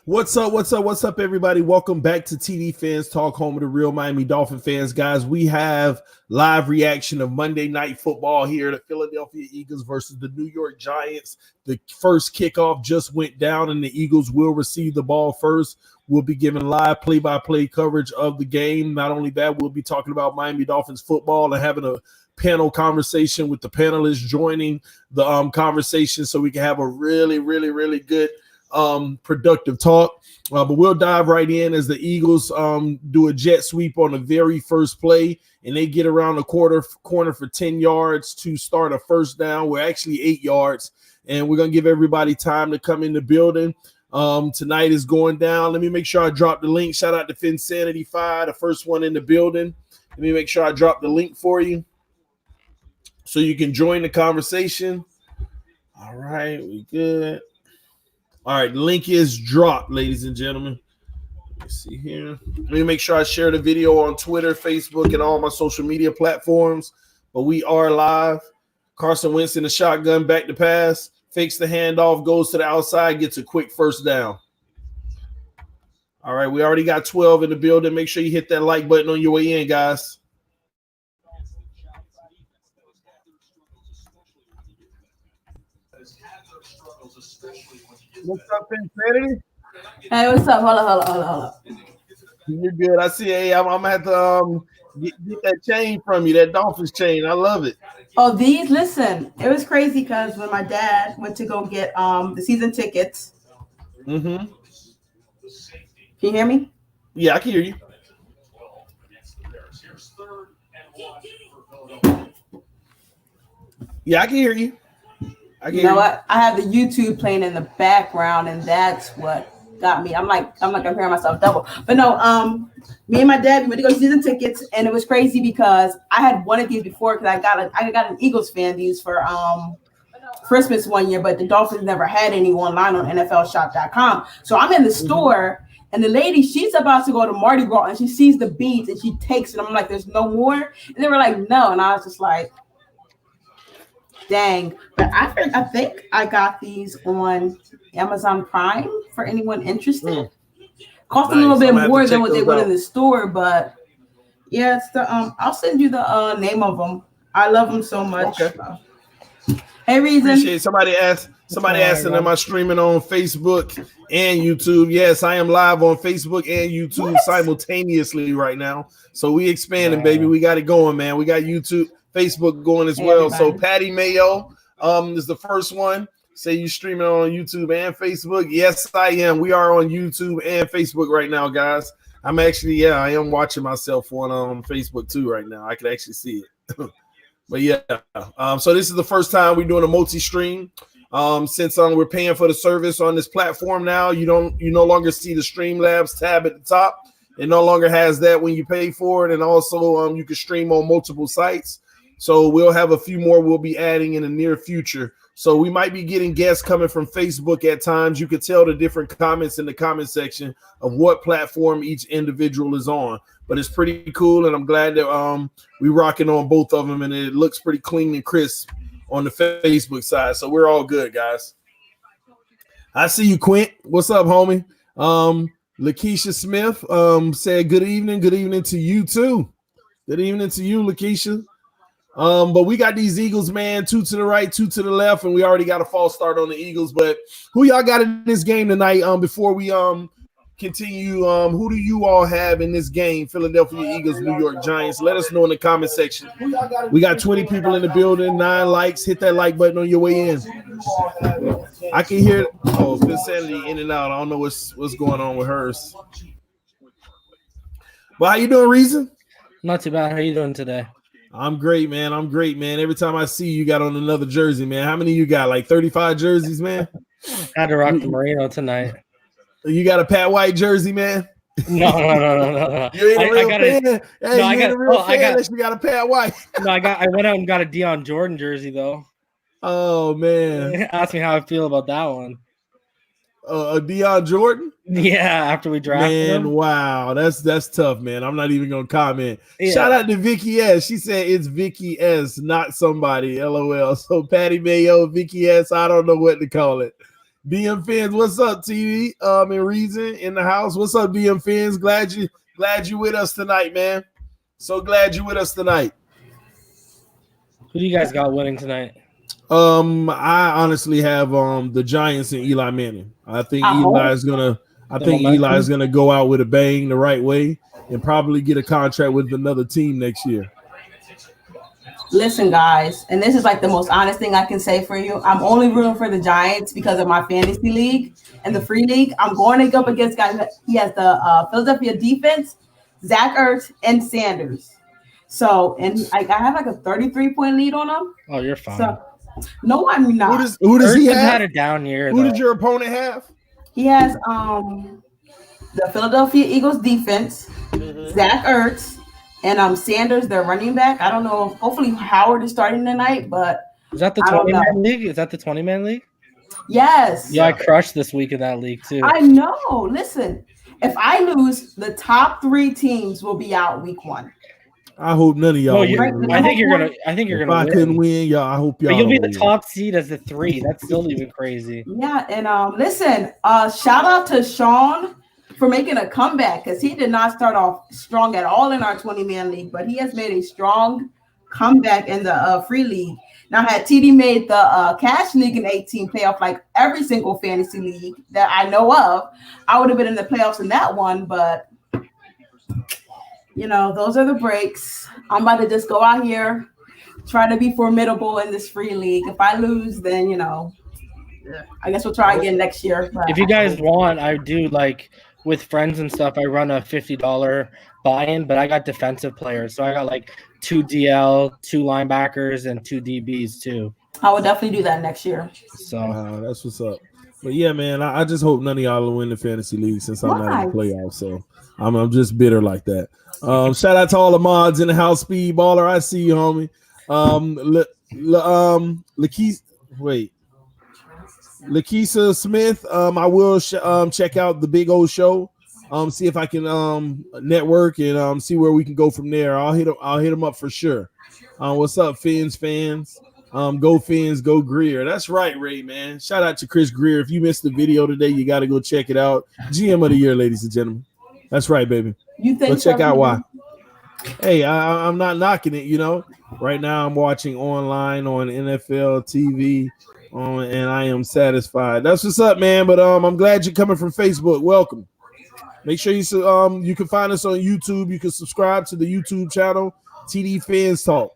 What's up? What's up? What's up, everybody? Welcome back to TD Fans Talk, home of the real Miami Dolphin fans. Guys, we have live reaction of Monday Night Football here. The Philadelphia Eagles versus the New York Giants. The first kickoff just went down, and the Eagles will receive the ball first. We'll be giving live play-by-play coverage of the game. Not only that, we'll be talking about Miami Dolphins football and having a panel conversation with the panelists joining the conversation so we can have a really good productive talk. But we'll dive right in as the Eagles do a jet sweep on the very first play, and they get around the corner for 10 yards to start a first down. We're actually 8 yards, and we're going to give everybody time to come in the building. Tonight is going down. Let me make sure I drop the link. Shout out to Finsanity5, the first one in the building. Let me make sure I drop the link for you so you can join the conversation. All right, we good. All right, the link is dropped, ladies and gentlemen. Let's see here. Let me make sure I share the video on Twitter, Facebook, and all my social media platforms. But we are live. Carson Wentz in the shotgun, back to pass, fakes the handoff, goes to the outside, gets a quick first down. All right, we already got 12 in the building. Make sure you hit that like button on your way in, guys. What's up, Insanity? Hey, what's up? Hold up. You're good. I see. Hey, I'm gonna have to get that chain from you, that Dolphins chain. I love it. Oh, listen, it was crazy because when my dad went to go get the season tickets. Mm-hmm. Can you hear me? Yeah, I can hear you. Yeah, I can hear you. You know what? I have the YouTube playing in the background, and that's what got me. I'm like I'm hearing myself double. But no, me and my dad we went to go see the tickets, and it was crazy because I had one of these before because I got an Eagles fan these for Christmas one year, but the Dolphins never had any online on NFLshop.com. So I'm in the store, and the lady, she's about to go to Mardi Gras, and she sees the beads, and she takes it. I'm like, there's no more, and they were like, no, and I was just like, dang. But I think I got these on Amazon Prime for anyone interested. Cost a little bit more than what they would in the store, but yeah, it's the I'll send you the name of them. I love them so much. Okay. Hey, Reason. Appreciate it. Somebody asking, am I streaming on Facebook and YouTube? Yes, I am live on Facebook and YouTube simultaneously right now. So we expanding, baby. We got it going, man. We got YouTube, Facebook going as well. So Patty Mayo is the first one. Say you streaming on YouTube and Facebook. Yes, I am. We are on YouTube and Facebook right now, guys. I'm actually, I am watching myself on Facebook too right now. I can actually see it. But yeah, so this is the first time we're doing a multi-stream. Since we're paying for the service on this platform now, you no longer see the Streamlabs tab at the top. It no longer has that when you pay for it, and also you can stream on multiple sites. So we'll have a few more we'll be adding in the near future. So we might be getting guests coming from Facebook at times. You could tell the different comments in the comment section of what platform each individual is on. But it's pretty cool, and I'm glad that we rocking on both of them, and it looks pretty clean and crisp on the Facebook side. So we're all good, guys. I see you, Quint. What's up, homie? Lakeisha Smith said good evening. Good evening to you too. Good evening to you, Lakeisha. But we got these Eagles, man, 2 to the right, 2 to the left, and we already got a false start on the Eagles. But who y'all got in this game tonight? Before we continue, who do you all have in this game? Philadelphia Eagles, New York Giants. Let us know in the comment section. We got 20 people in the building, 9 likes. Hit that like button on your way in. I can hear Insanity in and out. I don't know what's going on with hers. But how you doing, Reason? Not too bad. How are you doing today? I'm great, man. Every time I see you got on another jersey, man. How many you got? Like 35 jerseys, man? I had to rock the Merino tonight. You got a Pat White jersey, man? No. You ain't a real fan? Hey, you ain't a real fan unless you got a Pat White. No, I went out and got a Deion Jordan jersey, though. Oh, man. Ask me how I feel about that one. A Deion Jordan? Yeah, after we drafted him. Wow, that's tough, man. I'm not even gonna comment. Yeah. Shout out to Vicky S. She said it's Vicky S, not somebody. LOL. So Patty Mayo, Vicky S. I don't know what to call it. BM fans, what's up, TV? In Reason in the house. What's up, BM fans? Glad you with us tonight, man. So glad you with us tonight. Who do you guys got winning tonight? I honestly have the Giants and Eli Manning. I think Eli's gonna go out with a bang the right way and probably get a contract with another team next year. Listen, guys, and this is like the most honest thing I can say for you. I'm only rooting for the Giants because of my fantasy league and the free league. I'm going to go up against guys. He has the Philadelphia defense, Zach Ertz, and Sanders. So, and I have like a 33-point lead on them. Oh, you're fine. So, no, I'm not. Who does he have? Had a down year. Who did your opponent have? He has the Philadelphia Eagles defense, Zach Ertz, and Sanders, their running back. I don't know. Hopefully Howard is starting tonight, but is that the 20-man league? Is that the 20-man league? Yes. Yeah, I crushed this week in that league too. I know. Listen, if I lose, the top 3 teams will be out week 1. I hope none of y'all win. I think you're gonna. If I couldn't win, y'all. I hope y'all. But you'll be the top seed as the 3. That's still even crazy. Yeah, and listen, shout out to Sean for making a comeback because he did not start off strong at all in our 20-man league, but he has made a strong comeback in the free league. Now, had TD made the cash league in 18 playoff, like every single fantasy league that I know of, I would have been in the playoffs in that one. But, those are the breaks. I'm about to just go out here, try to be formidable in this free league. If I lose, then, I guess we'll try again next year. But if you guys want, I do like with friends and stuff, I run a $50 buy-in, but I got defensive players. So I got like 2 DL, 2 linebackers, and 2 DBs too. I will definitely do that next year. So that's what's up. But yeah, man, I just hope none of y'all will win the fantasy league since I'm not in the playoffs. So I'm just bitter like that. Shout out to all the mods in the house. Speed Baller, I see you, homie. Lakeisha Smith, I will check out the Big O Show, see if I can network and see where we can go from there. I'll hit him up for sure. What's up, Fins fans? Go Fins, go Greer. That's right, Ray, man. Shout out to Chris Greer. If you missed the video today, you got to go check it out. GM of the year, ladies and gentlemen. That's right, baby. You think go check out why. Hey, I'm not knocking it, Right now I'm watching online on NFL TV. And I am satisfied. That's what's up, man. But I'm glad you're coming from Facebook. Welcome. Make sure you can find us on YouTube. You can subscribe to the YouTube channel, TD Fans Talk.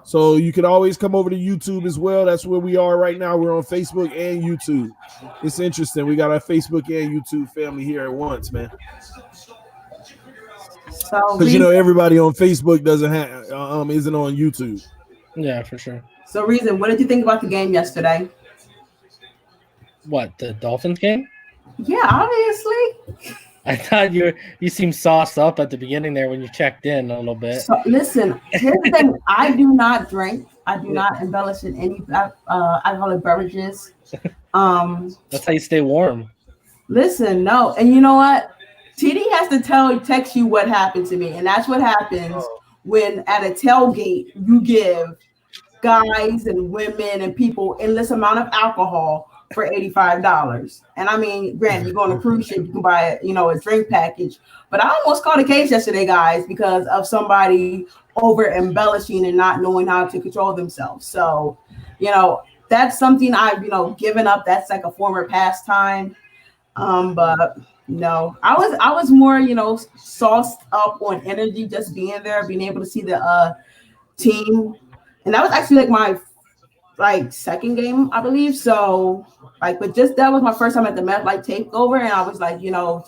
So you can always come over to YouTube as well. That's where we are right now. We're on Facebook and YouTube. It's interesting. We got our Facebook and YouTube family here at once, man. Because everybody on Facebook isn't on YouTube. Yeah, for sure. So, Reason, what did you think about the game yesterday? What, the Dolphins game? Yeah, obviously. I thought you seemed sauced up at the beginning there when you checked in a little bit. So, listen, here's the thing. I do not drink. I do not embellish in any alcoholic beverages. That's how you stay warm. Listen, no. And you know what? TD has to text you what happened to me. And that's what happens when at a tailgate you give guys and women and people endless amount of alcohol for $85. And I mean, granted, you go on a cruise ship, you can buy a drink package. But I almost caught a case yesterday, guys, because of somebody over embellishing and not knowing how to control themselves. So, that's something I've given up. That's like a former pastime. But no, I was more sauced up on energy, just being there, being able to see the team. And that was actually like my second game, I believe. So but just that was my first time at the MetLife takeover, and I was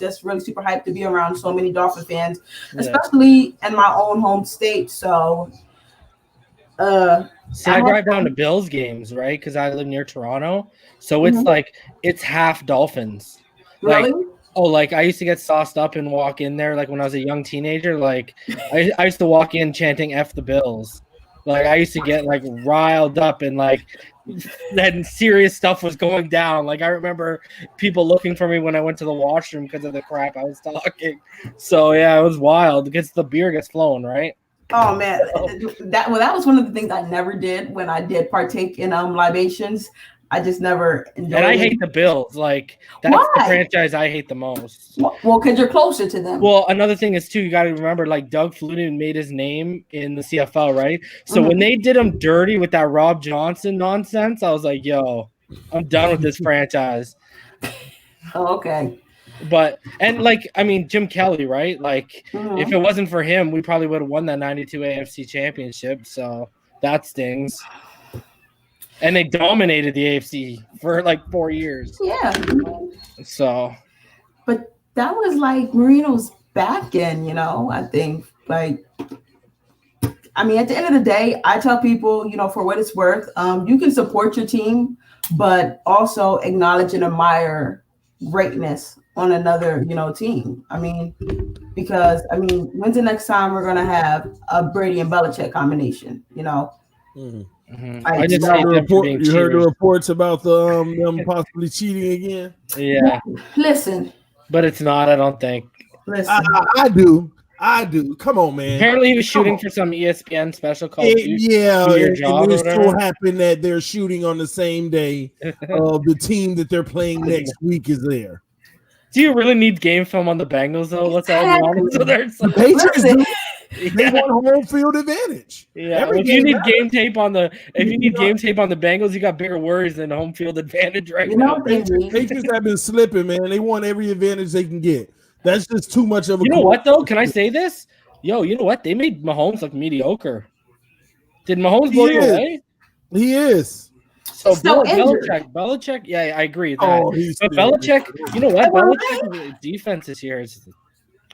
just really super hyped to be around so many Dolphin fans, especially in my own home state. So, see, I drive down to Bills games, right? Because I live near Toronto, so it's it's half Dolphins. Really? I used to get sauced up and walk in there when I was a young teenager. I used to walk in chanting "F the Bills." I used to get riled up and then serious stuff was going down. I remember people looking for me when I went to the washroom because of the crap I was talking. So yeah, it was wild because the beer gets flowing, right? Oh man, that was one of the things I never did when I did partake in libations. I just never enjoyed And I it. hate the Bills. Like that's Why? the franchise I hate the most. Well, because you're closer to them. Well, another thing is too, you got to remember, like Doug Flutie made his name in the CFL, right? So when they did him dirty with that Rob Johnson nonsense, I was like, "Yo, I'm done with this franchise." Oh, okay. But and like, I mean, Jim Kelly, right? Like, if it wasn't for him, we probably would have won that '92 AFC Championship. So that stings. And they dominated the AFC for like 4 years. Yeah. So, but that was like Marino's back end, I think. Like, I mean, at the end of the day, I tell people, for what it's worth, you can support your team, but also acknowledge and admire greatness on another, team. I mean, because, when's the next time we're going to have a Brady and Belichick combination, Mm-hmm. I just you heard the reports about them possibly cheating again. Yeah. Listen, but it's not. I don't think. Listen, I do. Come on, man. Apparently, he was shooting for some ESPN special called it so happened that they're shooting on the same day. The team that they're playing next week is there. Do you really need game film on the Bengals though? Let's all be honest. The Patriots they want home field advantage. Yeah, if you need game tape on the Bengals, you got bigger worries than home field advantage right now. Patriots have been slipping, man. They want every advantage they can get. That's just too much of a. You know what though? Can I say this? Yo, you know what? They made Mahomes look mediocre. Did Mahomes blow you away? He is. So Belichick, yeah, I agree with that. But Belichick, you know what? Belichick's defense this year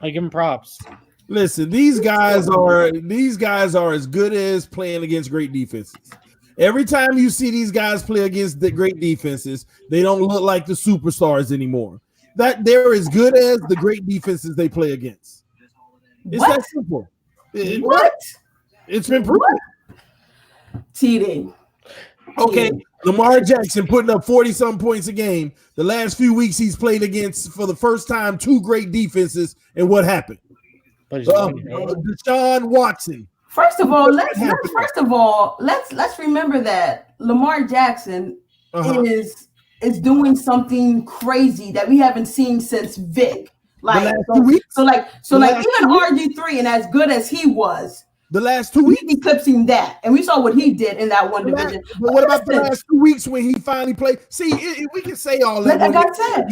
I give him props. Listen, these guys are as good as playing against great defenses. Every time you see these guys play against the great defenses, they don't look like the superstars anymore. That they're as good as the great defenses they play against. It's that simple. It's been proven. TD. Okay, Lamar Jackson putting up 40-some points a game. The last few weeks he's played against, for the first time, two great defenses, and what happened? Deshaun Watson. First of all, let's remember that Lamar Jackson is doing something crazy that we haven't seen since Vic. Like, even RG3, and as good as he was, the last 2 weeks, eclipsing that, and we saw what he did in that one division. But what about the last 2 weeks when he finally played? See, we can say all that. Like I said,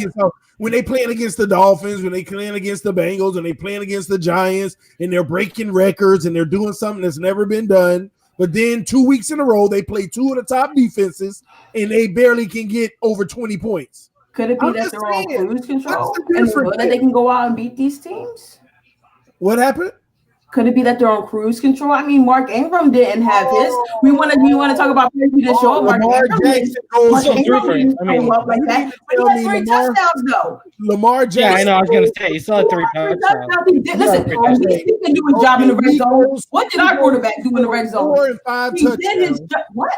when they playing against the Dolphins, when they playing against the Bengals, and they playing against the Giants, and they're breaking records and they're doing something that's never been done. But then 2 weeks in a row, they play two of the top defenses, and they barely can get over 20 points. Could it be that they're on cruise control and that they can go out and beat these teams? What happened? Could it be that they're on cruise control? I mean, Mark Ingram didn't have his. We want to talk about the show. Lamar Jackson goes like that. But he had 3 touchdowns though. Lamar Jackson. Yeah, I know. I was gonna say he still had 3 touchdowns. Listen, he can do his job in the red zone. What did our quarterback do in the red zone? 4 and 5 he did his what?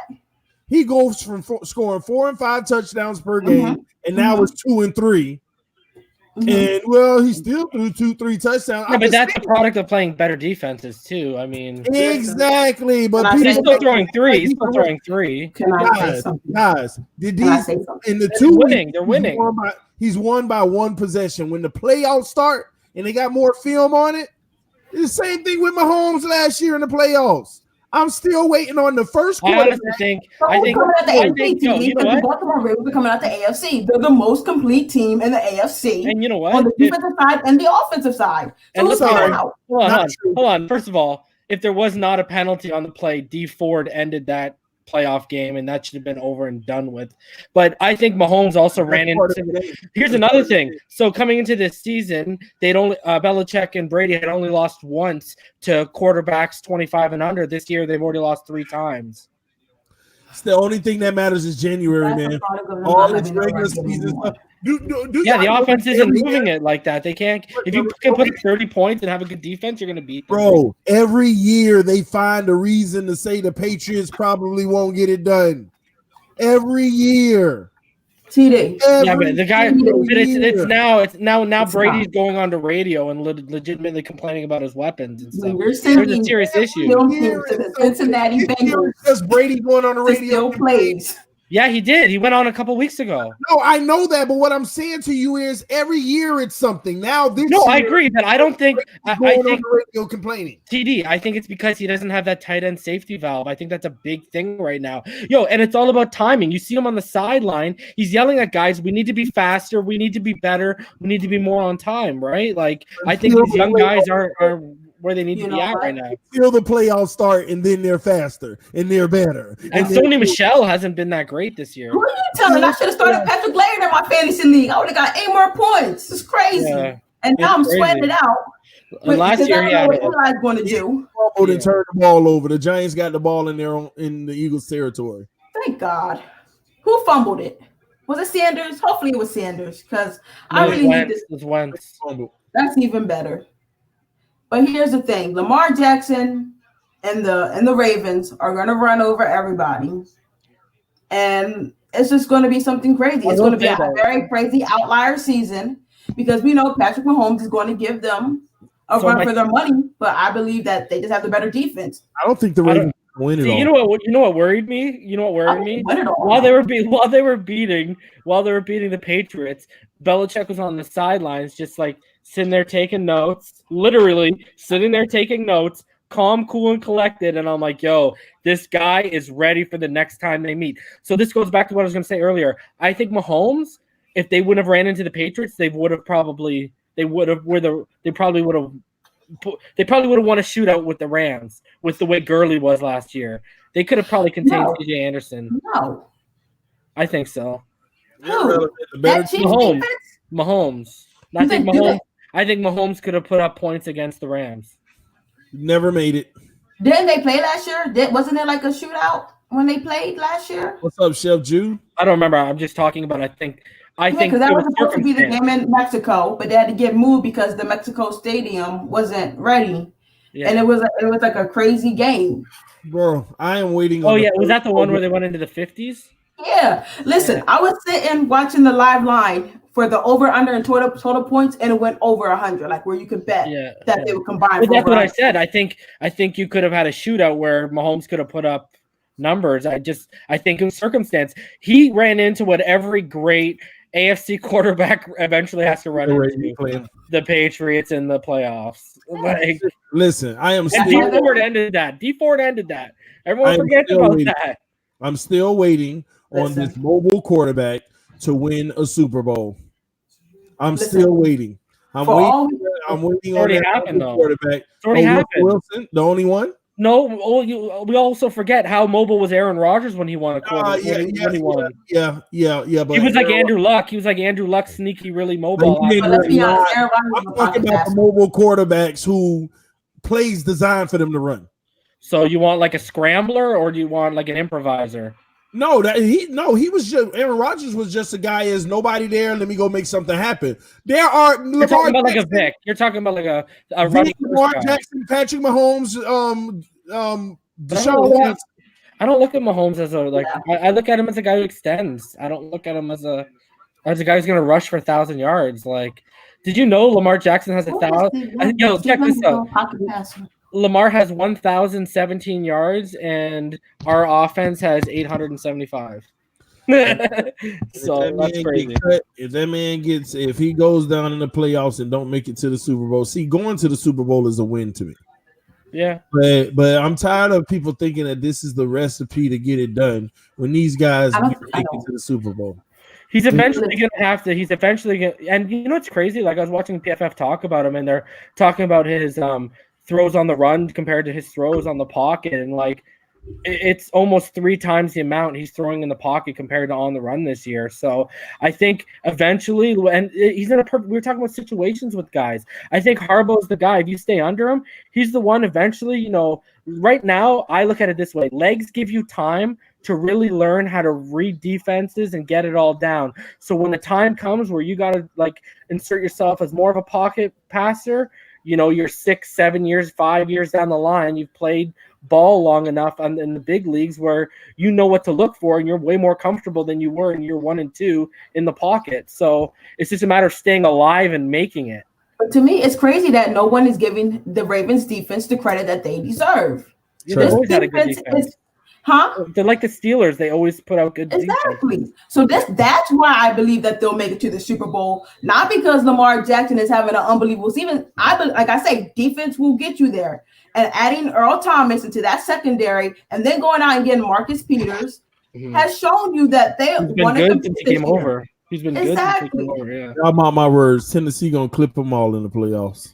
He goes from scoring 4 and 5 touchdowns per game, and now it's 2 and 3. And he still threw 2-3 touchdowns. Yeah, but that's the product of playing better defenses too. I mean, exactly. But he's still throwing 3. He's still throwing 3. Guys, did these in the 2 winning? They're winning. He's won by 1 possession. When the playoffs start and they got more film on it, it's the same thing with Mahomes last year in the playoffs. I'm still waiting on the first quarter. I think the Baltimore Ravens are coming out the AFC. They're the most complete team in the AFC. And you know what? On the defensive side and the offensive side. So hold on. First of all, if there was not a penalty on the play, D Ford ended that playoff game, and that should have been over and done with. But I think Mahomes also ran into. Here's another thing. So coming into this season, they'd only Belichick and Brady had only lost once to quarterbacks 25 and under. This year, they've already lost 3 times. It's the only thing that matters is January, man. All this regular season stuff. The offense isn't moving it like that. They can't. If you can put 30 points and have a good defense, you're going to beat them. Bro, every year they find a reason to say the Patriots probably won't get it done. Every year. TD. Yeah, but the guy. It's now Brady's going on to radio and legitimately complaining about his weapons and stuff. There's a serious issue. The Cincinnati Bengals. Just Brady going on the radio. Still plays. Yeah, he did. He went on a couple weeks ago. No, I know that, but what I'm saying to you is every year it's something. Now this No, year, I agree, but I don't think I going think on the radio complaining. TD. I think it's because he doesn't have that tight end safety valve. I think that's a big thing right now. Yo, and it's all about timing. You see him on the sideline. He's yelling at guys, we need to be faster. We need to be better. We need to be more on time, right? Like, I think these young guys are where they need to be at right now. Till the playoffs start, and then they're faster and they're better. And Sony Michel hasn't been that great this year. Who are you telling? I should have started Patrick Laird in my fantasy league. I would have got 8 more points. It's crazy. Yeah, and now I'm sweating it out. Last year, I don't know what Eli's going to do. And turn the ball over. The Giants got the ball in in the Eagles' territory. Thank God. Who fumbled it? Was it Sanders? Hopefully it was Sanders, because I really need this. That's even better. But here's the thing: Lamar Jackson and the Ravens are going to run over everybody, and it's just going to be something crazy. It's going to be a very crazy outlier season because we know Patrick Mahomes is going to give them a run for their money. But I believe that they just have the better defense. I don't think the Ravens win it all. You know what worried me? While they were beating the Patriots, Belichick was on the sidelines, just like sitting there taking notes, literally sitting there taking notes, calm, cool, and collected. And I'm like, yo, this guy is ready for the next time they meet. So this goes back to what I was going to say earlier. I think Mahomes, if they wouldn't have ran into the Patriots, they probably would have won a shootout with the Rams with the way Gurley was last year. They could have probably contained CJ Anderson. No. I think so. Mahomes. I think Mahomes could have put up points against the Rams. Never made it. Didn't they play last year? Wasn't it like a shootout when they played last year? What's up, Chef Jude? I don't remember. I'm just talking about I think because that was supposed to be the game in Mexico, but they had to get moved because the Mexico Stadium wasn't ready. Yeah. And it was like a crazy game. Bro, I am waiting. Was that the one where they went into the 50s? Yeah. Listen, I was sitting watching the live line for the over, under, and total points, and it went over 100, like where you could bet that they would combine. But that's what I said. I think you could have had a shootout where Mahomes could have put up numbers. I think it was circumstance. He ran into what every great AFC quarterback eventually has to run into: the Patriots in the playoffs. Like, listen, I am. Dee Ford ended that. Everyone forgets about that. I'm still waiting on this mobile quarterback to win a Super Bowl. I'm still waiting. I'm waiting on that quarterback. It's already happened. Wilson, the only one. No, we also forget how mobile was Aaron Rodgers when he won a quarterback. Yeah. But he was like Andrew Luck. He was like Andrew Luck, sneaky, really mobile. Let's be honest, Aaron I'm talking about the mobile quarterbacks who plays designed for them to run. So you want like a scrambler, or do you want like an improviser? No, he was just Aaron Rodgers was just a guy. Is nobody there? Let me go make something happen. You're talking about like a Vic. You're talking about like a running Lamar Jackson, Patrick Mahomes, Deshaun Watson. I don't look at Mahomes as I look at him as a guy who extends. I don't look at him as a guy who's going to rush for 1,000 yards. Like, did you know Lamar Jackson has 1,000? Yo, check this out. Lamar has 1,017 yards, and our offense has 875. So that's crazy. If he goes down in the playoffs and don't make it to the Super Bowl, going to the Super Bowl is a win to me. Yeah, but I'm tired of people thinking that this is the recipe to get it done when these guys make it to the Super Bowl. He's eventually going to have to. He's eventually going to. And you know what's crazy? Like, I was watching PFF talk about him, and they're talking about his throws on the run compared to his throws on the pocket, and like it's almost 3 times the amount he's throwing in the pocket compared to on the run this year. So I think eventually, and he's in we were talking about situations with guys. I think Harbaugh's the guy. If you stay under him, he's the one eventually. You know, right now I look at it this way: legs give you time to really learn how to read defenses and get it all down. So when the time comes where you got to like insert yourself as more of a pocket passer, you know, you're 6, 7 years, 5 years down the line, you've played ball long enough in the big leagues where you know what to look for, and you're way more comfortable than you were in year 1 and 2 in the pocket. So it's just a matter of staying alive and making it. But to me, it's crazy that no one is giving the Ravens defense the credit that they deserve. Yeah, this defense Huh? They're like the Steelers. They always put out good defense. Exactly. So that's why I believe that they'll make it to the Super Bowl. Not because Lamar Jackson is having an unbelievable season. Like I say, defense will get you there. And adding Earl Thomas into that secondary, and then going out and getting Marcus Peters has shown you that they want to since he came over. He's been good since he came over. Yeah. Y'all mark my words. Tennessee gonna clip them all in the playoffs.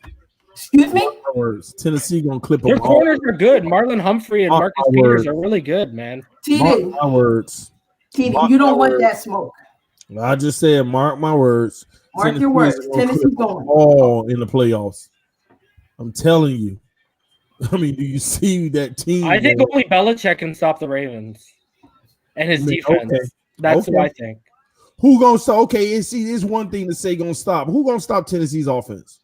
Excuse me? My words. Tennessee gonna clip them. Their corners are good. Marlon Humphrey and Marcus Peters are really good, man. TD, mark my words. TD, you don't want that smoke. I just said, mark my words. Mark your words. Tennessee's going all in the playoffs. I'm telling you. I mean, do you see that team? I think only Belichick can stop the Ravens and his defense. Okay. That's what I think. Who gonna stop? Okay, it's one thing to say gonna stop. Who gonna stop Tennessee's offense?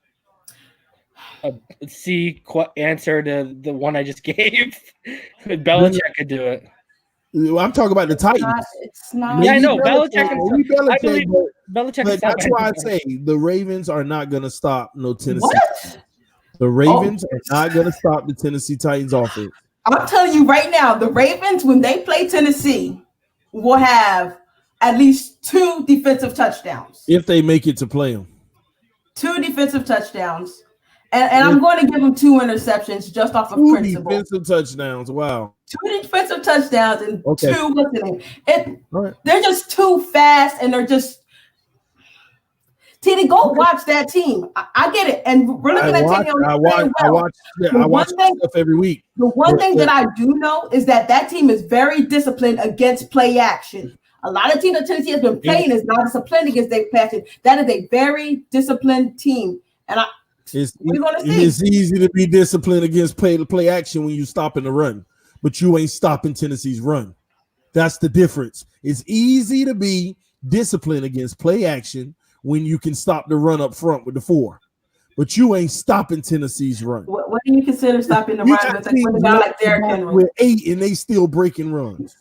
Answer to the one I just gave. Belichick could do it. I'm talking about the Titans. It's not. Yeah, I know. Belichick. I believe Belichick. But that's why I say the Ravens are not gonna stop no Tennessee. What? The Ravens are not gonna stop the Tennessee Titans offense. I'm telling you right now, the Ravens, when they play Tennessee, will have at least 2 defensive touchdowns. If they make it to play them. 2 defensive touchdowns. And I'm going to give them 2 interceptions just off of 2 principle. 2 defensive touchdowns. Wow. 2 defensive touchdowns and 2 what's the name? Right. They're just too fast and they're just TD, go watch that team. I get it. And we're looking at taking I watch stuff every week. The one thing that I do know is that team is very disciplined against play action. A lot of teams that Tennessee has been playing is not disciplined against their passing. That is a very disciplined team. And it's easy to be disciplined against play action when you stop in the run, but you ain't stopping Tennessee's run. That's the difference. It's easy to be disciplined against play action when you can stop the run up front with the 4, but you ain't stopping Tennessee's run. What do you consider stopping the run with a guy like Derrick Henry? With 8 and they still breaking runs,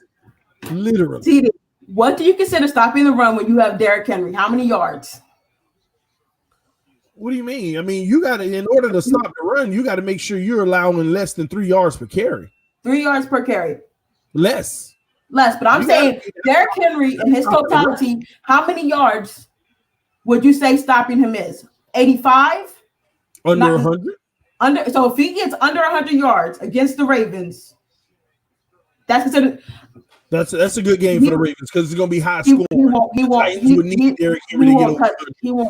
literally. TD, what do you consider stopping the run when you have Derrick Henry? How many yards? What do you mean? I mean, you got to, in order to stop the run, you got to make sure you're allowing less than 3 yards per carry. 3 yards per carry. Less, but I'm saying Derrick Henry in his totality, how many yards would you say stopping him is? 85? Under 100? So if he gets under 100 yards against the Ravens, that's considered. That's a good game for the Ravens because it's going to be high scoring. He won't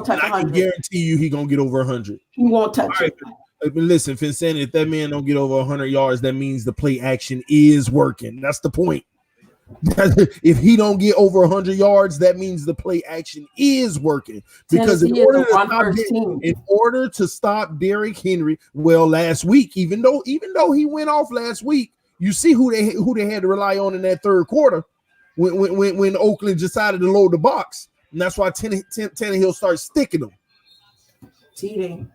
touch 100. I can guarantee you he's going to get over 100. He won't touch it. But listen, Vincent, if that man don't get over 100 yards, that means the play action is working. That's the point. If he don't get over 100 yards, that means the play action is working. Because in order to stop Derrick Henry, well, last week, even though he went off last week, you see who they had to rely on in that third quarter when Oakland decided to load the box, and that's why Tannehill started sticking them. Cheating.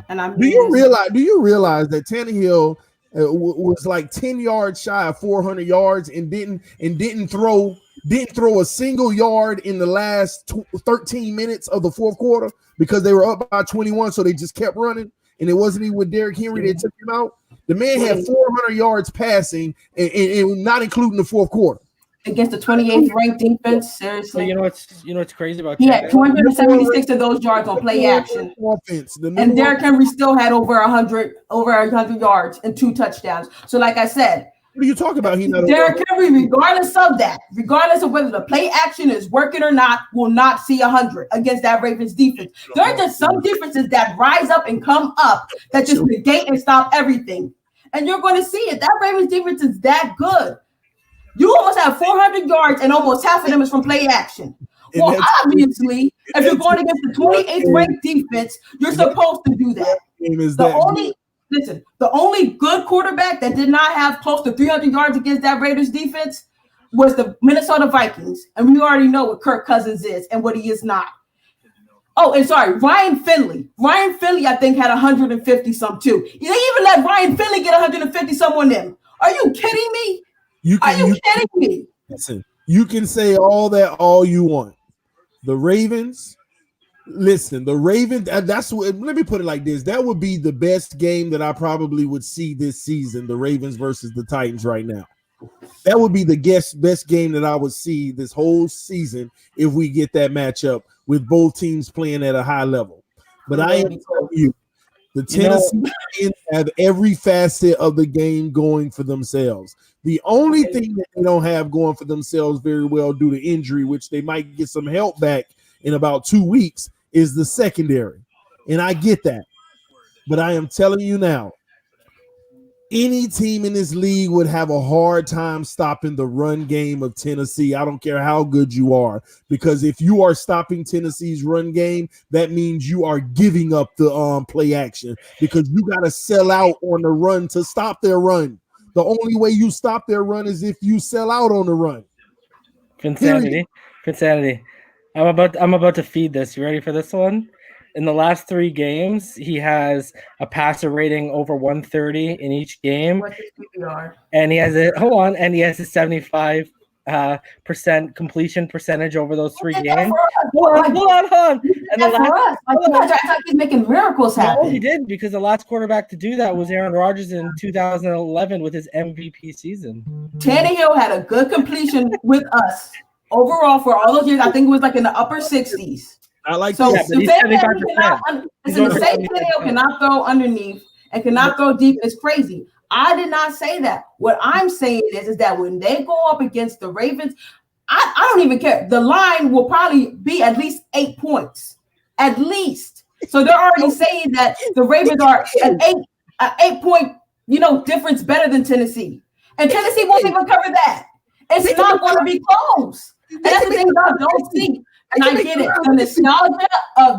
Do you realize that Tannehill was like 10 yards shy of 400 yards and didn't throw a single yard in the last 13 minutes of the fourth quarter because they were up by 21, so they just kept running, and it wasn't even with Derrick Henry that took him out. The man had 400 yards passing, and not including the fourth quarter. Against the 28th ranked defense, seriously. You know what's crazy about he had 276 of those yards on play action. And Derrick Henry still had over 100 yards and 2 touchdowns. So, like I said, what are you talking about? Derrick Henry, regardless of whether the play action is working or not, will not see 100 against that Ravens defense. There are just some defenses that rise up and come up that just negate and stop everything. And you're going to see it. That Ravens defense is that good. You almost have 400 yards, and almost half of them is from play action. Well, obviously, if you're going against the 28th ranked defense, you're supposed to do that. The only good quarterback that did not have close to 300 yards against that Raiders defense was the Minnesota Vikings. And we already know what Kirk Cousins is and what he is not. Oh, and sorry, Ryan Finley. Ryan Finley, I think, had 150 some too. They even let Ryan Finley get 150 some on them. Are you kidding me? Are you kidding me? Listen, you can say all you want. The Ravens, that's what, let me put it like this. That would be the best game that I probably would see this season, the Ravens versus the Titans right now. That would be the best game that I would see this whole season if we get that matchup with both teams playing at a high level. But I am telling you, the Tennessee Titans have every facet of the game going for themselves. The only thing that they don't have going for themselves very well due to injury, which they might get some help back in about 2 weeks, is the secondary. And I get that. But I am telling you now, any team in this league would have a hard time stopping the run game of Tennessee. I don't care how good you are, because if you are stopping Tennessee's run game, that means you are giving up the play action, because you got to sell out on the run to stop their run. The only way you stop their run is if you sell out on the run. Insanity. I'm about to feed this. You ready for this one? In the last 3 games, he has a passer rating over 130 in each game. What's his PPR? And he has a 75% completion percentage over those 3 games. Hold on. And the last, I thought he's making miracles happen. No, he did, because the last quarterback to do that was Aaron Rodgers in 2011 with his MVP season. Tannehill had a good completion with us overall for all those years. I think it was like in the upper 60s. I like so. that. The same Tannehill cannot throw underneath and cannot throw deep is crazy. I did not say that. What I'm saying is that when they go up against the Ravens, I don't even care. The line will probably be at least 8 points, at least. So they're already saying that the Ravens are an 8-point, difference better than Tennessee, and Tennessee won't even cover that. It's not going to be close, and that's the thing y'all don't see. And I get it.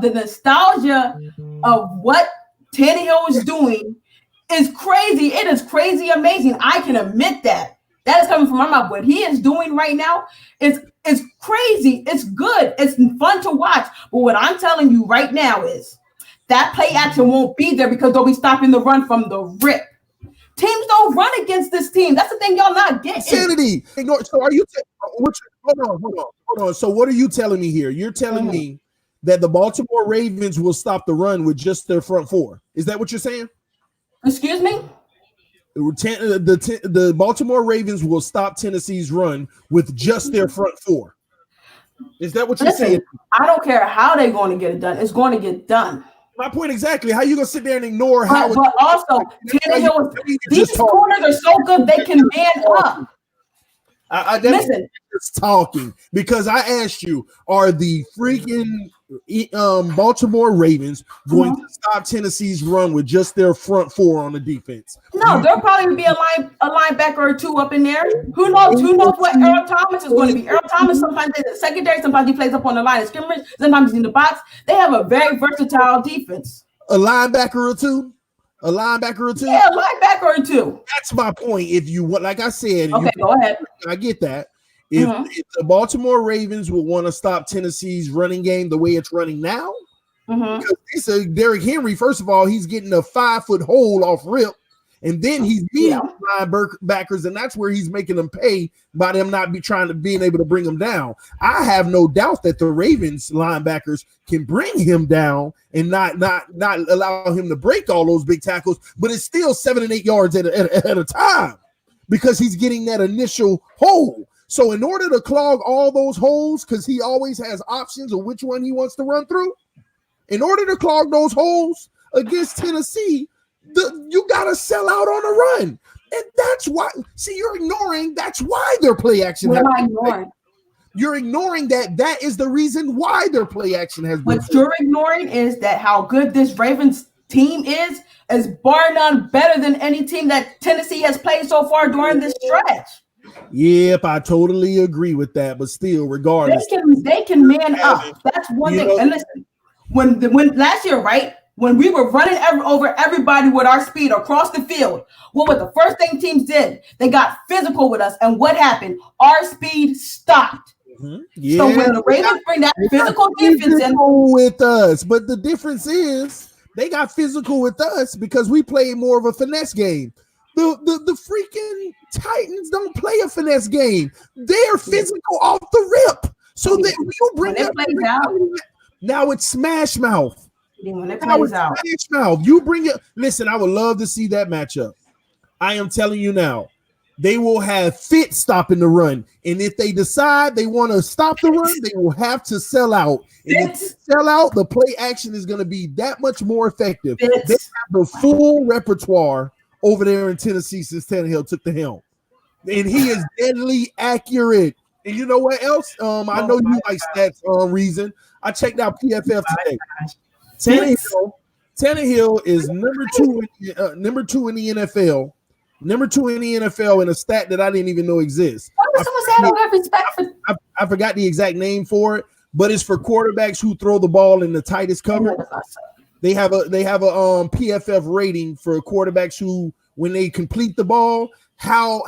The nostalgia of what Tannehill is doing is crazy. It is crazy amazing. I can admit that. That is coming from my mouth. What he is doing right now is crazy. It's good. It's fun to watch. But what I'm telling you right now is that play action won't be there because they'll be stopping the run from the rip. Teams don't run against this team. That's the thing y'all not getting. Insanity. So are you hold on. So what are you telling me here? You're telling me that the Baltimore Ravens will stop the run with just their front four. Is that what you're saying? Excuse me? The Baltimore Ravens will stop Tennessee's run with just their front four. Is that what you're saying? I don't care how they're going to get it done. It's going to get done. My point exactly. How you gonna sit there and ignore how? But also, Tannehill, these corners are so good they can man up. Listen, just talking because I asked you: are the freaking Baltimore Ravens going to stop Tennessee's run with just their front four on the defense? No, there'll probably be a linebacker or two up in there. Who knows? Who knows what Earl Thomas is going to be? Earl Thomas sometimes is the secondary, sometimes he plays up on the line of scrimmage, sometimes he's in the box. They have a very versatile defense. A linebacker or two. Yeah, a linebacker or two. That's my point. If you want, like I said, okay, go ahead. I get that. If the Baltimore Ravens will want to stop Tennessee's running game the way it's running now, because it's a Derrick Henry. First of all, he's getting a 5-foot hole off rip, and then he's beating linebackers, and that's where he's making them pay by them not being able to bring him down. I have no doubt that the Ravens linebackers can bring him down and not allow him to break all those big tackles, but it's still 7 and 8 yards at a time because he's getting that initial hole. So in order to clog all those holes, because he always has options of which one he wants to run through, in order to clog those holes against Tennessee, you got to sell out on a run. And that's why, see, you're ignoring, that's why their play action what am I ignoring? You're ignoring that is the reason why their play action has been. What you're ignoring is that how good this Ravens team is bar none better than any team that Tennessee has played so far during this stretch. Yep, I totally agree with that. But still, regardless, they can man up. That's one thing. And listen, when last year, right, when we were running over everybody with our speed across the field, what was the first thing teams did? They got physical with us, and what happened? Our speed stopped. Yeah, so when the Ravens bring that physical defense in with us, but the difference is they got physical with us because we play more of a finesse game. The freaking Titans don't play a finesse game. They're physical off the rip. So that you bring that now it's smash mouth. When it plays out. Smash mouth. You bring it. Listen, I would love to see that matchup. I am telling you now, they will have Fitz stopping the run. And if they decide they want to stop the run, they will have to sell out. And if they sell out, the play action is going to be that much more effective. They have the full repertoire over there in Tennessee since Tannehill took the helm. And he is deadly accurate. And you know what else? I know you like stats reason. I checked out PFF today. Tannehill is number two in the NFL. Number 2 in the NFL in a stat that I didn't even know exists. I forgot the exact name for it, but it's for quarterbacks who throw the ball in the tightest cover. They have a PFF rating for quarterbacks who, when they complete the ball, how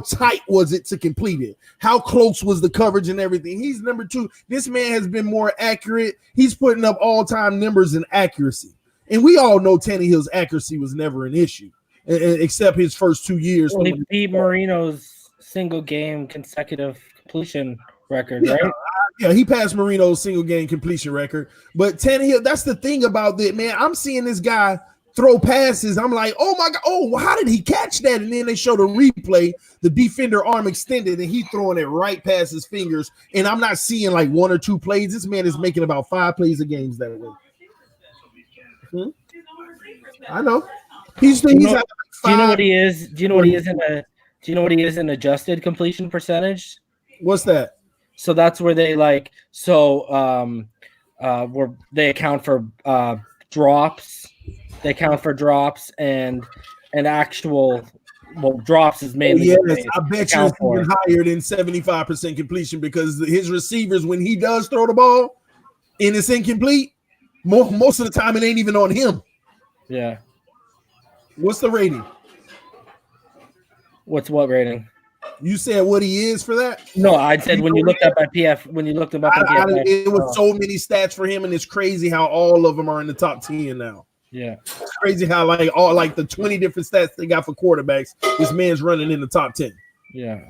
tight was it to complete it? How close was the coverage and everything? He's number 2. This man has been more accurate. He's putting up all-time numbers in accuracy. And we all know Tannehill's accuracy was never an issue, except his first 2 years. Well, he beat Marino's single game consecutive completion record, right? Yeah, he passed Marino's single game completion record. But Tannehill, that's the thing about that, man. I'm seeing this guy throw passes. I'm like, oh my God, oh, how did he catch that? And then they show the replay, the defender arm extended, and he throwing it right past his fingers. And I'm not seeing like 1 or 2 plays. This man is making about 5 plays a game that way. I know. Do you know what he is? Do you know what he is in adjusted completion percentage? What's that? So that's where they where they account for drops. They account for drops and actual drops is mainly. Yes, I bet you it's even higher than 75% completion because his receivers, when he does throw the ball and it's incomplete, most of the time it ain't even on him. Yeah. What's the rating? What rating? You said what he is for that? No, I said when you looked up at PF, when you looked him up at PF. It was so many stats for him, and it's crazy how all of them are in the top 10 now. Yeah. It's crazy how like the 20 different stats they got for quarterbacks, this man's running in the top 10. Yeah.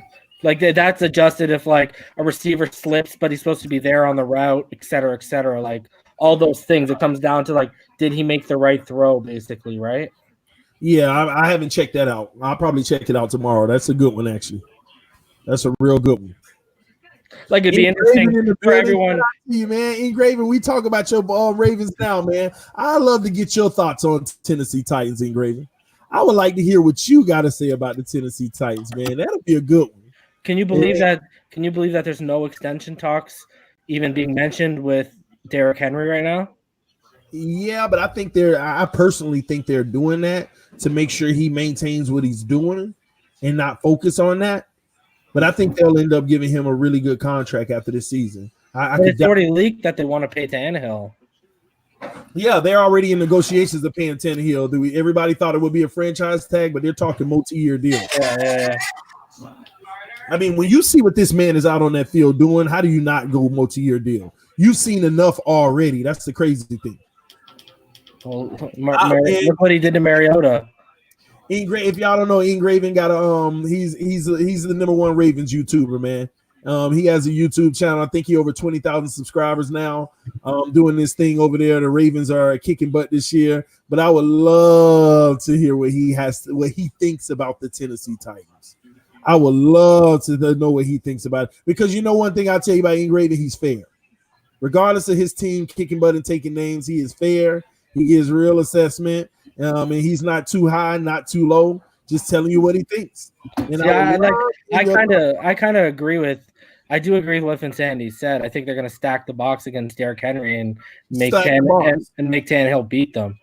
Like that's adjusted if like a receiver slips, but he's supposed to be there on the route, et cetera, et cetera. Like all those things. It comes down to like, did he make the right throw, basically, right? Yeah, I haven't checked that out. I'll probably check it out tomorrow. That's a good one, actually. That's a real good one. Like it'd be interesting for everyone. You man, Engraven. We talk about your Ravens now, man. I love to get your thoughts on Tennessee Titans, Engraven. I would like to hear what you got to say about the Tennessee Titans, man. That'll be a good one. Can you believe that? Can you believe that there's no extension talks even being mentioned with Derrick Henry right now? Yeah, but I personally think they're doing that to make sure he maintains what he's doing and not focus on that. But I think they'll end up giving him a really good contract after this season. It's already leaked that they want to pay Tannehill. Yeah, they're already in negotiations of paying Tannehill. Everybody thought it would be a franchise tag, but they're talking multi-year deal. Yeah. I mean, when you see what this man is out on that field doing, how do you not go multi-year deal? You've seen enough already. That's the crazy thing. Well, look what he did to Mariota. If y'all don't know, Engraven got he's the number 1 Ravens YouTuber, man. He has a YouTube channel. I think he over 20,000 subscribers now. Doing this thing over there. The Ravens are kicking butt this year, but I would love to hear what he thinks about the Tennessee Titans. I would love to know what he thinks about it because you know one thing I'll tell you about Engraven, he's fair. Regardless of his team kicking butt and taking names, he is fair. He is real assessment. And he's not too high, not too low. Just telling you what he thinks. And I kind of agree with. I do agree with what Vinsandy said. I think they're going to stack the box against Derrick Henry and make Tannehill beat them.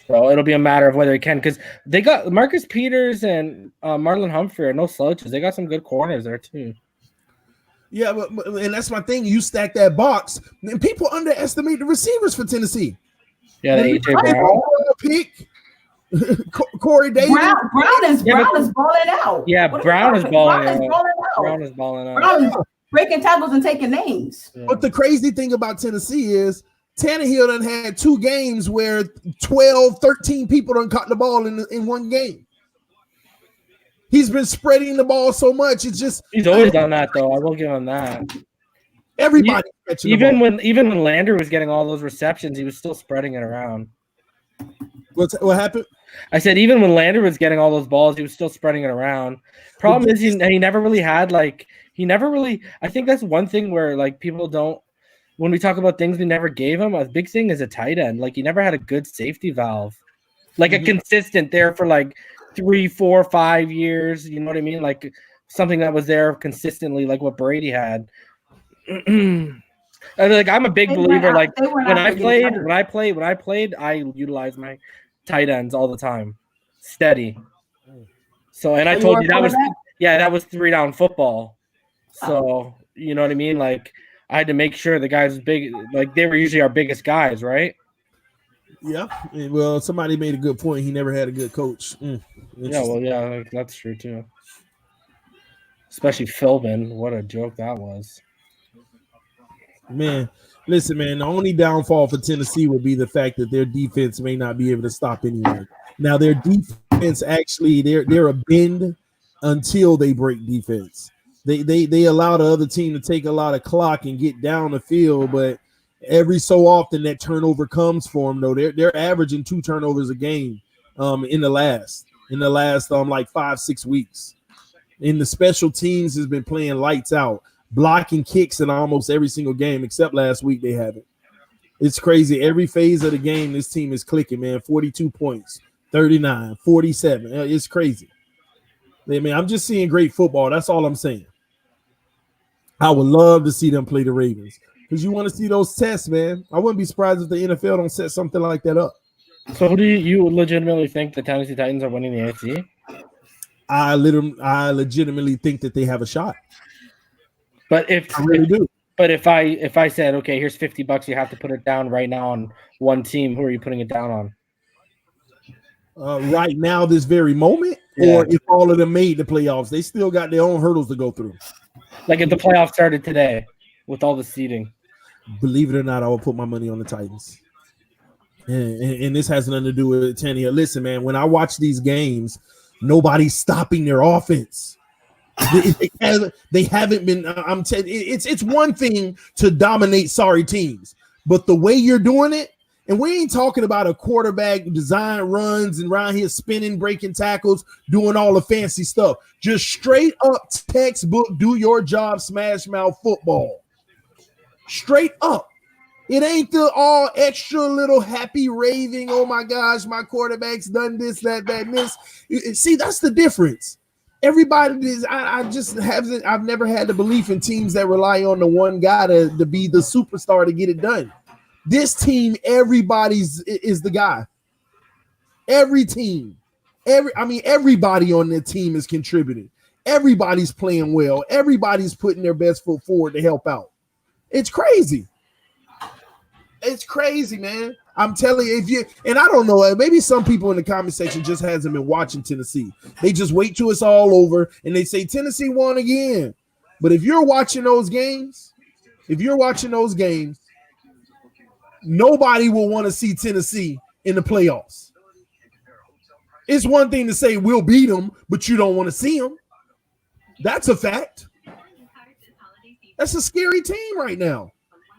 So it'll be a matter of whether he can, because they got Marcus Peters and Marlon Humphrey are no slouches. They got some good corners there too. Yeah, and that's my thing. You stack that box, and people underestimate the receivers for Tennessee. Yeah, the AJ Brown pick, Corey Davis. Brown is balling out. Yeah, Brown is balling out. Brown is breaking tackles and taking names. Yeah. But the crazy thing about Tennessee is Tannehill done had 2 games where 12, 13 people done caught the ball in one game. He's been spreading the ball so much. It's just he's always done that though. I will give him that. Everybody even when Lander was getting all those receptions, he was still spreading it around. What happened? I said even when Lander was getting all those balls, he was still spreading it around. Problem is he never really had I think that's one thing where like people don't, when we talk about things we never gave him, a big thing is a tight end. Like he never had a good safety valve. Like a consistent there for like 3, 4, 5 years. You know what I mean? Like something that was there consistently, like what Brady had. Like I'm a big believer. Like when I played, I utilized my tight ends all the time, steady. So, and I told you that was 3-down football. So you know what I mean? Like I had to make sure the guys was big. Like they were usually our biggest guys, right? Yeah. Well, somebody made a good point. He never had a good coach. Yeah, that's true too. Especially Philbin. What a joke that was. Man, listen, man, the only downfall for Tennessee would be the fact that their defense may not be able to stop anyone. Now, their defense actually, they're a bend until they break defense. They allow the other team to take a lot of clock and get down the field, but every so often that turnover comes for them, though. They're averaging 2 turnovers a game in the last like 5-6 weeks. And the special teams has been playing lights out, blocking kicks in almost every single game, except last week they haven't. It's crazy. Every phase of the game, this team is clicking, man. 42 points, 39, 47. It's crazy. I mean, I'm just seeing great football. That's all I'm saying. I would love to see them play the Ravens because you want to see those tests, man. I wouldn't be surprised if the NFL don't set something like that up. So who do you legitimately think the Tennessee Titans are winning the AFC? I legitimately think that they have a shot. But if I really do. But if I said, okay, here's $50, you have to put it down right now on one team, who are you putting it down on? Right now, this very moment, or if all of them made the playoffs, they still got their own hurdles to go through. Like if the playoffs started today with all the seeding. Believe it or not, I will put my money on the Titans. And this has nothing to do with Tannehill. Listen, man, when I watch these games, nobody's stopping their offense. They haven't been. I'm telling you, it's one thing to dominate sorry teams, but the way you're doing it, and we ain't talking about a quarterback design runs and around here spinning, breaking tackles, doing all the fancy stuff. Just straight up textbook, do your job, smash mouth football. Straight up. It ain't the all extra little happy raving. Oh my gosh, my quarterback's done this, that, and this. See, that's the difference. Everybody is. I've never had the belief in teams that rely on the one guy to be the superstar to get it done. This team, everybody's is the guy. Every team, everybody on the team is contributing. Everybody's playing well. Everybody's putting their best foot forward to help out. It's crazy. It's crazy, man. I'm telling you, and I don't know, maybe some people in the comment section just hasn't been watching Tennessee. They just wait till it's all over and they say Tennessee won again. But if you're watching those games, nobody will want to see Tennessee in the playoffs. It's one thing to say we'll beat them, but you don't want to see them. That's a fact. That's a scary team right now.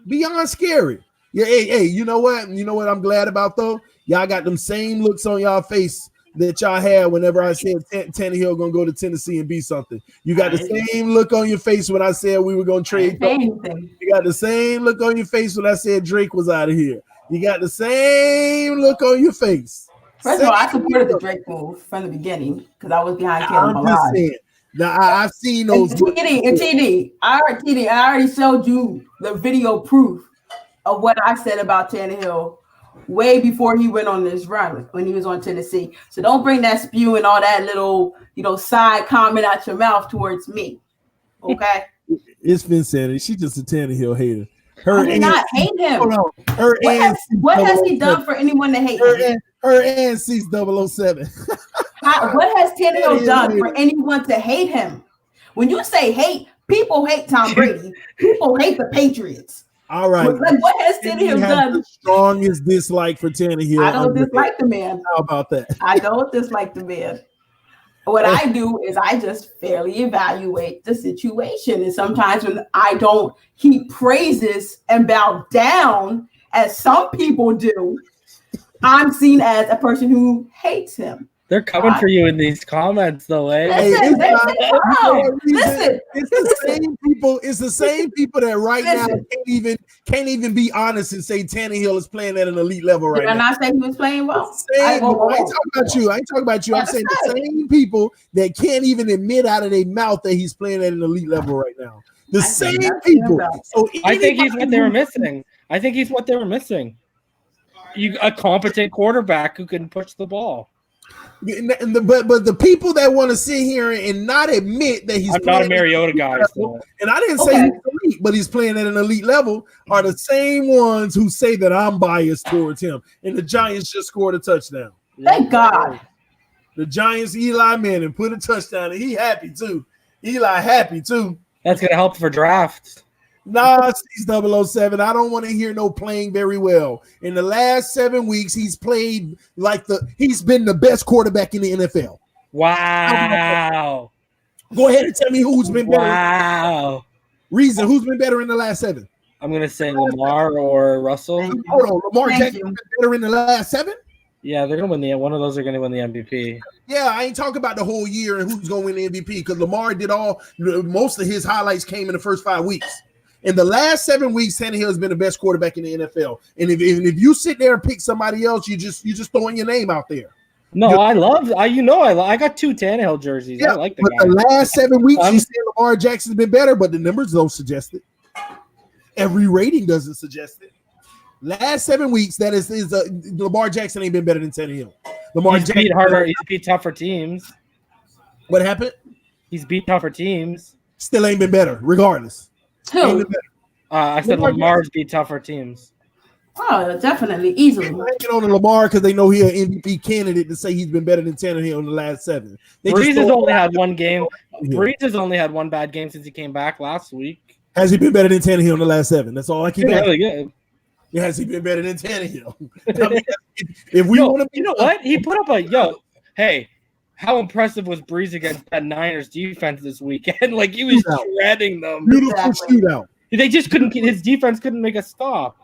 Beyond scary. Yeah, hey, you know what? You know what I'm glad about, though? Y'all got them same looks on y'all face that y'all had whenever I said Tannehill going to go to Tennessee and be something. You got the same look on your face when I said we were going to trade. You got the same look on your face when I said Drake was out of here. You got the same look on your face. First of all, I supported the Drake move from the beginning because I was behind Caleb Ballard. Now, I've seen those. TD, I already showed you the video proof of what I said about Tannehill way before he went on this run when he was on Tennessee. So don't bring that spew and all that little, side comment out your mouth towards me. Okay? It's been said. She's just a Tannehill hater. I did not hate him. What has he done for anyone to hate him? Her and sees 007. What has Tannehill done for anyone to hate him? When you say hate, people hate Tom Brady. People hate the Patriots. All right. What has Tannehill done? The strongest dislike for Tannehill. I don't dislike the man. How about that? I don't dislike the man. What I do is I just fairly evaluate the situation. And sometimes when I don't heap praises and bow down, as some people do, I'm seen as a person who hates him. They're coming for you in these comments, though, eh? Listen, listen. It's the same people. It's the same people that now can't even be honest and say Tannehill is playing at an elite level right now. Did I not say he was playing well? I ain't talking about you. I ain't talking about you. I'm saying the same people that can't even admit out of their mouth that he's playing at an elite level right now. The same people. So I think he's what they were missing. A competent quarterback who can push the ball. But the people that want to sit here and not admit that I'm not a Mariota guy, so. And I didn't say he's elite, but he's playing at an elite level, are the same ones who say that I'm biased towards him. And the Giants just scored a touchdown. Thank God. The Giants, Eli Manning, put a touchdown, and he happy too. Eli happy too. That's gonna help for drafts. Nah, he's 007. I don't want to hear no playing very well. In the last 7 weeks, he's played he's been the best quarterback in the NFL. Wow. Go ahead and tell me who's been better. Wow. Reason, who's been better in the last 7? I'm gonna say Lamar or Russell. Hold on, Lamar Jackson been better in the last 7? Yeah, they're gonna win one of those are gonna win the MVP. Yeah, I ain't talking about the whole year and who's gonna win the MVP because Lamar did most of his highlights came in the first 5 weeks. In the last 7 weeks, Tannehill has been the best quarterback in the NFL. And if you sit there and pick somebody else, you just throwing your name out there. No, I got 2 Tannehill jerseys. Yeah, I like the but guy. the last 7 weeks, you said Lamar Jackson's been better, but the numbers don't suggest it. Every rating doesn't suggest it. Last 7 weeks, Lamar Jackson ain't been better than Tannehill. He's beat harder. He's beat tougher teams. What happened? He's beat tougher teams. Still ain't been better, regardless. Who? I said Lamar's beat tougher teams. Oh, definitely, easily. People hanging on to Lamar because they know he's an MVP candidate to say he's been better than Tannehill in the last 7. Breeze has only had one game. Breeze has only had one bad game since he came back last week. Has he been better than Tannehill in the last 7? That's all I keep asking. Really good. Has he been better than Tannehill? I mean, if we want to, you know what? He put up hey. How impressive was Breeze against that Niners defense this weekend? Like he was shredding them. Beautiful shootout. They just couldn't. His defense couldn't make a stop.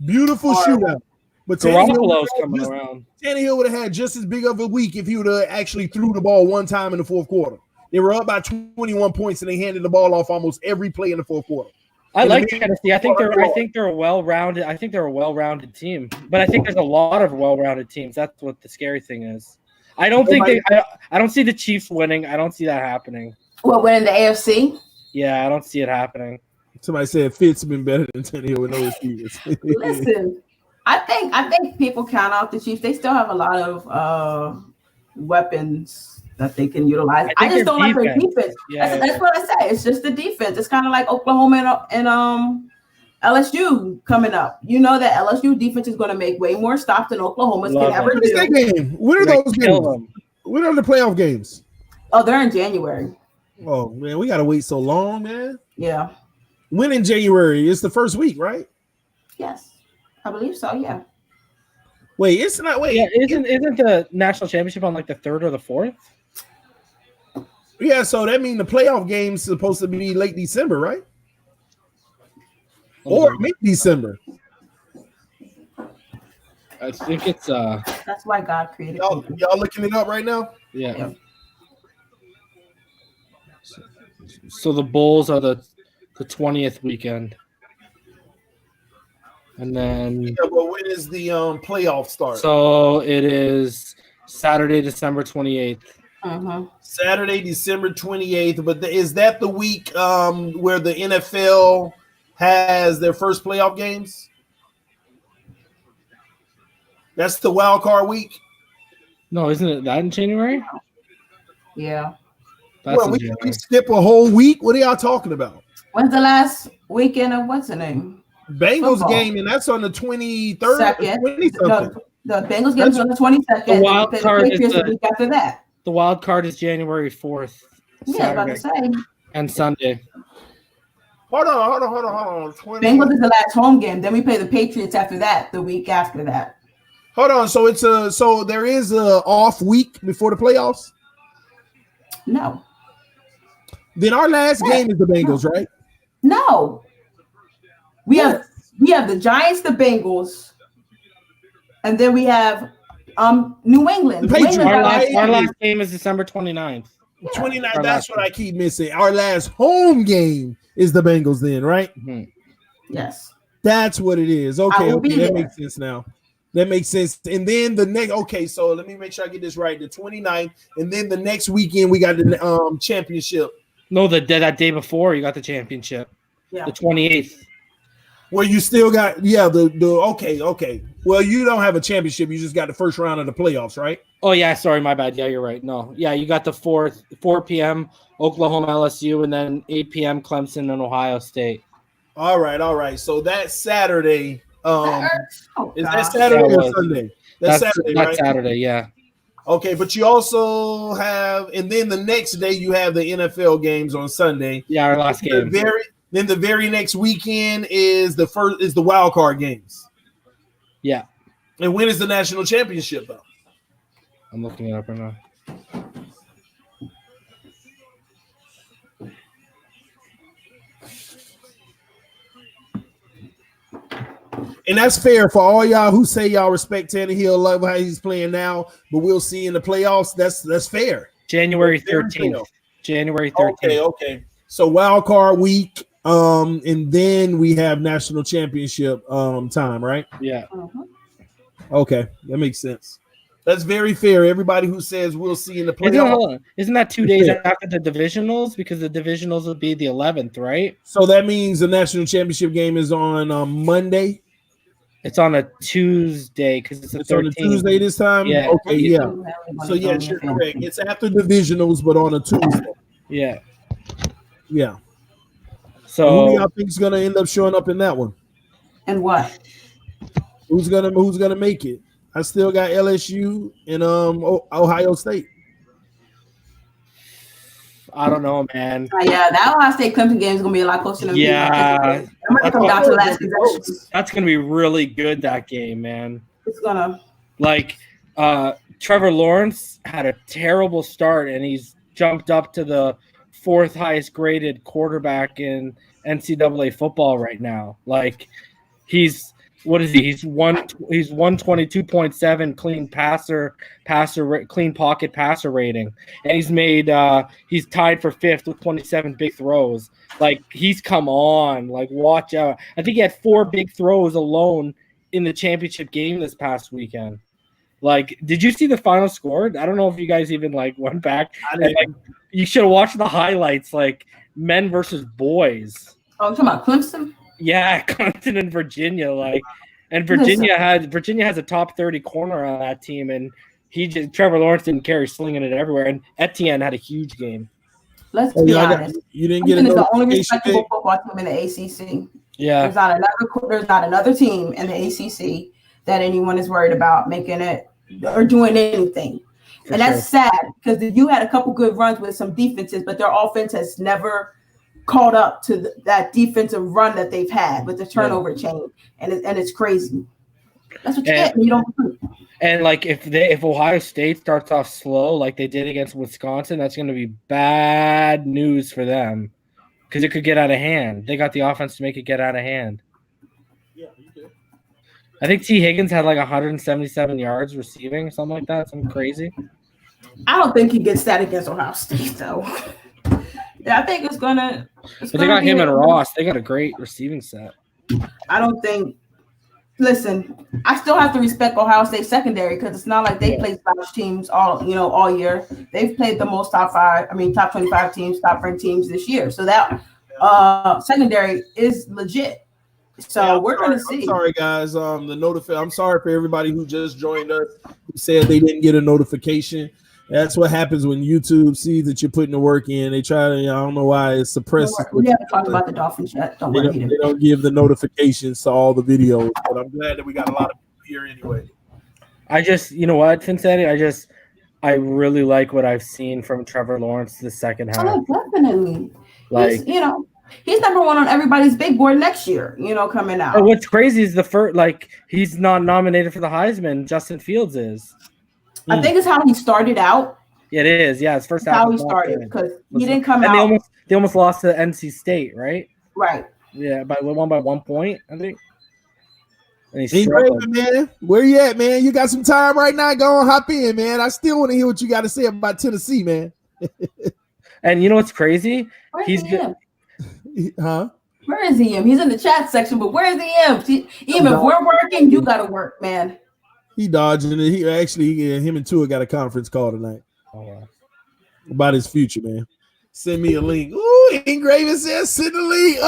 Beautiful shootout. But Garoppolo's coming around. Tannehill would have had just as big of a week if he would have actually threw the ball one time in the fourth quarter. They were up by 21 points and they handed the ball off almost every play in the fourth quarter. I like Tennessee. I think they're a well-rounded. I think they're a well-rounded team. But I think there's a lot of well-rounded teams. That's what the scary thing is. I don't see the Chiefs winning. I don't see that happening. What, winning the AFC? Yeah, I don't see it happening. Somebody said Fitz been better than Tannehill with no receivers. Listen, I think people count out the Chiefs. They still have a lot of weapons that they can utilize. I just don't like their defense. Yeah, that's what I say. It's just the defense. It's kind of like Oklahoma and LSU coming up. You know that LSU defense is going to make way more stops than Oklahoma's can ever do. What is that game? When are those games? When are the playoff games? Oh, they're in January. Oh, man, we got to wait so long, man. Yeah. When in January? It's the first week, right? Yes. I believe so, yeah. Wait, it's not. Wait. Yeah, isn't the national championship on like the 3rd or the 4th? Yeah, so that means the playoff game's supposed to be late December, right? Or mid-December. I think it's That's why God created y'all looking it up right now? Yeah. So the Bulls are the 20th weekend. And then but when is the playoff start? So it is Saturday, December 28th. Saturday, December 28th. But is that the week where the NFL has their first playoff games? That's the wild card week? No, isn't it that in January? Yeah. Well, we skip a whole week? What are y'all talking about? When's the last weekend of what's the name? Bengals game, and that's on the 23rd. The Bengals game is on the 22nd. The wild card is the week after that. The wild card is January 4th. Yeah, about to say. And Sunday. Hold on. Bengals is the last home game. Then we play the Patriots after that, the week after that. Hold on. So so there is a off week before the playoffs? No. Then our last game is the Bengals, right? No. We have the Giants, the Bengals, And then we have New England. The Patriots. Our last game is December 29th. 29. That's what I keep missing. Our last home game is the Bengals. Then, right? Mm-hmm. Yes. That's what it is. Okay, that there. makes sense now. That makes sense. And then the next. Okay, so let me make sure I get this right. The 29th, and then the next weekend we got the championship. No, that day before you got the championship. Yeah. The 28th. Well, you still got okay. Well, you don't have a championship. You just got the first round of the playoffs, right? Oh yeah, sorry, my bad. Yeah, you're right. No, yeah, you got the 4 p.m. Oklahoma LSU, and then 8 p.m. Clemson and Ohio State. All right. So that's Saturday. Is that Yeah, Saturday or Sunday? That's Saturday, right? That's Saturday, yeah. Okay, but you also have, and then the next day you have the NFL games on Sunday. Yeah, our last game. Then the very next weekend is the wild card games. Yeah. And when is the national championship though? I'm looking it up right now. And that's fair for all y'all who say y'all respect Tannehill, love how he's playing now, but we'll see in the playoffs. That's fair. January 13th. January 13th. Okay. So wild card week, and then we have national championship time, right? Yeah. Okay, that makes sense. That's very fair. Everybody who says we'll see in the playoffs. Isn't that 2 days after the divisionals? Because the divisionals will be the 11th, right? So that means the national championship game is on Monday. It's on a Tuesday because it's on a Tuesday this time. Yeah. Okay. Yeah. So yeah, you're correct. It's after divisionals, but on a Tuesday. Yeah. Yeah. So who do y'all think is gonna end up showing up in that one? And what? Who's gonna make it? I still got LSU and Ohio State. I don't know, man. Yeah, that Ohio State Clemson game is gonna be a lot closer than I'm gonna come down to the last possession. That's gonna be really good, that game, man. It's gonna Trevor Lawrence had a terrible start and he's jumped up to the 4th highest graded quarterback in NCAA football right now. Like he's what is he? He's 122.7 clean pocket passer rating, and he's made he's tied for 5th with 27 big throws. Like he's come on, like watch out. I think he had 4 big throws alone in the championship game this past weekend. Like, did you see the final score? I don't know if you guys even went back. You should have watched the highlights, like men versus boys. Oh, you're talking about Clemson? Yeah, Clemson and Virginia, and Virginia has a top 30 corner on that team, and Trevor Lawrence didn't carry, slinging it everywhere, and Etienne had a huge game. Let's be honest. You didn't get the only respectable football team in the ACC. Yeah, there's not another team in the ACC that anyone is worried about making it or doing anything. And that's sad because you had a couple good runs with some defenses, but their offense has never caught up to that defensive run that they've had with the turnover chain, and it's crazy. That's what you get. You don't. And if Ohio State starts off slow like they did against Wisconsin, that's going to be bad news for them because it could get out of hand. They got the offense to make it get out of hand. Yeah, you did. I think T. Higgins had 177 yards receiving, something like that, something crazy. I don't think he gets that against Ohio State though. Yeah, I think it's gonna. But they got him and Ross. They got a great receiving set. I don't think. Listen, I still have to respect Ohio State secondary because it's not like they play slouch teams all year. They've played the most top 25 teams, top ranked teams this year. So that secondary is legit. So we're gonna see. I'm sorry, guys. I'm sorry for everybody who just joined us who said they didn't get a notification. That's what happens when YouTube sees that you're putting the work in. They try to, I don't know why it's suppressed. We haven't talked about the Dolphins yet. Don't worry. They don't give the notifications to all the videos, but I'm glad that we got a lot of people here anyway. I just, you know what, Cincinnati, I really like what I've seen from Trevor Lawrence the second half. Oh, definitely. He's number one on everybody's big board next year, coming out. What's crazy is he's not nominated for the Heisman. Justin Fields is. I think it's how he started out. It is, yeah. His first half. How he started because he didn't come out. They almost lost to NC State, right? Right. Yeah, they won by 1 point, I think. And he's Ingraven, man. Where you at, man? You got some time right now? Go on, hop in, man. I still want to hear what you got to say about Tennessee, man. And you know what's crazy? He's good. Huh? Where is he? He's in the chat section, but where is he? Even if we're working, you got to work, man. He dodging it. He actually, him and Tua got a conference call tonight about his future, man. Send me a link. Ooh, Ingraven says send a link.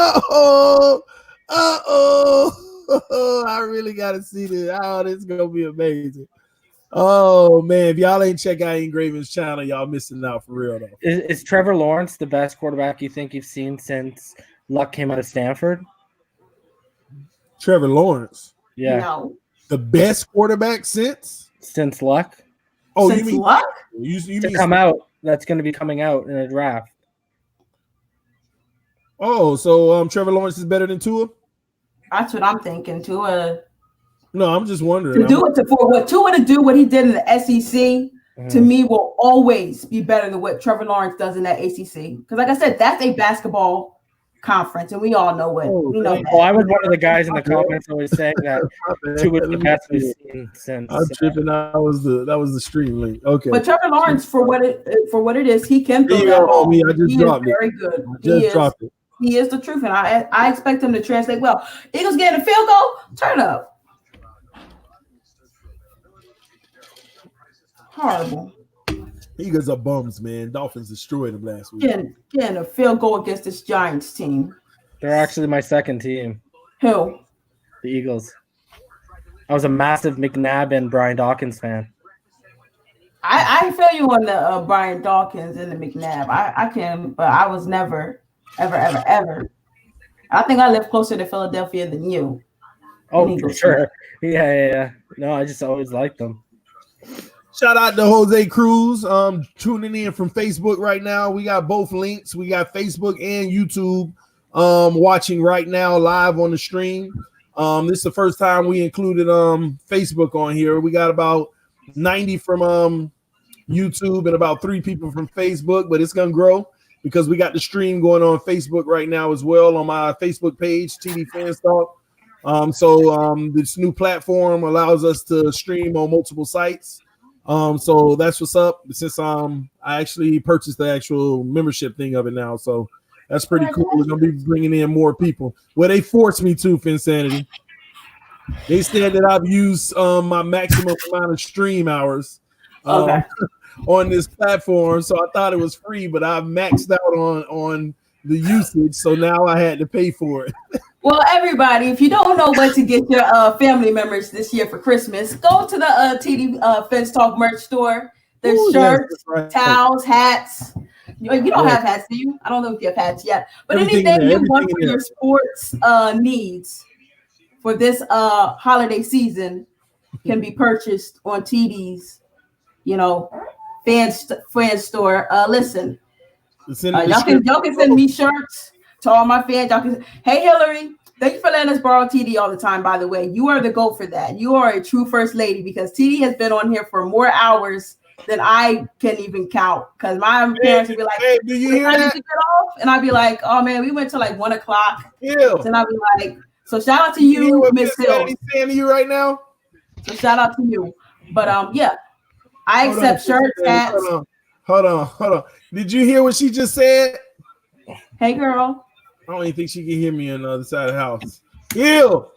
I really got to see this. Oh, this is going to be amazing. Oh, man. If y'all ain't check out Ingraven's channel, y'all missing out for real, though. Is Trevor Lawrence the best quarterback you think you've seen since Luck came out of Stanford? Trevor Lawrence? Yeah. No. The best quarterback since Luck? Oh, since you mean Luck? You to mean come out. That's going to be coming out in a draft. Oh, so Trevor Lawrence is better than Tua? That's what I'm thinking. Tua. No, I'm just wondering. For what Tua to do what he did in the SEC, to me, will always be better than what Trevor Lawrence does in that ACC. Because, like I said, that's a basketball conference, and we all know it. We know that. Oh, I was one of the guys in the comments always saying that Tua was the best we've seen since. I'm tripping. That was the stream link. Okay. But Trevor Lawrence, for what it is, he can throw that ball. I just dropped it. Very good. Dropped it. He is the truth, and I expect him to translate well. Eagles getting a field goal. Turn up. Horrible. Eagles are bums, man. Dolphins destroyed them last week. Getting a field goal against this Giants team. They're actually my second team. Who? The Eagles. I was a massive McNabb and Brian Dawkins fan. I feel you on the Brian Dawkins and the McNabb. I can, but I was never, ever. I think I live closer to Philadelphia than you. Oh, for sure. Yeah. No, I just always liked them. Shout out to Jose Cruz tuning in from Facebook right now. We got both links. We got Facebook and YouTube watching right now live on the stream. This is the first time we included Facebook on here. We got about 90 from YouTube and about 3 people from Facebook, but it's going to grow because we got the stream going on Facebook right now as well on my Facebook page, TD Fans Talk. So this new platform allows us to stream on multiple sites. So that's what's up. Since I actually purchased the actual membership thing of it now, so that's pretty cool. We're gonna be bringing in more people. Well, they forced me to, Finsanity. They said that I've used my maximum amount of stream hours on this platform, so I thought it was free, but I've maxed out on the usage, so now I had to pay for it. Well, everybody, if you don't know what to get your family members this year for Christmas, go to the TD Fence Talk merch store. There's shirts, towels, hats. You don't have hats, do you? I don't know if you have hats yet. But anything you want for your sports needs for this holiday season can be purchased on TD's, fan store. Listen, y'all can send me shirts. To all my fans, y'all can. Hey, Hillary, thank you for letting us borrow TD all the time. By the way, you are the GOAT for that. You are a true first lady because TD has been on here for more hours than I can even count. Because my parents would be like, "Hey, do you hear that?" Get off? And I'd be like, "Oh man, we went till like 1 o'clock." Yeah. And I'd be like, "So shout out to you, Miss Hill." He's saying to you right now. So shout out to you. But yeah, I accept shirts, hats. Hold on. Did you hear what she just said? Hey, girl. I don't even think she can hear me on the other side of the house. Ew.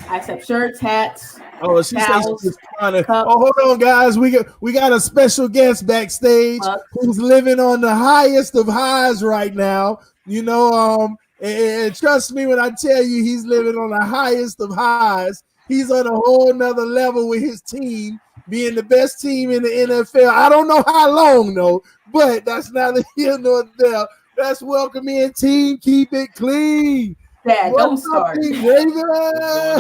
I accept shirts, hats. Oh, she says she's trying to. Oh, hold on, guys. We got a special guest backstage who's living on the highest of highs right now. And trust me when I tell you, he's living on the highest of highs. He's on a whole nother level with his team, being the best team in the NFL. I don't know how long though, but that's neither here nor there. Let's welcome in team. Keep it clean. Dad, don't start. What's going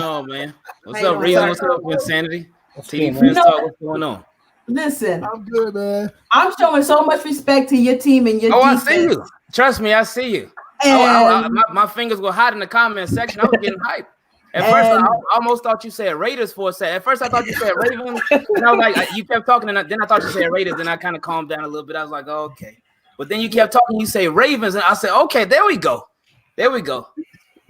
on, man? What's up, Reason? What's up, Insanity? TD Fans Talk. What's going on? Listen, I'm good, man. I'm showing so much respect to your team and your defense. I see you. Trust me, I see you. My fingers were hot in the comment section. I was getting hyped. At first, I almost thought you said Raiders for a second. At first, I thought you said Ravens. And I was like, you kept talking, and then I thought you said Raiders. Then I kind of calmed down a little bit. I was like, oh, okay. But then you kept talking, you say Ravens, and I said, okay, there we go.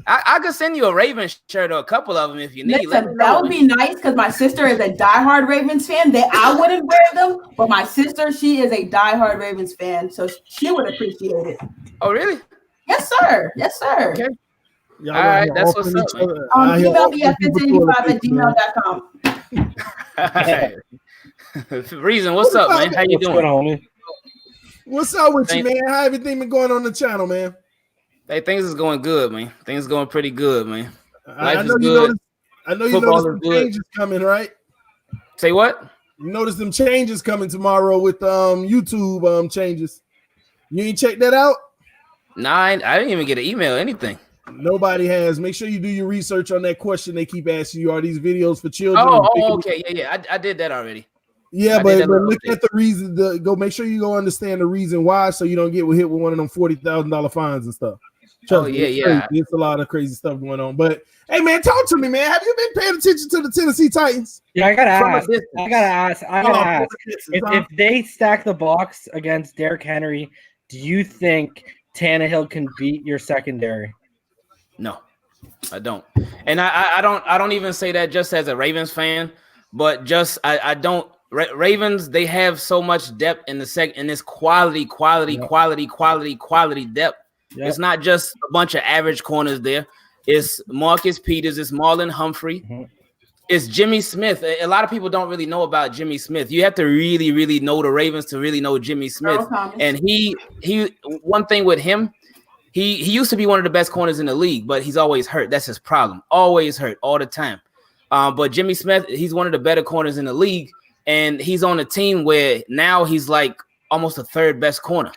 I could send you a Ravens shirt or a couple of them if you need. Listen, that would be nice because my sister is a diehard Ravens fan. I wouldn't wear them, but my sister, she is a diehard Ravens fan, so she would appreciate it. Oh, really? Yes, sir. Yes, sir. Okay. All right, that's what's up. Email me at 1585@gmail.com. Reason, what's up, man? How you doing? What's up with you, man? How everything been going on the channel, man? Hey, things is going good, man. Things going pretty good, man. Life is good. I know you noticed some changes coming, right? Say what? You noticed them changes coming tomorrow with YouTube changes. You ain't checked that out? Nah, I didn't even get an email or anything. Nobody has. Make sure you do your research on that question they keep asking you. Are these videos for children? Oh, okay. Yeah. I did that already. Yeah, but look at the reason. Go make sure you go understand the reason why, so you don't get hit with one of them $40,000 fines and stuff. Yeah. It's a lot of crazy stuff going on. But hey, man, talk to me, man. Have you been paying attention to the Tennessee Titans? Yeah, I gotta ask. If they stack the box against Derrick Henry, do you think Tannehill can beat your secondary? No, I don't. And I don't even say that just as a Ravens fan, but just I don't. Ravens, they have so much depth in this quality depth. Yep. It's not just a bunch of average corners there. It's Marcus Peters, it's Marlon Humphrey, it's Jimmy Smith. A lot of people don't really know about Jimmy Smith. You have to really, really know the Ravens to really know Jimmy Smith. And he one thing with him, he used to be one of the best corners in the league, but he's always hurt. That's his problem. Always hurt all the time. But Jimmy Smith, he's one of the better corners in the league, and he's on a team where now he's like almost a third best corner.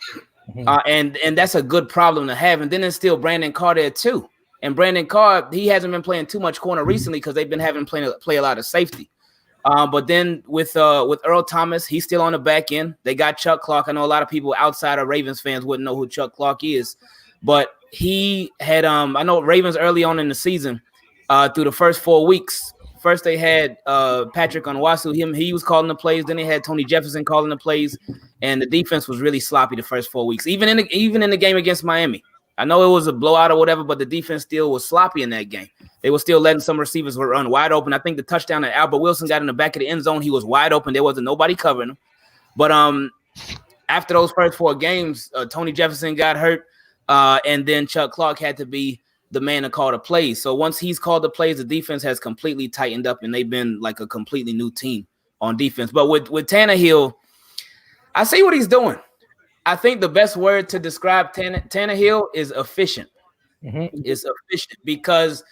And that's a good problem to have. And then there's still Brandon Carr there too. And Brandon Carr, he hasn't been playing too much corner recently because they've been having to play a lot of safety. But then with Earl Thomas, he's still on the back end. They got Chuck Clark. I know a lot of people outside of Ravens fans wouldn't know who Chuck Clark is, but he had I know Ravens early on in the season, through the first 4 weeks. First, they had Patrick Onwuasu. He was calling the plays. Then they had Tony Jefferson calling the plays, and the defense was really sloppy the first 4 weeks. Even in the game against Miami, I know it was a blowout or whatever, but the defense still was sloppy in that game. They were still letting some receivers run wide open. I think the touchdown that Albert Wilson got in the back of the end zone, he was wide open. There wasn't nobody covering him. But after those first 4 games, Tony Jefferson got hurt, and then Chuck Clark had to be the man to call the plays. So once he's called the plays, the defense has completely tightened up, and they've been like a completely new team on defense. But with Tannehill, I see what he's doing. I think the best word to describe Tannehill is efficient. It's efficient because,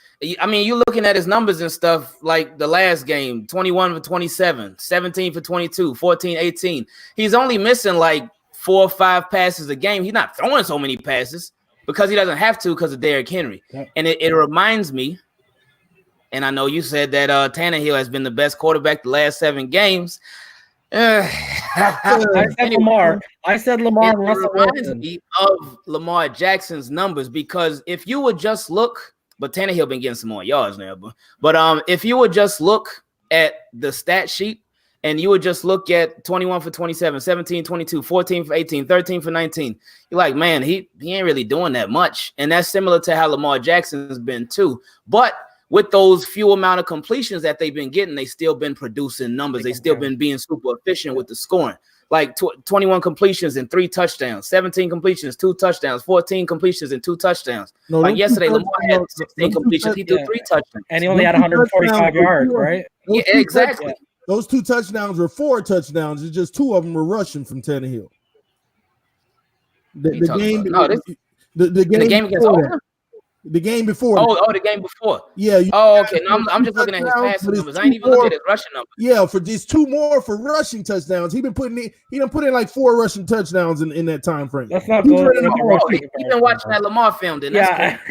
I mean, you're looking at his numbers and stuff like the last game, 21 for 27, 17 for 22, 14, 18. He's only missing like 4 or 5 passes a game. He's not throwing so many passes because he doesn't have to because of Derrick Henry. And it reminds me, and I know you said that Tannehill has been the best quarterback the last 7 games. I said Lamar. It reminds me of Lamar Jackson's numbers, because if you would just look, but Tannehill been getting some more yards now, but if you would just look at the stat sheet and you would just look at 21 for 27, 17, 22, 14 for 18, 13 for 19, you're like, man, he ain't really doing that much. And that's similar to how Lamar Jackson's been too. But with those few amount of completions that they've been getting, they still been producing numbers. They still been being super efficient with the scoring. Like 21 completions and 3 touchdowns, 17 completions, 2 touchdowns, 14 completions and 2 touchdowns. No, like yesterday, Lamar had 16 completions. He threw 3 touchdowns. And he only had 145 yards, right? Yeah, exactly. Those 2 touchdowns were 4 touchdowns. It's just 2 of them were rushing from Tannehill. The game against Oakland? The game before. Oh, the game before. Yeah. Okay. No, I'm just looking at his passing numbers. I ain't even looking at his rushing numbers. Yeah, for just 2 more for rushing touchdowns. He done put in like 4 rushing touchdowns in that time frame. That's not good. He's been watching that Lamar film, then. That's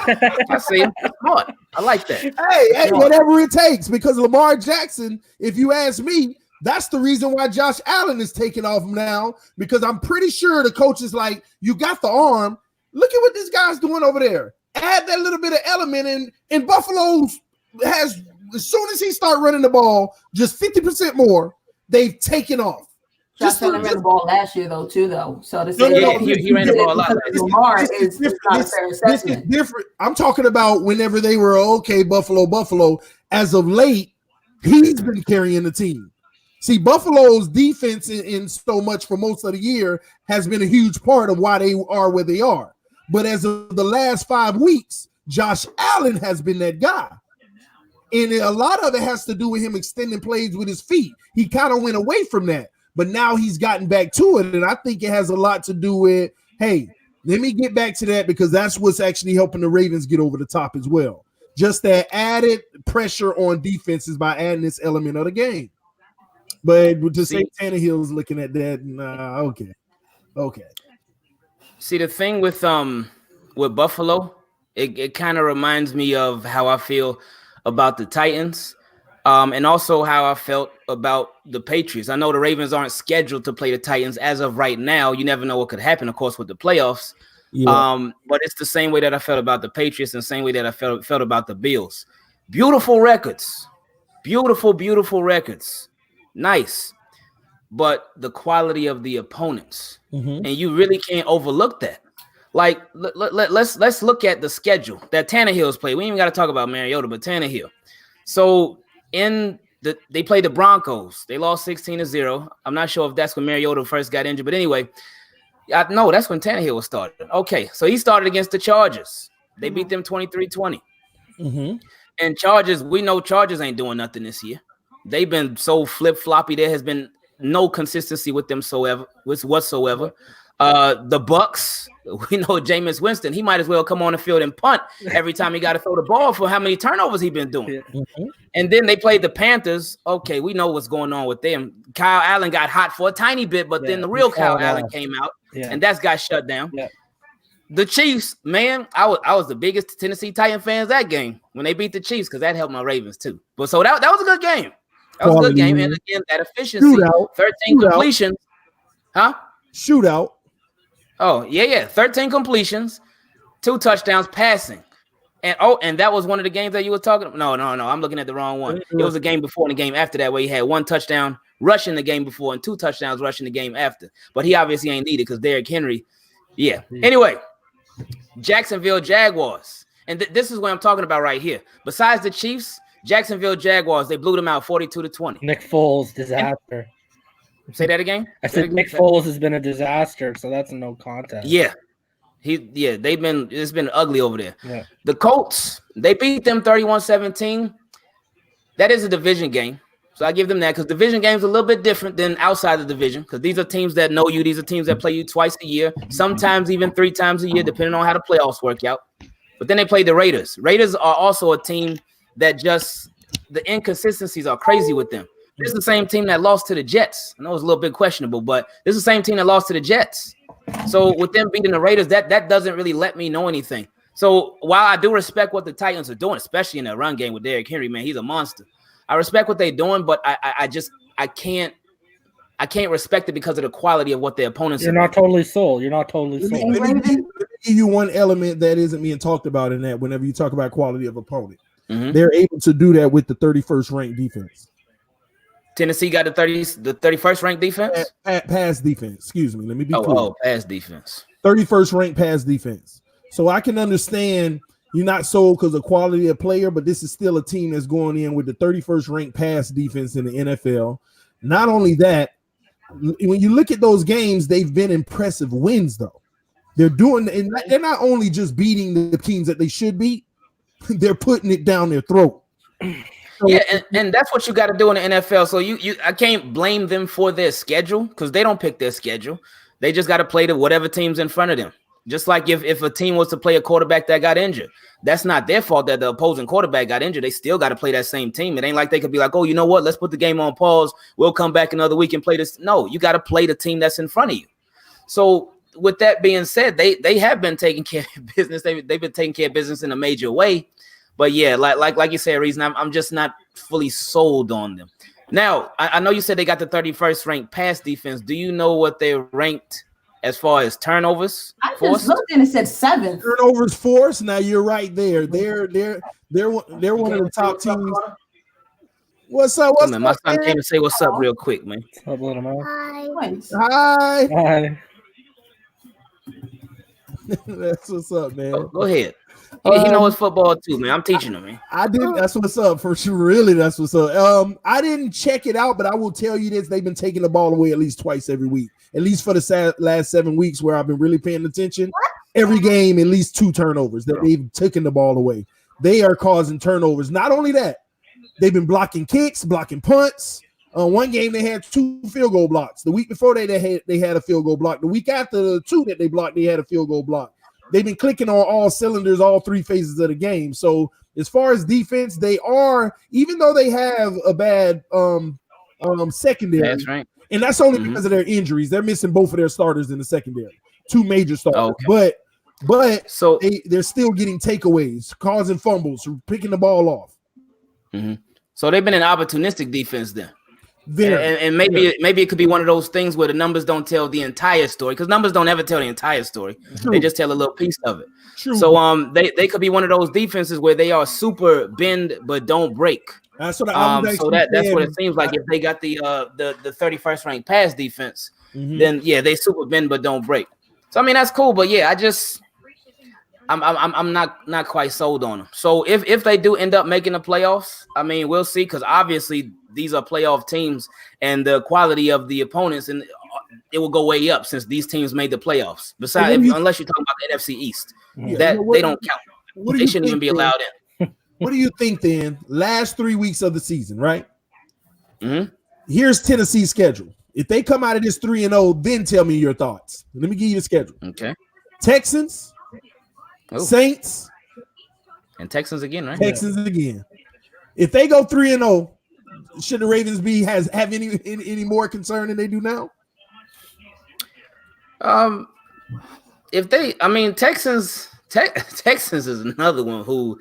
cool. I see him. Smart. I like that. Hey, whatever it takes, because Lamar Jackson, if you ask me, that's the reason why Josh Allen is taking off now, because I'm pretty sure the coach is like, you got the arm. Look at what this guy's doing over there. Add that little bit of element in. And Buffalo has, as soon as he start running the ball, just 50% more, they've taken off. Josh Allen ran the ball last year, though, too, though. So to say he ran the ball a lot. Lamar is not a fair assessment. This is different. I'm talking about whenever they were okay, Buffalo. As of late, he's been carrying the team. See, Buffalo's defense in so much for most of the year has been a huge part of why they are where they are. But as of the last 5 weeks, Josh Allen has been that guy. And a lot of it has to do with him extending plays with his feet. He kind of went away from that, but now he's gotten back to it. And I think it has a lot to do with, hey, let me get back to that because that's what's actually helping the Ravens get over the top as well. Just that added pressure on defenses by adding this element of the game. But to say Tannehill's looking at that, okay. See, the thing with Buffalo, it kind of reminds me of how I feel about the Titans, and also how I felt about the Patriots. I know the Ravens aren't scheduled to play the Titans as of right now. You never know what could happen, of course, with the playoffs. Yeah. But it's the same way that I felt about the Patriots and the same way that I felt about the Bills. Beautiful records. Beautiful records. Nice. But the quality of the opponents. Mm-hmm. And you really can't overlook that. Like, let's look at the schedule that Tannehill's played. We ain't even got to talk about Mariota, but Tannehill. So they played the Broncos. They lost 16-0. I'm not sure if that's when Mariota first got injured, but anyway, no, that's when Tannehill was started. Okay, so he started against the Chargers. They beat them 23-20. Mm-hmm. And Chargers, we know Chargers ain't doing nothing this year. They've been so flip-floppy. There has been no consistency with them whatsoever. The Bucks, we know Jameis Winston, he might as well come on the field and punt every time he got to throw the ball for how many turnovers he's been doing. Mm-hmm. And then they played the Panthers. Okay, we know what's going on with them. Kyle Allen got hot for a tiny bit, but then the real Kyle Allen came out, and that's got shut down. Yeah. The Chiefs, man, I was the biggest Tennessee Titan fans that game when they beat the Chiefs because that helped my Ravens too. But so that was a good game. That was a good game. And again, that efficiency, 13 completions. Huh? Shootout. Oh, yeah. 13 completions, 2 touchdowns passing. And that was one of the games that you were talking about. No. I'm looking at the wrong one. It was a game before and a game after that where he had 1 touchdown rushing the game before and 2 touchdowns rushing the game after. But he obviously ain't needed because Derrick Henry. Yeah. Anyway, Jacksonville Jaguars. And this is what I'm talking about right here. Besides the Chiefs, Jacksonville Jaguars, they blew them out 42-20. Nick Foles, disaster. Say that again? I said Nick Foles has been a disaster, so that's a no contest. Yeah. It's been ugly over there. Yeah. The Colts, they beat them 31-17. That is a division game. So I give them that because division games are a little bit different than outside the division because these are teams that know you. These are teams that play you twice a year, sometimes even 3 times a year, depending on how the playoffs work out. But then they play the Raiders. Raiders are also a team that just the inconsistencies are crazy with them. This is the same team that lost to the Jets. I know it's a little bit questionable, but this is the same team that lost to the Jets. So with them beating the Raiders, that doesn't really let me know anything. So while I do respect what the Titans are doing, especially in that run game with Derrick Henry, man, he's a monster. I respect what they're doing, but I can't respect it because of the quality of what their opponents are. You're not totally sold. Let me give you one element that isn't being talked about in that whenever you talk about quality of opponent. Mm-hmm. They're able to do that with the 31st ranked defense. Tennessee got the 31st ranked defense? Pass defense. Excuse me. Let me be clear. Oh, pass defense. 31st ranked pass defense. So I can understand you're not sold because of quality of player, but this is still a team that's going in with the 31st ranked pass defense in the NFL. Not only that, when you look at those games, they've been impressive wins, though. They're not only just beating the teams that they should beat, they're putting it down their throat. Yeah, and that's what you got to do in the NFL. So I can't blame them for their schedule because they don't pick their schedule. They just got to play to whatever team's in front of them. Just like if a team was to play a quarterback that got injured, that's not their fault that the opposing quarterback got injured. They still got to play that same team. It ain't like they could be like, oh, you know what? Let's put the game on pause. We'll come back another week and play this. No, you got to play the team that's in front of you. So with that being said, they have been taking care of business. They've been taking care of business in a major way. But yeah, like you said, Reason, I'm just not fully sold on them. Now, I know you said they got the 31st ranked pass defense. Do you know what they're ranked as far as turnovers? I just looked and it said 7th. Turnovers force. Now you're right there. They're one of the top teams. What's up? What's man, up? my son came to say what's up real quick, man. What's up, little man? Hi. Hi. That's what's up, man. Go ahead. He knows football too, man. I'm teaching him, man. I didn't. That's what's up for sure. Really, that's what's up. I didn't check it out, but I will tell you this: they've been taking the ball away at least twice every week. At least for the last 7 weeks, where I've been really paying attention. Every game, at least 2 turnovers that they've taken the ball away. They are causing turnovers. Not only that, they've been blocking kicks, blocking punts. One game they had 2 field goal blocks. The week before they had a field goal block. The week after the 2 that they blocked, they had a field goal block. They've been clicking on all cylinders, all 3 phases of the game. So as far as defense, they are, even though they have a bad secondary. That's right. And that's only because of their injuries. They're missing both of their starters in the secondary, 2 major starters. Okay. But so they're still getting takeaways, causing fumbles, picking the ball off. Mm-hmm. So they've been an opportunistic defense then. And maybe it could be one of those things where the numbers don't tell the entire story, because numbers don't ever tell the entire story. True. They just tell a little piece of it. True. So they could be one of those defenses where they are super bend but don't break. That's what that's what it seems like. If they got the 31st ranked pass defense, then they super bend but don't break. So I mean that's cool, but I'm not quite sold on them. So if they do end up making the playoffs, I mean we'll see, because obviously these are playoff teams and the quality of the opponents, and it will go way up since these teams made the playoffs. Besides, unless you're talking about the NFC East, they don't count. They shouldn't even be allowed in. What do you think then? Last 3 weeks of the season, right? Mm-hmm. Here's Tennessee's schedule. If they come out of this 3-0, then tell me your thoughts. Let me give you the schedule. Okay. Texans, Saints, and Texans again, right? Texans again. If they go 3-0, should the Ravens have any more concern than they do now? Texans is another one who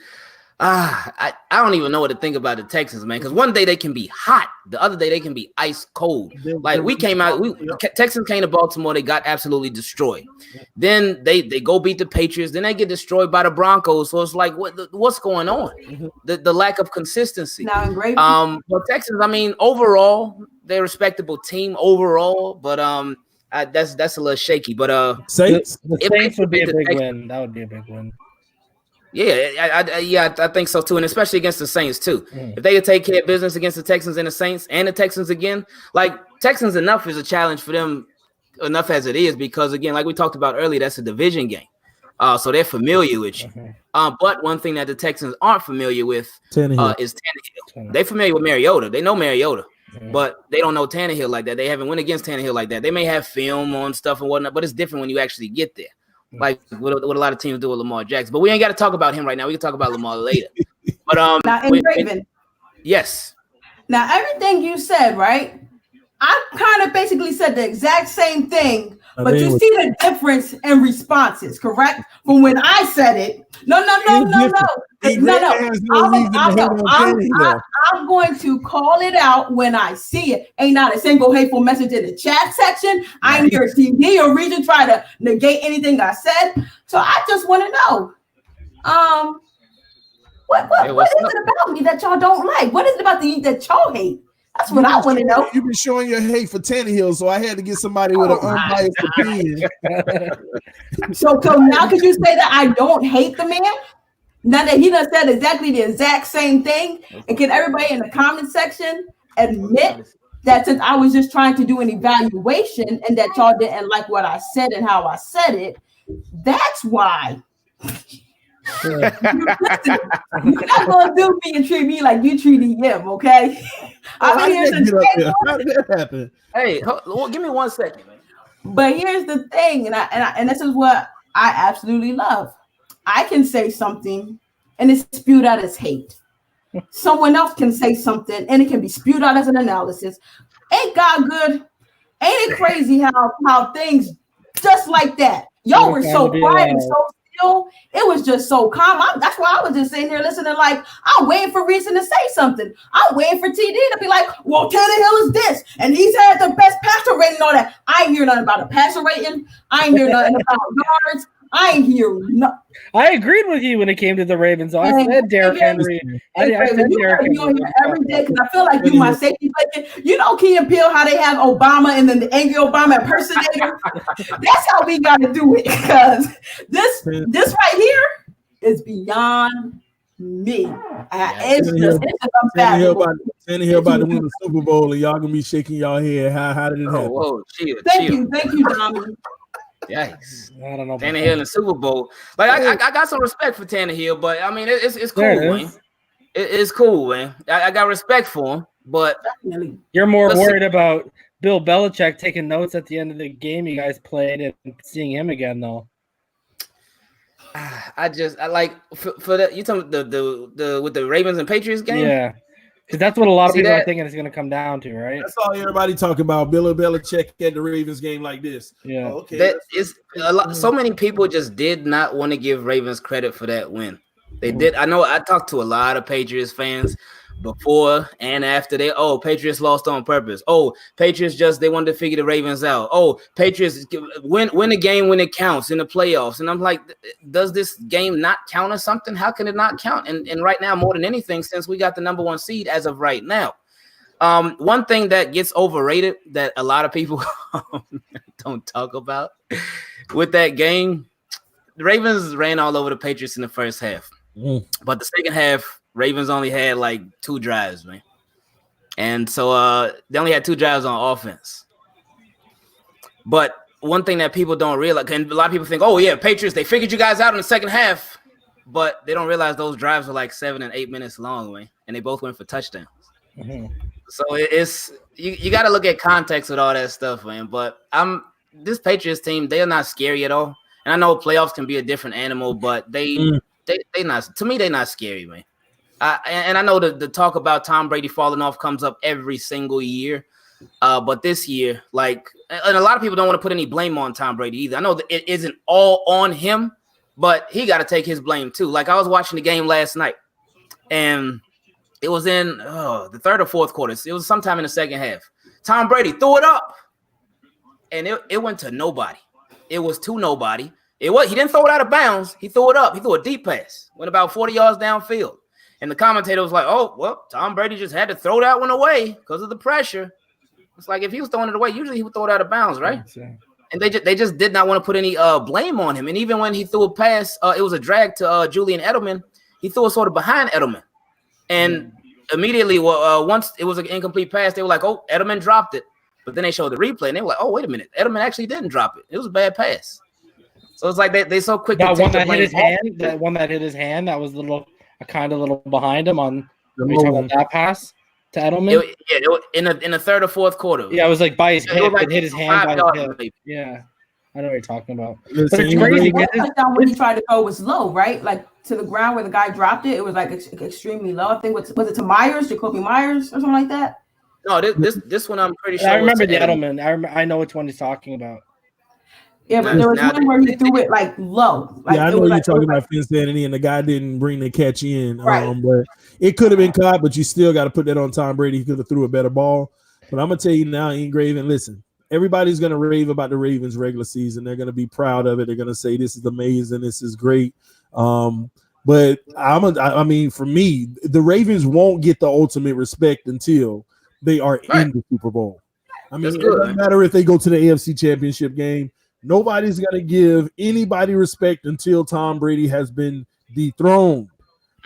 I don't even know what to think about the Texans, man, because one day they can be hot, the other day they can be ice cold. Like Texans came to Baltimore, they got absolutely destroyed. Then they go beat the Patriots, then they get destroyed by the Broncos. So it's like what's going on? The lack of consistency. But Texans, I mean, overall they're a respectable team overall, but that's a little shaky. But Saints would be a big win. That would be a big win. Yeah, I think so too, and especially against the Saints too. If they could take care of business against the Texans and the Saints and the Texans again, like Texans enough is a challenge for them, enough as it is, because again, like we talked about earlier, that's a division game, so they're familiar with you. But one thing that the Texans aren't familiar with is Tannehill. They're familiar with Mariota. They know Mariota, but they don't know Tannehill like that. They haven't went against Tannehill like that. They may have film on stuff and whatnot, but it's different when you actually get there. Like what a lot of teams do with Lamar Jackson, but we ain't got to talk about him right now. We can talk about Lamar later. But now in Raven, yes. Now everything you said, right? I kind of basically said the exact same thing, but you see the difference in responses, correct? From when I said it. No. I'm going to call it out when I see it. Ain't not a single hateful message in the chat section. I ain't hear TV or Region try to negate anything I said. So I just want to know, what is it about me that y'all don't like? What is it about that y'all hate? That's what I want to know. You've been showing your hate for Tannehill, so I had to get somebody with an unbiased opinion. So now could you say that I don't hate the man? Now that he done said exactly the exact same thing, and can everybody in the comment section admit that since I was just trying to do an evaluation and that y'all didn't like what I said and how I said it, that's why. You're not gonna do me and treat me like you treated him, okay? How did that happen? Hey, give me 1 second, man. But here's the thing, and this is what I absolutely love. I can say something and it's spewed out as hate. Someone else can say something and it can be spewed out as an analysis. Ain't God good? Ain't it crazy how things just like that? Y'all were so quiet and so still. It was just so calm. That's why I was just sitting here listening like, I'm waiting for Reason to say something. I'm waiting for TD to be like, well, Tannehill is this, and he's had the best passer rating and all that. I ain't hear nothing about a passer rating. I ain't hear nothing about yards. I ain't hear no. I agreed with you when it came to the Ravens. I said Derrick Henry. I said Derrick Henry. You on here every day because I feel like you my safety blanket. You know, Key and Peele, how they have Obama and then the angry Obama impersonator. That's how we got to do it because this right here is beyond me. It's unfathomable. Tannehill about to win the Super Bowl, and y'all gonna be shaking y'all head. How did it happen? Whoa, chill. Thank you, Dominic. Yikes! I don't know. Tannehill in the Super Bowl. Like I got some respect for Tannehill, but I mean it's cool, man. It's cool, man. I got respect for him, but you're more worried about Bill Belichick taking notes at the end of the game you guys played and seeing him again, though. I like for that. You talking the with the Ravens and Patriots game? Yeah, because that's what a lot of people are thinking it's going to come down to, right? That's all everybody talking about. Bill Belichick at the Ravens game like this. Yeah, okay. That is a lot. So many people just did not want to give Ravens credit for that win. They did. I know. I talked to a lot of Patriots fans before and after Patriots lost on purpose. Patriots they wanted to figure the Ravens out. Patriots win the game when it counts in the playoffs. And I'm like, does this game not count or something? How can it not count? And right now, more than anything, since we got the number 1 seed as of right now. One thing that gets overrated that a lot of people don't talk about with that game, the Ravens ran all over the Patriots in the first half. But the second half, Ravens only had like 2 drives, man. And so they only had 2 drives on offense. But one thing that people don't realize, and a lot of people think, Patriots, they figured you guys out in the second half. But they don't realize those drives were like 7 and 8 minutes long, man. And they both went for touchdowns. Mm-hmm. So it's you got to look at context with all that stuff, man. But this Patriots team, they are not scary at all. And I know playoffs can be a different animal, but they not, to me, they're not scary, man. And I know the talk about Tom Brady falling off comes up every single year. But this year, and a lot of people don't want to put any blame on Tom Brady either. I know that it isn't all on him, but he got to take his blame too. Like I was watching the game last night, and it was in the third or fourth quarter. It was sometime in the second half. Tom Brady threw it up, and it went to nobody. It was to nobody. He didn't throw it out of bounds. He threw it up. He threw a deep pass. Went about 40 yards downfield. And the commentator was like, Tom Brady just had to throw that one away because of the pressure. It's like if he was throwing it away, usually he would throw it out of bounds, right? And they just did not want to put any blame on him. And even when he threw a pass, it was a drag to Julian Edelman. He threw it sort of behind Edelman. And immediately, once it was an incomplete pass, they were like, Edelman dropped it. But then they showed the replay, and they were like, wait a minute. Edelman actually didn't drop it. It was a bad pass. So it's like they so quick. That one that hit his hand. That one that hit his hand. That was a little behind him on that pass to Edelman. It was in the third or fourth quarter. Yeah, it was like by his hip. It hit his hand by his hip. Maybe. Yeah, I know what you're talking about. Listen, but it's crazy. When he tried to go was low, right? Like to the ground where the guy dropped it. It was like extremely low. I think was it to Myers, Jacoby Myers, or something like that? No, this one I'm pretty sure. I remember the Edelman. I know which one he's talking about. Yeah, but there was one where he threw it like low. Like, I know you're talking about Finstanity, and the guy didn't bring the catch in. Right. But it could have been caught, but you still got to put that on Tom Brady. He could have threw a better ball. But I'm gonna tell you now, Ingraven, listen, everybody's gonna rave about the Ravens regular season. They're gonna be proud of it. They're gonna say this is amazing, this is great. But I mean, for me, the Ravens won't get the ultimate respect until they are in the Super Bowl. I mean, it doesn't matter if they go to the AFC Championship game. Nobody's going to give anybody respect until Tom Brady has been dethroned.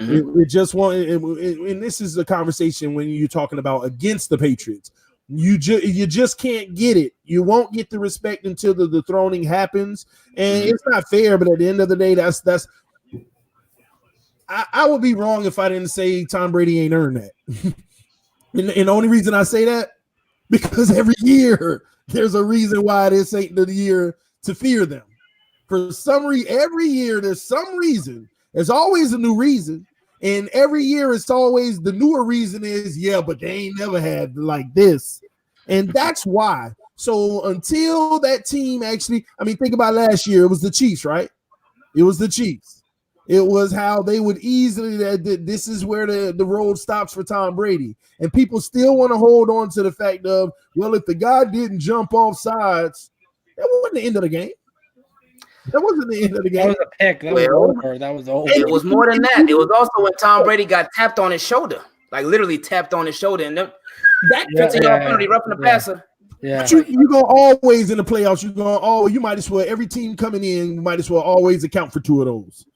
Mm-hmm. It just won't. And this is a conversation when you're talking about against the Patriots. You just can't get it. You won't get the respect until the dethroning happens. And it's not fair, but at the end of the day, that's I would be wrong if I didn't say Tom Brady ain't earned that. And the only reason I say that, because every year there's a reason why this ain't the year to fear them. For some reason, every year there's some reason. There's always a new reason. And every year it's always the newer reason is, but they ain't never had like this. And that's why. So until that team actually, I mean, think about last year, it was the Chiefs, right? It was the Chiefs. It was how they would easily, this is where the road stops for Tom Brady. And people still want to hold on to the fact of, well, if the guy didn't jump off sides, that wasn't the end of the game. That wasn't the end of the That game. was a pick. That was over. That was over. It was more than that. It was also when Tom Brady got tapped on his shoulder, like literally tapped on his shoulder, and that 15-yard penalty, roughing the passer. Yeah. But you're gonna always in the playoffs. You might as well, every team coming in might as well always account for two of those.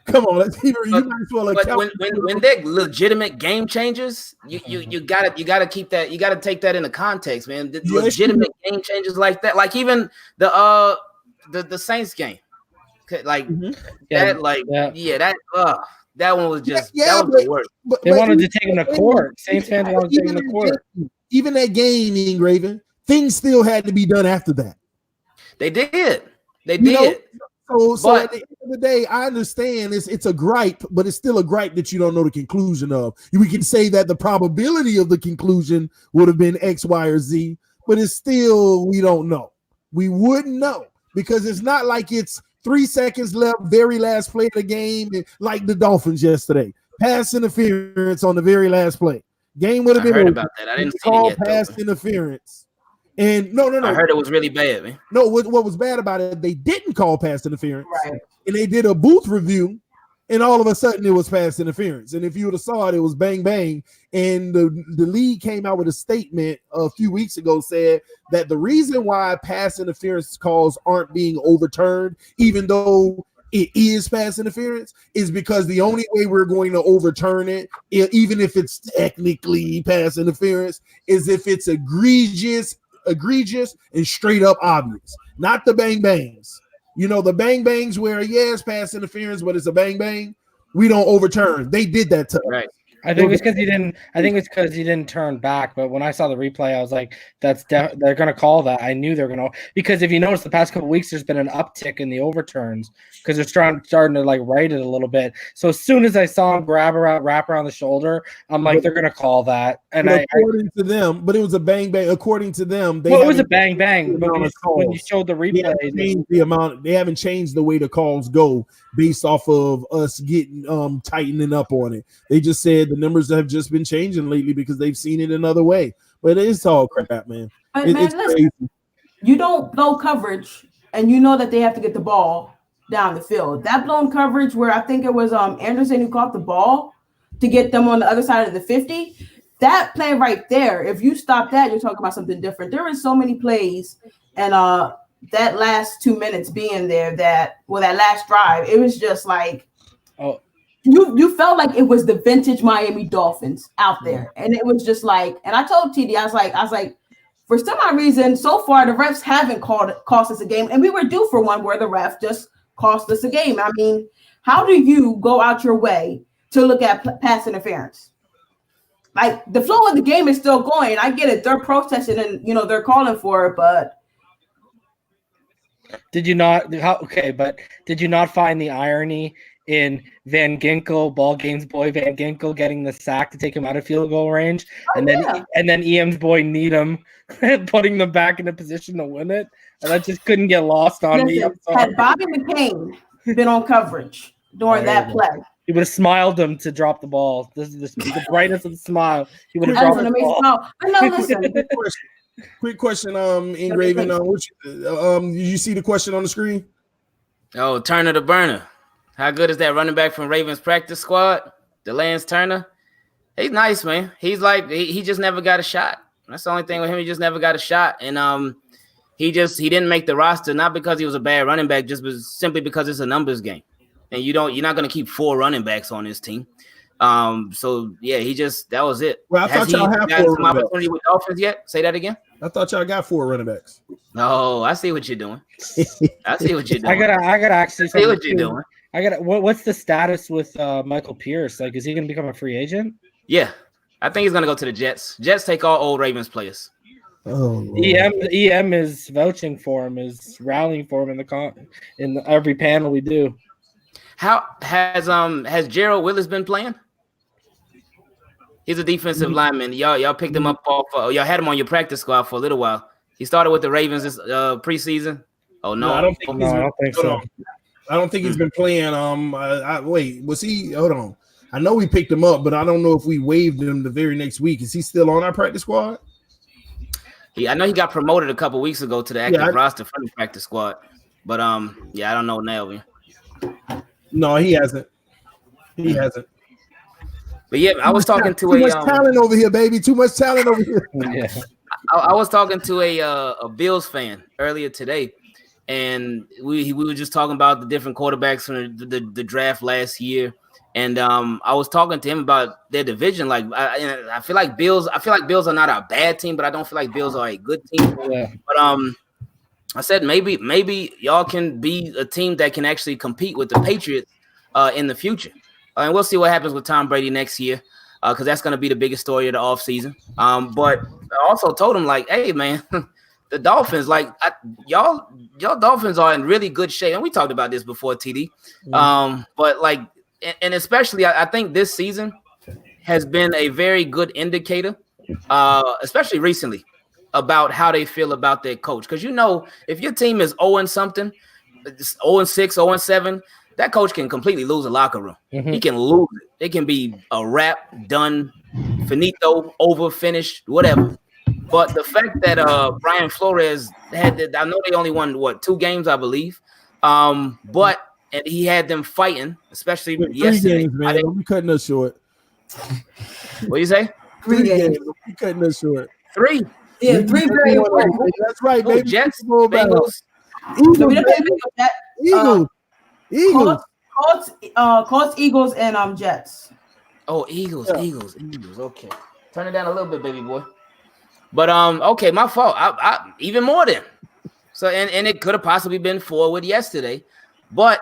Come on, you might as well account. But when they're legitimate game changers, you gotta keep that. You gotta take that into context, man. The legitimate game changers like that, like even the Saints game, like that one was just that was the worst. They wanted to take him to court. Saints fans wanted to take him to court. Even that game, Ingraven, things still had to be done after that. They did. They did. So at the end of the day, I understand it's a gripe, but it's still a gripe that you don't know the conclusion of. We can say that the probability of the conclusion would have been X, Y, or Z, but it's still, we don't know. We wouldn't know because it's not like it's 3 seconds left, very last play of the game, like the Dolphins yesterday. Pass interference on the very last play. Game would have been heard about that. I didn't see it yet. Pass interference. And no. I heard it was really bad, man. No, what was bad about it, they didn't call pass interference. Right. And they did a booth review, and all of a sudden it was pass interference. And if you would have saw it, it was bang, bang. And the league came out with a statement a few weeks ago, said that the reason why pass interference calls aren't being overturned, even though it is pass interference, is because the only way we're going to overturn it, even if it's technically pass interference, is if it's egregious and straight up obvious, not the bang bangs. The bang bangs where it's pass interference, but it's a bang bang. We don't overturn. They did that to us. Right. I think it's because he didn't. I think it's because he didn't turn back. But when I saw the replay, I was like, they're going to call that. I knew they're going to, because if you notice, the past couple of weeks, there's been an uptick in the overturns because they're starting to like right it a little bit. So as soon as I saw him wrap around the shoulder, I'm like, they're going to call that. And according to them, but it was a bang bang. According to them, it was a bang bang. But when you showed the replay, they haven't changed the way the calls go based off of us getting tightening up on it. They just said the numbers have just been changing lately because they've seen it another way. But it's all crap, man. It's crazy. You don't blow coverage, and you know that they have to get the ball down the field. That blown coverage where I think it was Anderson who caught the ball to get them on the other side of the 50, that play right there, if you stop that, you're talking about something different. There were so many plays, and that last 2 minutes being there, that last drive, it was just like, you felt like it was the vintage Miami Dolphins out there. And it was just like, and I told TD, I was like, for some odd reason, so far the refs haven't cost us a game, and we were due for one where the ref just cost us a game. I mean, how do you go out your way to look at pass interference? Like, the flow of the game is still going. I get it. They're protesting and, they're calling for it, but did you not find the irony in Van Ginkel, ball games boy Van Ginkel, getting the sack to take him out of field goal range, and then EM's boy Needham putting them back in a position to win it? And that just couldn't get lost on me. Had Bobby McCain been on coverage during that play, he would have smiled him to drop the ball. This is the brightness of the smile. He would have dropped the ball. But no, listen. Quick question, Ingraven. Did you see the question on the screen? Oh, Turner the burner. How good is that running back from Ravens practice squad? DeLance Turner. He's nice, man. He's like, he just never got a shot. That's the only thing with him. He just never got a shot. And he didn't make the roster, not because he was a bad running back, simply because it's a numbers game. And you're not going to keep 4 running backs on this team. So yeah, that was it. Well, I thought y'all had 4 some opportunity with Dolphins yet? Say that again. I thought y'all got 4 running backs. Oh, I see what you're doing. I gotta actually see what you're doing. What's the status with Michael Pierce? Like, is he going to become a free agent? Yeah, I think he's going to go to the Jets. Jets take all old Ravens players. Oh, EM is vouching for him, is rallying for him in every panel we do. How has Gerald Willis been playing? He's a defensive lineman. Y'all picked him up y'all had him on your practice squad for a little while. He started with the Ravens this preseason. Oh no, I don't think so. I don't think he's been playing. Wait, was he? Hold on. I know we picked him up, but I don't know if we waived him the very next week. Is he still on our practice squad? I know he got promoted a couple weeks ago to the active roster from the practice squad. But yeah, I don't know now, man. No, he hasn't. He hasn't. But yeah, I was talking to too much talent over here, baby. Too much talent over here. Yeah. I was talking to a Bills fan earlier today, and we were just talking about the different quarterbacks from the draft last year. And I was talking to him about their division. Like I feel like Bills are not a bad team, but I don't feel like Bills are a good team. Yeah. But I said maybe y'all can be a team that can actually compete with the Patriots in the future. And we'll see what happens with Tom Brady next year, because that's going to be the biggest story of the offseason. But I also told him, like, hey, man, the Dolphins, like, y'all Dolphins are in really good shape. And we talked about this before, TD. But, like, and especially I think this season has been a very good indicator, especially recently, about how they feel about their coach. Because, you know, if your team is 0-something, 0-6, 0-7, that coach can completely lose a locker room. Mm-hmm. He can lose it. It can be a wrap, done, finito, over, finished, whatever. But the fact that Brian Flores had, I know they only won, 2 games, I believe. But and he had them fighting, especially 3 yesterday. games, man. Don't be cutting us short. What do you say? 3 games. Don't be cutting us short. 3. Yeah, 3 very important. That's right, Oh, baby. Jets, Eagles, Bengals. So we don't play Bengals yet. Eagles. Colts, Eagles, and Jets. Oh, Eagles. Okay, turn it down a little bit, baby boy. But okay, my fault. I even more than. So and it could have possibly been 4 with yesterday, but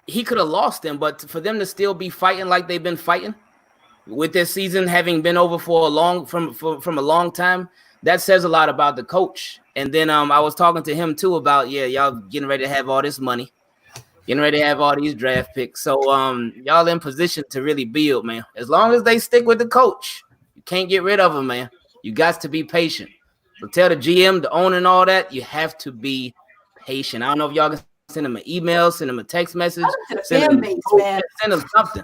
he could have lost them. But for them to still be fighting like they've been fighting, with their season having been over for a long time, that says a lot about the coach. And then I was talking to him too about, y'all getting ready to have all this money, getting ready to have all these draft picks. So y'all in position to really build, man. As long as they stick with the coach, you can't get rid of him, man. You got to be patient. So tell the GM, the owner, and all that, you have to be patient. I don't know if y'all can send them an email, send them a text message, send them something.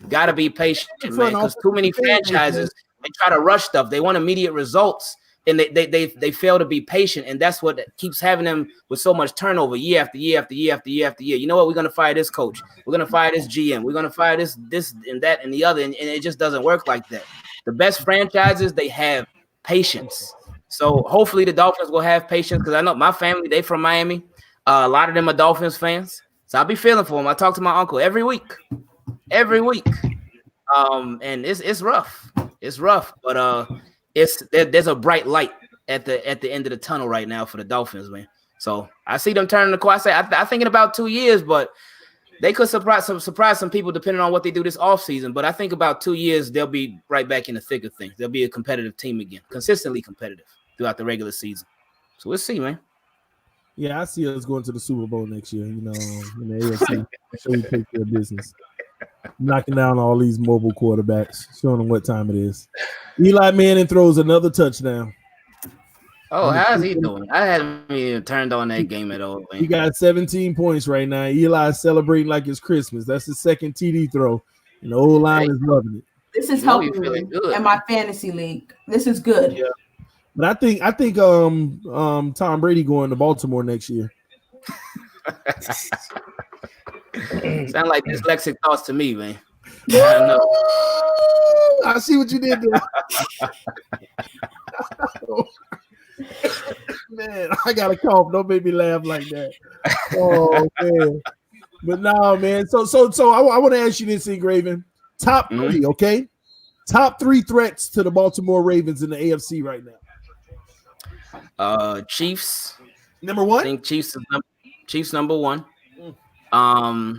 You got to be patient, man, because too many franchises, they try to rush stuff. They want immediate results, and they fail to be patient, and that's what keeps having them with so much turnover year after year after year after year after year. You know what? We're going to fire this coach. We're going to fire this GM. We're going to fire this and that and the other, and it just doesn't work like that. The best franchises, they have patience. So hopefully the Dolphins will have patience, because I know my family, they from Miami. A lot of them are Dolphins fans, so I'll be feeling for them. I talk to my uncle every week. And it's rough. It's rough, but there's a bright light at the end of the tunnel right now for the Dolphins, man. So I see them turning the corner. I think in about 2 years, but they could surprise some people depending on what they do this offseason. But I think about 2 years, they'll be right back in the thick of things. They'll be a competitive team again, consistently competitive throughout the regular season. So we'll see, man. Yeah, I see us going to the Super Bowl next year, in the AFC. So we take care of business. Knocking down all these mobile quarterbacks, showing them what time it is. Eli Manning throws another touchdown. Oh, how's he doing? I haven't even turned on that game at all, man. He got 17 points right now. Eli's celebrating like it's Christmas. That's his second TD throw, and the whole line is loving it. This is helping me in my fantasy league. This is good. Yeah. But I think Tom Brady going to Baltimore next year. Sound like dyslexic thoughts to me, man. I know. I see what you did there. Man, I got a cough. Don't make me laugh like that. Oh man. But no, man. So I want to ask you this, Graven. Top 3, okay? Top 3 threats to the Baltimore Ravens in the AFC right now. Chiefs. Number 1? I think Chiefs number 1. I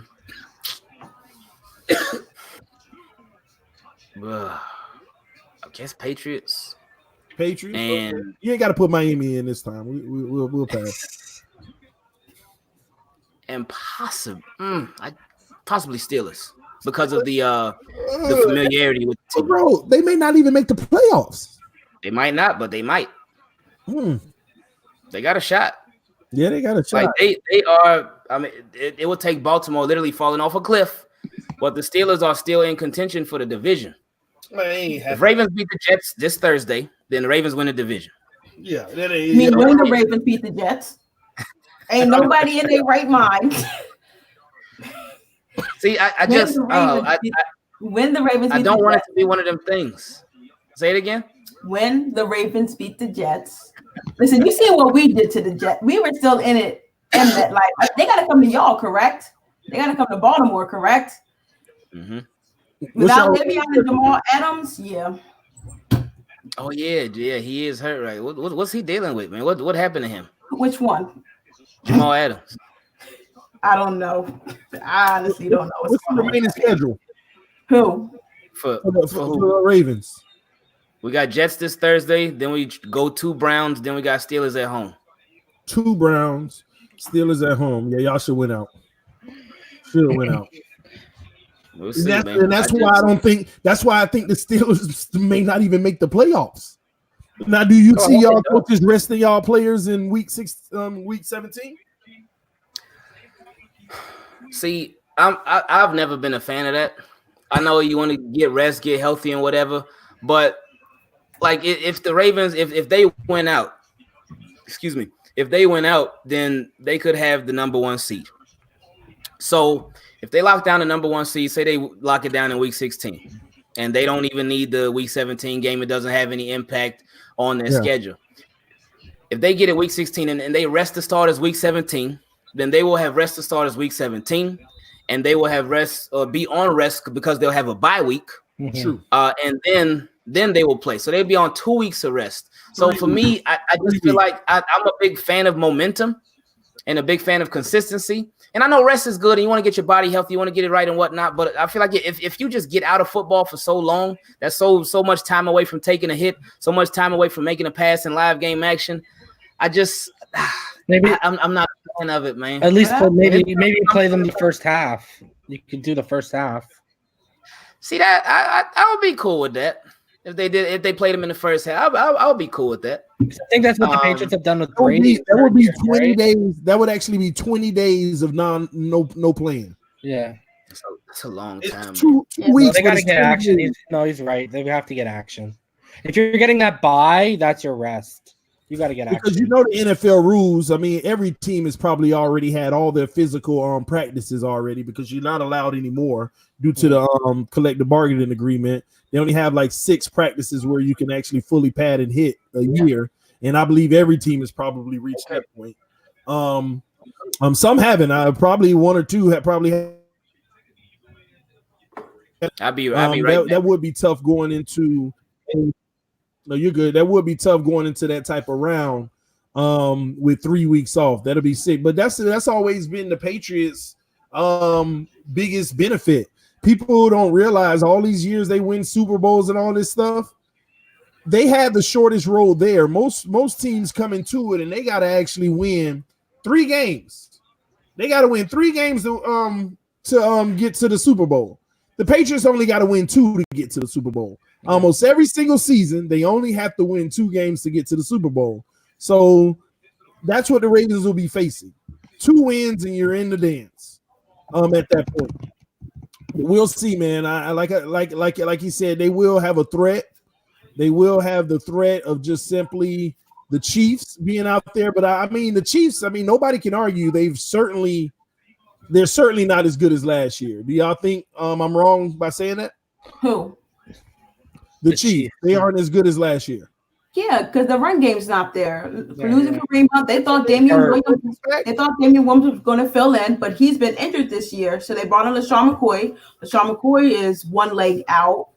guess Patriots. And you ain't got to put Miami in this time. We'll pass. And possibly Steelers because of the familiarity with the team. Bro, they may not even make the playoffs. They might not, but they might. They got a shot. Yeah, they got a shot. Like they are. I mean, it will take Baltimore literally falling off a cliff, but the Steelers are still in contention for the division. If Ravens beat the Jets this Thursday, then the Ravens win the division. Yeah. When the Ravens beat the Jets? Ain't nobody in their right mind. See, I don't want it to be one of them things. Say it again. When the Ravens beat the Jets, listen, you see what we did to the Jets. We were still in it. Like they got to come to y'all, correct? They got to come to Baltimore, correct? Mm-hmm. Without Le'Veon and Jamal Adams, yeah. Oh yeah, he is hurt, right? What's he dealing with, man? What happened to him? Which one? Jamal Adams. I don't know. I honestly don't know. What's the remaining schedule? Who? For the Ravens. We got Jets this Thursday. Then we go 2 Browns. Then we got Steelers at home. 2 Browns. Steelers at home. Yeah, y'all should win out. Should win out. We'll see, and that's why I think the Steelers may not even make the playoffs. Now, do you see y'all coaches resting y'all players in week 17? See, I've never been a fan of that. I know you want to get rest, get healthy, and whatever, but like if the Ravens, if they went out, if they went out, then they could have the number 1 seed. So if they lock down the number 1 seed, say they lock it down in week 16, and they don't even need the week 17 game, it doesn't have any impact on their schedule. If they get it week 16 and they rest the starters week 17, then they will have rest the starters week 17, and they will have rest or be on rest because they'll have a bye week. True. And then they will play. So they'll be on 2 weeks of rest. So for me, I just feel like I'm a big fan of momentum and a big fan of consistency. And I know rest is good and you want to get your body healthy, you want to get it right and whatnot. But I feel like if you just get out of football for so long, that's so much time away from taking a hit, so much time away from making a pass in live game action. I'm not a fan of it, man. At least maybe play them the first half. You could do the first half. See that I would be cool with that. If they played them in the first half, I would be cool with that. I think that's what the Patriots have done with Brady. That would be 20 days. That would actually be 20 days of no playing. Yeah, it's a long time. 2 weeks. They got to get action. He's right. They have to get action. If you're getting that bye, that's your rest. You got to get action. Because you know the NFL rules. I mean, every team has probably already had all their physical practices already because you're not allowed anymore due to the collective bargaining agreement. They only have like 6 practices where you can actually fully pad and hit a year. And I believe every team has probably reached that point. Some haven't. Probably 1 or 2 have probably. I'll be right. That would be tough going into. No, you're good. That would be tough going into that type of round with 3 weeks off. That'll be sick. But that's always been the Patriots' biggest benefit. People don't realize all these years they win Super Bowls and all this stuff. They had the shortest road there. Most teams come into it and they got to actually win 3 games. They got to win 3 games to get to the Super Bowl. The Patriots only got to win 2 to get to the Super Bowl. Almost every single season, they only have to win 2 games to get to the Super Bowl. So that's what the Ravens will be facing. 2 wins and you're in the dance. At that point, we'll see, man. I like he said, they will have a threat. They will have the threat of just simply the Chiefs being out there. But I mean, the Chiefs. I mean, nobody can argue they're certainly not as good as last year. Do y'all think I'm wrong by saying that? Who? The Chiefs. They aren't as good as last year. Yeah, because the run game's not there. Losing Kareem Hunt, they thought Damian Williams was going to fill in, but he's been injured this year. So they brought in LaShawn McCoy. LaShawn McCoy is 1 leg out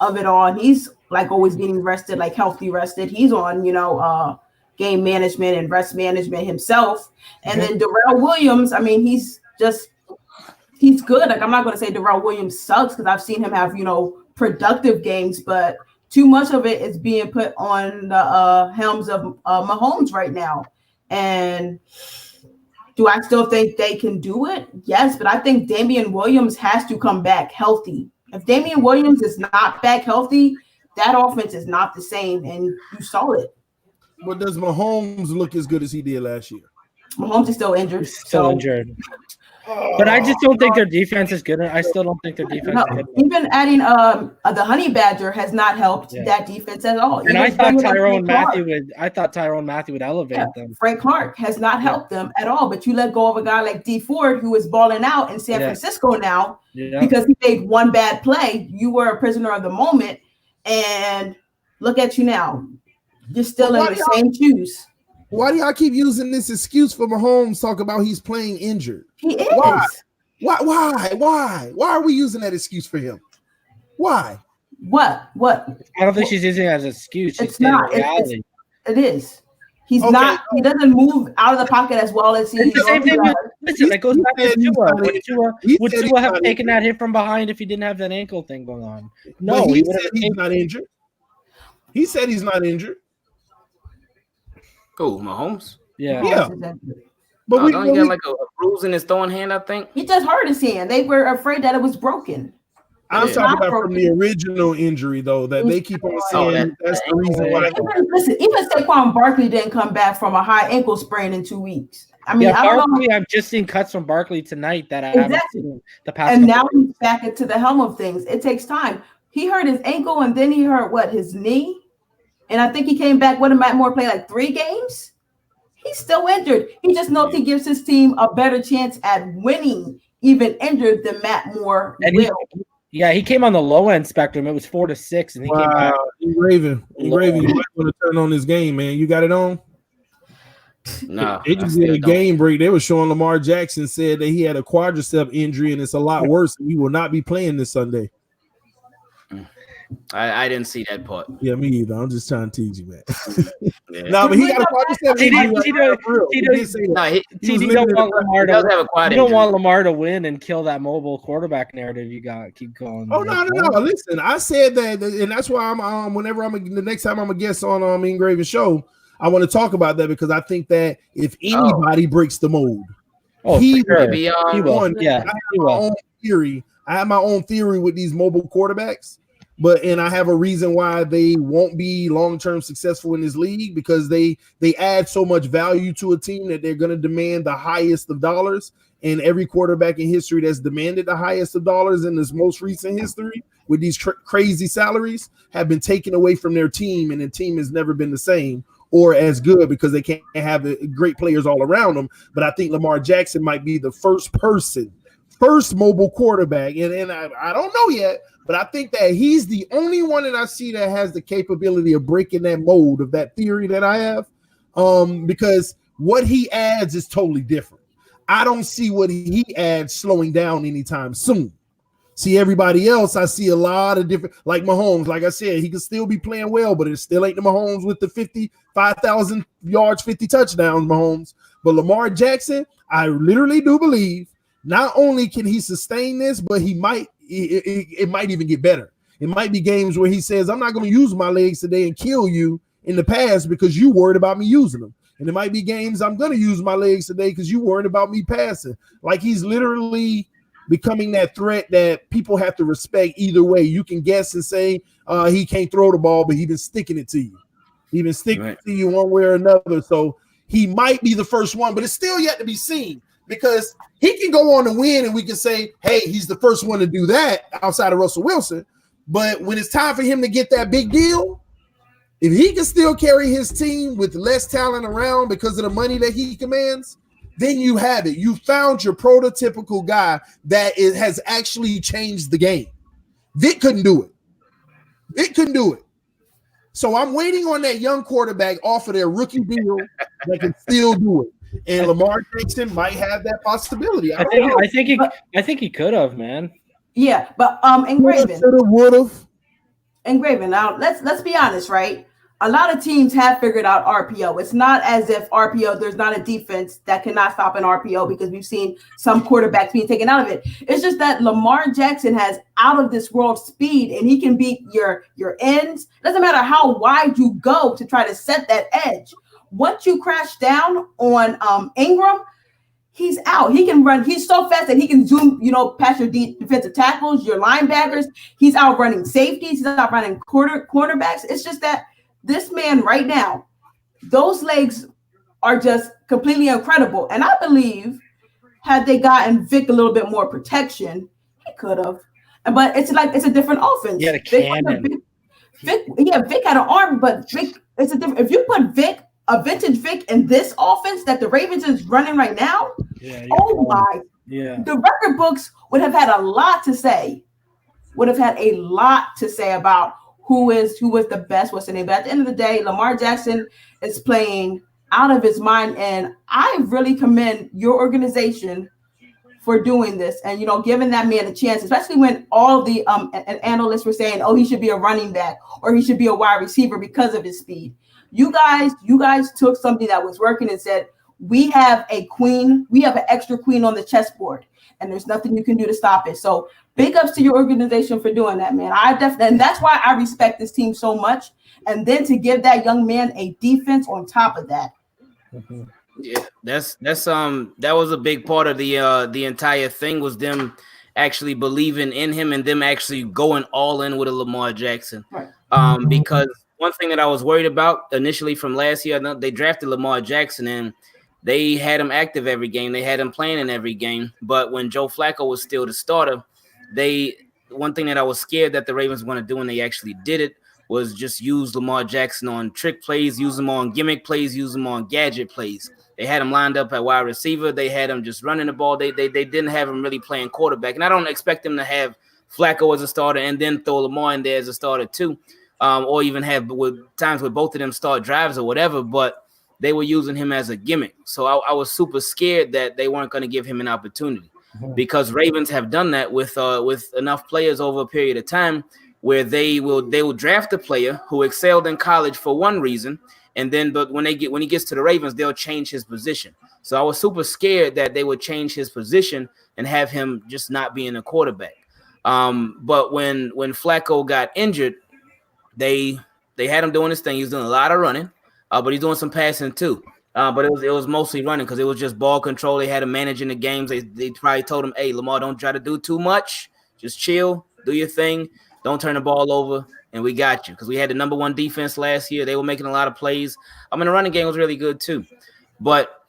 of it all. And he's like always getting rested, like healthy rested. He's on, game management and rest management himself. And then Darrell Williams, I mean, he's good. Like, I'm not going to say Darrell Williams sucks because I've seen him have, productive games, but too much of it is being put on the helms of Mahomes right now. And do I still think they can do it? Yes, but I think Damian Williams has to come back healthy. If Damian Williams is not back healthy, that offense is not the same, and you saw it. But does Mahomes look as good as he did last year? Mahomes is still injured. Still injured. But I just don't think their defense is good. I still don't think their defense is good. Even adding the Honey Badger has not helped that defense at all. And I thought Tyrone Matthew would elevate them. Frank Clark has not helped them at all. But you let go of a guy like D Ford, who is balling out in San Francisco now because he made one bad play. You were a prisoner of the moment, and look at you now. You're still in the same shoes. Why do y'all keep using this excuse for Mahomes? Talk about he's playing injured. He is. Why are we using that excuse for him? Why? What? I don't think she's using it as an excuse. It's not. It is. He's not. He doesn't move out of the pocket as well as he. It's the same thing. Listen, that goes back to Tua. Would Tua have taken that hit from behind if he didn't have that ankle thing going on? No, he said he's not injured. He said he's not injured. Who, Mahomes? Yeah. But we don't get like a bruise in his throwing hand, I think. He just hurt his hand. They were afraid that it was broken. I'm talking about from the original injury, though, that they keep on saying that's the reason why. Listen, even Saquon Barkley didn't come back from a high ankle sprain in 2 weeks. I mean, I've just seen cuts from Barkley tonight that I haven't seen the past. And now he's back into the helm of things. It takes time. He hurt his ankle, and then he hurt his knee. And I think he came back. Matt Moore play like 3 games? He's still injured. He just knows he gives his team a better chance at winning, even injured, than Matt Moore will. He came on the low end spectrum. It was 4 to 6, and he came back. Raven, you might want to turn on this game, man. You got it on? No. They just did a game break. They were showing Lamar Jackson said that he had a quadricep injury, and it's a lot worse. And he will not be playing this Sunday. I didn't see that part. Yeah, me either. I'm just trying to tease you, man. No, but he got a quadricep injury. You don't want Lamar to win and kill that mobile quarterback narrative. You got to keep going. Oh no! Listen, I said that, and that's why I'm. Whenever the next time I'm a guest on Ingraven Show, I want to talk about that because I think that if anybody breaks the mold, he will. Yeah, he will. I have my own theory with these mobile quarterbacks. And I have a reason why they won't be long-term successful in this league because they add so much value to a team that they're going to demand the highest of dollars. And every quarterback in history that's demanded the highest of dollars in this most recent history with these crazy salaries have been taken away from their team, and the team has never been the same or as good because they can't have great players all around them. But I think Lamar Jackson might be the first mobile quarterback, and I don't know yet, but I think that he's the only one that I see that has the capability of breaking that mold of that theory that I have, because what he adds is totally different. I don't see what he adds slowing down anytime soon. See, everybody else, I see a lot of different, like Mahomes, like I said, he could still be playing well, but it still ain't the Mahomes with the 55,000 yards, 50 touchdowns, Mahomes. But Lamar Jackson, I literally do believe not only can he sustain this, but it might even get better. It might be games where he says, I'm not going to use my legs today and kill you in the past because you worried about me using them. And it might be games I'm going to use my legs today because you worried about me passing. Like he's literally becoming that threat that people have to respect either way. You can guess and say he can't throw the ball, but he's been sticking it to you. He's been sticking it to you one way or another. So he might be the first one, but it's still yet to be seen. Because he can go on and win, and we can say, hey, he's the first one to do that outside of Russell Wilson. But when it's time for him to get that big deal, if he can still carry his team with less talent around because of the money that he commands, then you have it. You found your prototypical guy that has actually changed the game. Vic couldn't do it. So I'm waiting on that young quarterback off of their rookie deal that can still do it. And Lamar Jackson might have that possibility. I think he could have, man. Yeah, but Ingraven. Ingraven. Now let's be honest, right? A lot of teams have figured out RPO. It's not as if RPO, there's not a defense that cannot stop an RPO because we've seen some quarterbacks being taken out of it. It's just that Lamar Jackson has out of this world speed, and he can beat your ends. Doesn't matter how wide you go to try to set that edge. Once you crash down on Ingram, he's out. He can run. He's so fast that he can zoom, past your defensive tackles, your linebackers. He's outrunning safeties. He's outrunning cornerbacks. It's just that this man right now, those legs are just completely incredible. And I believe had they gotten Vic a little bit more protection, he could have. But it's a different offense. Yeah, the cannon. Vic had an arm, but Vic, it's a different. If you put a vintage Vic in this offense that the Ravens is running right now, the record books would have had a lot to say. About who was the best, what's the name. But at the end of the day, Lamar Jackson is playing out of his mind, and I really commend your organization for doing this and giving that man a chance, especially when all the analysts were saying, oh, he should be a running back or he should be a wide receiver because of his speed. You guys took something that was working and said, we have an extra queen on the chessboard, and there's nothing you can do to stop it. So big ups to your organization for doing that, man. And that's why I respect this team so much. And then to give that young man a defense on top of that. Mm-hmm. Yeah, that was a big part of the entire thing, was them actually believing in him and them actually going all in with a Lamar Jackson. Right. Because one thing that I was worried about initially from last year, they drafted Lamar Jackson and they had him active every game. They had him playing in every game. But when Joe Flacco was still the starter, one thing that I was scared that the Ravens were going to do, and they actually did it, was just use Lamar Jackson on trick plays, use him on gimmick plays, use him on gadget plays. They had him lined up at wide receiver. They had him just running the ball. They didn't have him really playing quarterback. And I don't expect them to have Flacco as a starter and then throw Lamar in there as a starter too, or even have times where both of them start drives or whatever, but they were using him as a gimmick. So I was super scared that they weren't going to give him an opportunity, because Ravens have done that with enough players over a period of time where they will draft a player who excelled in college for one reason, and then but when he gets to the Ravens, they'll change his position. So I was super scared that they would change his position and have him just not being a quarterback. But when Flacco got injured, they had him doing his thing. He was doing a lot of running, but he's doing some passing too. But it was mostly running because it was just ball control. They had him managing the games. They probably told him, "Hey, Lamar, don't try to do too much. Just chill, do your thing. Don't turn the ball over, and we got you." Because we had the number one defense last year. They were making a lot of plays. The running game was really good too. But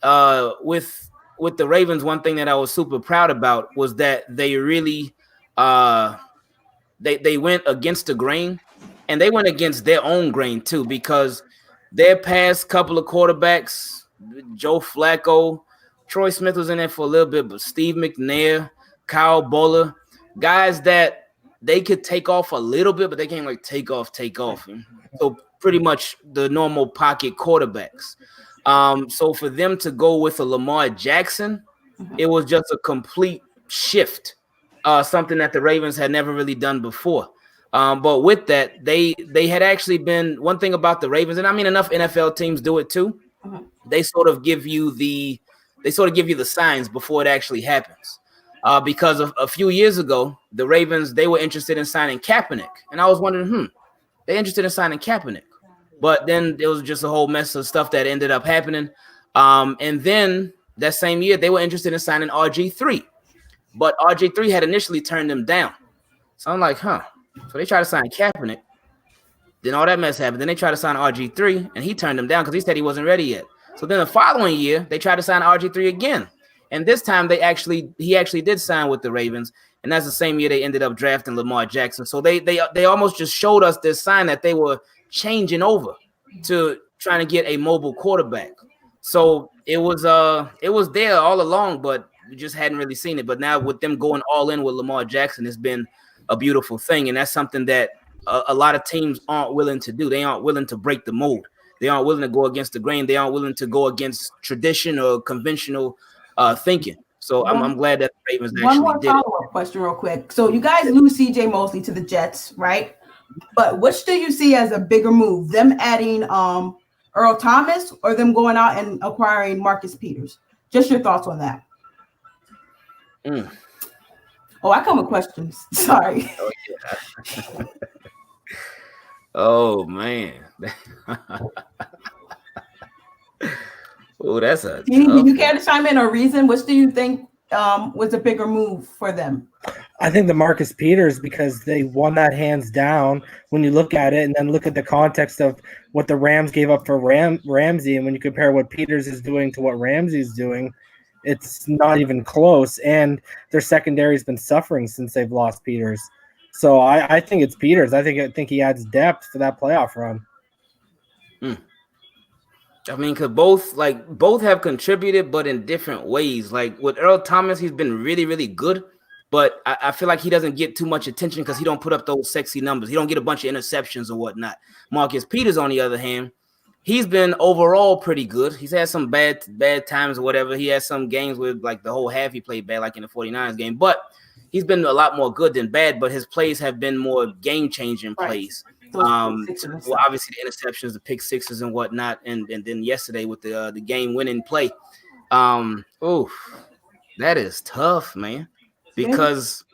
with the Ravens, one thing that I was super proud about was that they really they went against the grain, and they went against their own grain too, because their past couple of quarterbacks, Joe Flacco, Troy Smith was in there for a little bit, but Steve McNair, Kyle Boller, guys that they could take off a little bit, but they can't like take off. So pretty much the normal pocket quarterbacks. So for them to go with a Lamar Jackson, it was just a complete shift, something that the Ravens had never really done before. But with that, they had actually been, one thing about the Ravens, and I mean enough NFL teams do it too. They sort of give you the signs before it actually happens. Because of a few years ago, the Ravens, they were interested in signing Kaepernick. And I was wondering, they're interested in signing Kaepernick. But then there was just a whole mess of stuff that ended up happening. And then that same year, they were interested in signing RG3. But RG3 had initially turned them down. So I'm like, So they tried to sign Kaepernick. Then all that mess happened. Then they tried to sign RG3, and he turned them down because he said he wasn't ready yet. So then the following year, they tried to sign RG3 again. And this time he actually did sign with the Ravens, and that's the same year they ended up drafting Lamar Jackson. So they almost just showed us this sign that they were changing over to trying to get a mobile quarterback. So it was there all along, but we just hadn't really seen it. But now with them going all in with Lamar Jackson, it's been a beautiful thing, and that's something that a lot of teams aren't willing to do. They aren't willing to break the mold. They aren't willing to go against the grain. They aren't willing to go against tradition or conventional thinking. So I'm glad that the Ravens actually did. One more follow-up question real quick. So you guys lose CJ Mosley to the Jets, right? But which do you see as a bigger move? Them adding Earl Thomas or them going out and acquiring Marcus Peters? Just your thoughts on that. Oh, I come with questions. Sorry. Oh, yeah. Oh man. Oh, that's a. Do you care to chime in or reason? Which do you think was a bigger move for them? I think the Marcus Peters, because they won that hands down when you look at it, and then look at the context of what the Rams gave up for Ramsey, and when you compare what Peters is doing to what Ramsey's doing, It's not even close, and their secondary has been suffering since they've lost Peters. So I think it's Peters. I think he adds depth for that playoff run. I mean, because both have contributed, but in different ways. Like with Earl Thomas, he's been really, really good, but I feel like he doesn't get too much attention because he don't put up those sexy numbers. He don't get a bunch of interceptions or whatnot. Marcus Peters, on the other hand, he's been overall pretty good. He's had some bad times or whatever. He had some games with like the whole half he played bad, like in the 49ers game, but he's been a lot more good than bad, but his plays have been more game-changing plays. Well, obviously the interceptions, the pick sixes and whatnot, and then yesterday with the game-winning play. That is tough, man, because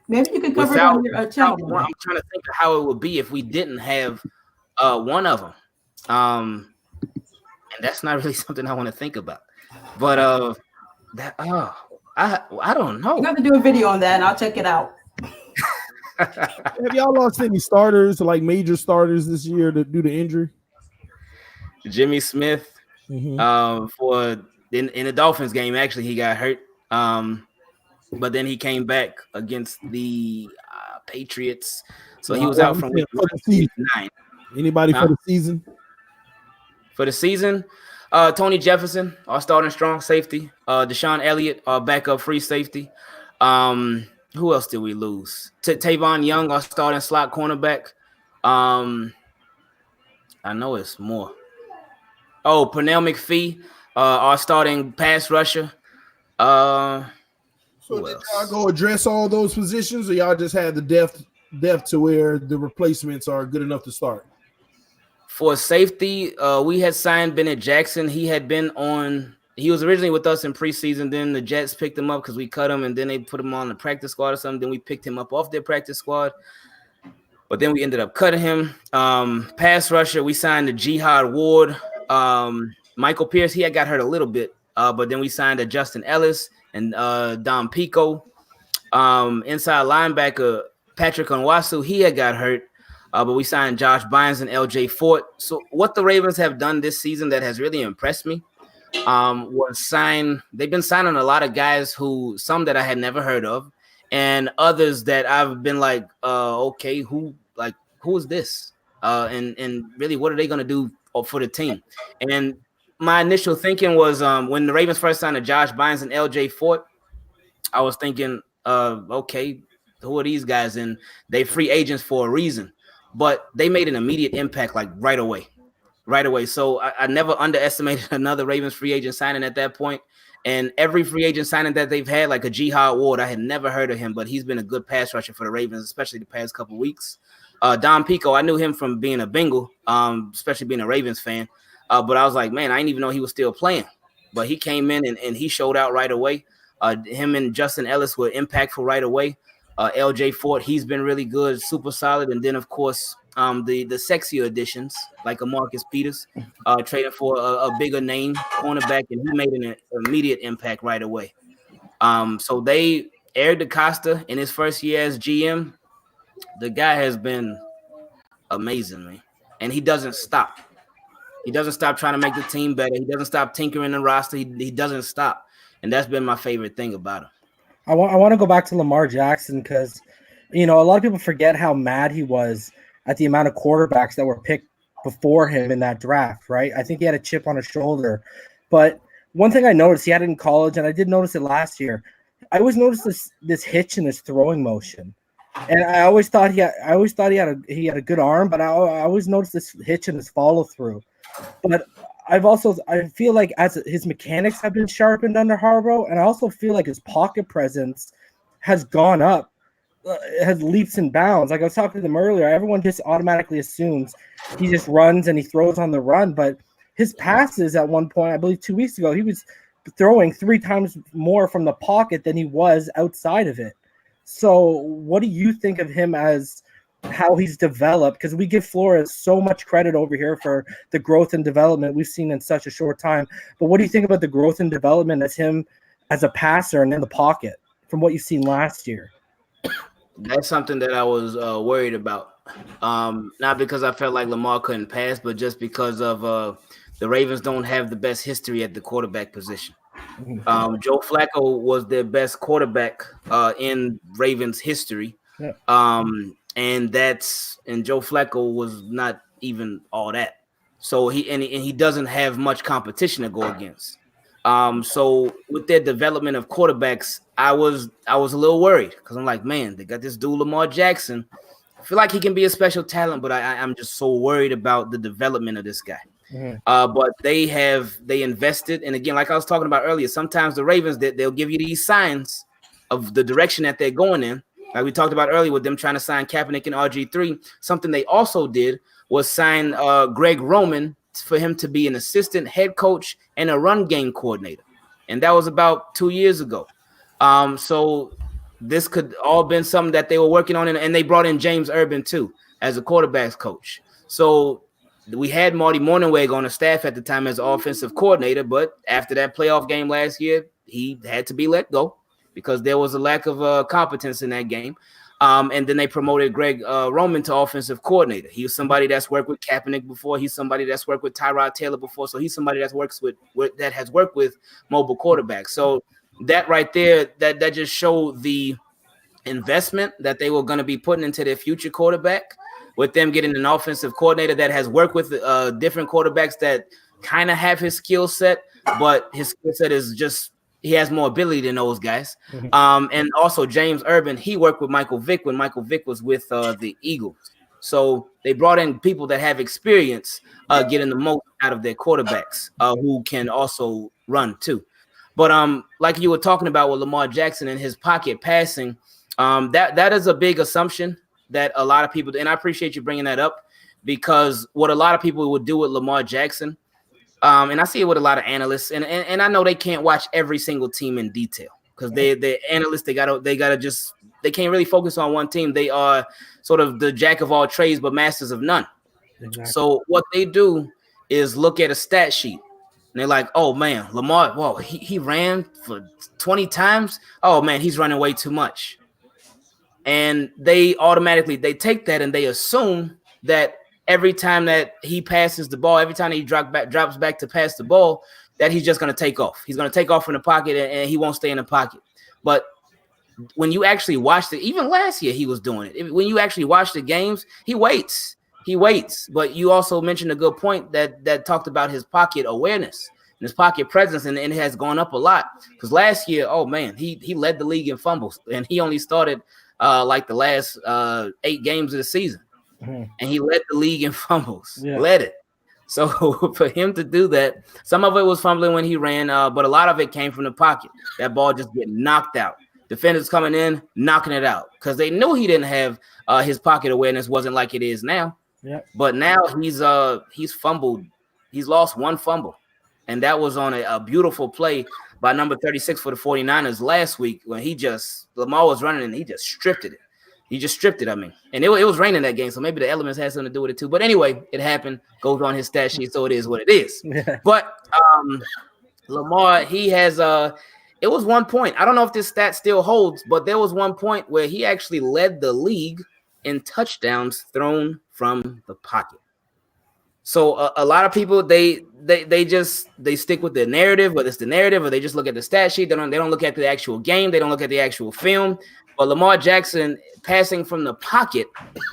maybe you could cover it on your channel. I'm trying to think of how it would be if we didn't have one of them. And that's not really something I want to think about. But I don't know. You have to do a video on that, and I'll check it out. Have y'all lost any starters, like major starters this year due to injury? Jimmy Smith, for in the Dolphins game, actually he got hurt. But then he came back against the Patriots, so he was out from week 9. Anybody for the season? For the season, Tony Jefferson, our starting strong safety. Deshaun Elliott, our backup free safety. Who else did we lose? Tavon Young, our starting slot cornerback. I know it's more. Oh, Pernell McPhee, our starting pass rusher. So did y'all go address all those positions, or y'all just had the depth to where the replacements are good enough to start? For safety, we had signed Bennett Jackson. He was originally with us in preseason. Then the Jets picked him up because we cut him, and then they put him on the practice squad or something. Then we picked him up off their practice squad. But then we ended up cutting him. Pass rusher, we signed the Jihad Ward. Michael Pierce, he had got hurt a little bit. But then we signed a Justin Ellis and Dom Pico. Inside linebacker, Patrick Onwasu, he had got hurt. But we signed Josh Bynes and LJ Fort. So what the Ravens have done this season that has really impressed me they've been signing a lot of guys some that I had never heard of, and others that I've been like, okay, who is this? And really, what are they going to do for the team? And my initial thinking was when the Ravens first signed Josh Bynes and LJ Fort, I was thinking, okay, who are these guys? And they free agents for a reason, but they made an immediate impact like right away. So I never underestimated another Ravens free agent signing at that point. And every free agent signing that they've had, like a Jihad Ward, I had never heard of him, but he's been a good pass rusher for the Ravens, especially the past couple of weeks. Dom Pico, I knew him from being a Bengal, especially being a Ravens fan. But I was like, man, I didn't even know he was still playing. But he came in and he showed out right away. Him and Justin Ellis were impactful right away. LJ Fort, he's been really good, super solid. And then, of course, the sexier additions like a Marcus Peters, traded for a bigger name cornerback, and he made an immediate impact right away. So they Eric DeCosta in his first year as GM, the guy has been amazing, man, and he doesn't stop. He doesn't stop trying to make the team better. He doesn't stop tinkering the roster. He doesn't stop, and that's been my favorite thing about him. I want to go back to Lamar Jackson because, a lot of people forget how mad he was at the amount of quarterbacks that were picked before him in that draft, right? I think he had a chip on his shoulder. But one thing I noticed, he had it in college, and I did notice it last year. I always noticed this hitch in his throwing motion. And I always thought he had a good arm, but I always noticed this hitch in his follow through. But I feel like as his mechanics have been sharpened under Harbaugh, and I also feel like his pocket presence has gone up. Has leaps and bounds. Like I was talking to them earlier, everyone just automatically assumes he just runs and he throws on the run, but his passes at one point, I believe 2 weeks ago, he was throwing 3 times more from the pocket than he was outside of it. So what do you think of him as how he's developed? Because we give Flores so much credit over here for the growth and development we've seen in such a short time. But what do you think about the growth and development as him as a passer and in the pocket from what you've seen last year? That's something that I was worried about. Not because I felt like Lamar couldn't pass, but just because of the Ravens don't have the best history at the quarterback position. Joe Flacco was their best quarterback in Ravens history. Yeah. And Joe Flacco was not even all that. So he doesn't have much competition to go against. So with their development of quarterbacks, I was a little worried because I'm like, man, they got this dude Lamar Jackson. I feel like he can be a special talent, but I'm just so worried about the development of this guy. But they invested, and again, like I was talking about earlier, sometimes the Ravens they'll give you these signs of the direction that they're going in. Like we talked about earlier with them trying to sign Kaepernick and RG3. Something they also did was sign Greg Roman for him to be an assistant head coach and a run game coordinator, and that was about 2 years ago. So this could all been something that they were working on, and they brought in James Urban too as a quarterbacks coach. So we had Marty Mornhinweg on the staff at the time as offensive coordinator, but after that playoff game last year, he had to be let go because there was a lack of competence in that game. And then they promoted Greg Roman to offensive coordinator. He was somebody that's worked with Kaepernick before. He's somebody that's worked with Tyrod Taylor before. So he's somebody that has worked with mobile quarterbacks. So that right there, that just showed the investment that they were going to be putting into their future quarterback, with them getting an offensive coordinator that has worked with different quarterbacks that kind of have his skill set, but his skill set is just he has more ability than those guys. And also James Urban, he worked with Michael Vick when Michael Vick was with the Eagles. So they brought in people that have experience getting the most out of their quarterbacks who can also run too. But like you were talking about with Lamar Jackson and his pocket passing, that is a big assumption that a lot of people, and I appreciate you bringing that up, because what a lot of people would do with Lamar Jackson, and I see it with a lot of analysts, and I know they can't watch every single team in detail because they're analysts. They can't really focus on one team. They are sort of the jack of all trades but masters of none. Exactly. So what they do is look at a stat sheet. And they're like, oh, man, Lamar, whoa, he ran for 20 times. Oh, man, he's running way too much. And they automatically take that and they assume that every time that he passes the ball, every time he drops back to pass the ball, that he's just going to take off. He's going to take off from the pocket and he won't stay in the pocket. But when you actually watch it, even last year he was doing it. When you actually watch the games, he waits. But you also mentioned a good point that talked about his pocket awareness and his pocket presence, and it has gone up a lot. Because last year, oh, man, he led the league in fumbles, and he only started like the last 8 games of the season. And he led the league in fumbles. Yeah. Led it. So for him to do that, some of it was fumbling when he ran, but a lot of it came from the pocket. That ball just get knocked out. Defenders coming in, knocking it out because they knew he didn't have his pocket awareness wasn't like it is now. Yeah. But now he's fumbled. He's lost 1 fumble, and that was on a beautiful play by number 36 for the 49ers last week when Lamar was running and he just stripped it. He just stripped it, I mean. And it was raining that game, so maybe the elements had something to do with it too. But anyway, it happened, goes on his stat sheet, so it is what it is. Yeah. But Lamar, he has it was 1 point. I don't know if this stat still holds, but there was 1 point where he actually led the league in touchdowns thrown from the pocket. So a lot of people they stick with the narrative, whether it's the narrative or they just look at the stat sheet. They don't look at the actual game. They don't look at the actual film. But Lamar Jackson passing from the pocket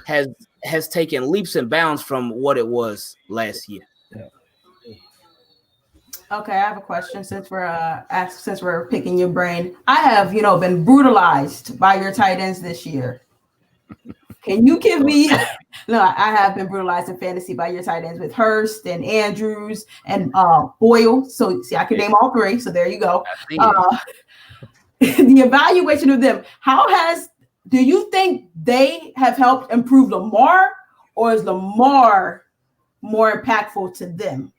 has taken leaps and bounds from what it was last year. Yeah. Okay, I have a question since we're picking your brain. I have been brutalized by your tight ends this year. Can you give me? No, I have been brutalized in fantasy by your tight ends with Hurst and Andrews and Boyle. So see, I can name all 3. So there you go. The evaluation of them. Do you think they have helped improve Lamar, or is Lamar more impactful to them?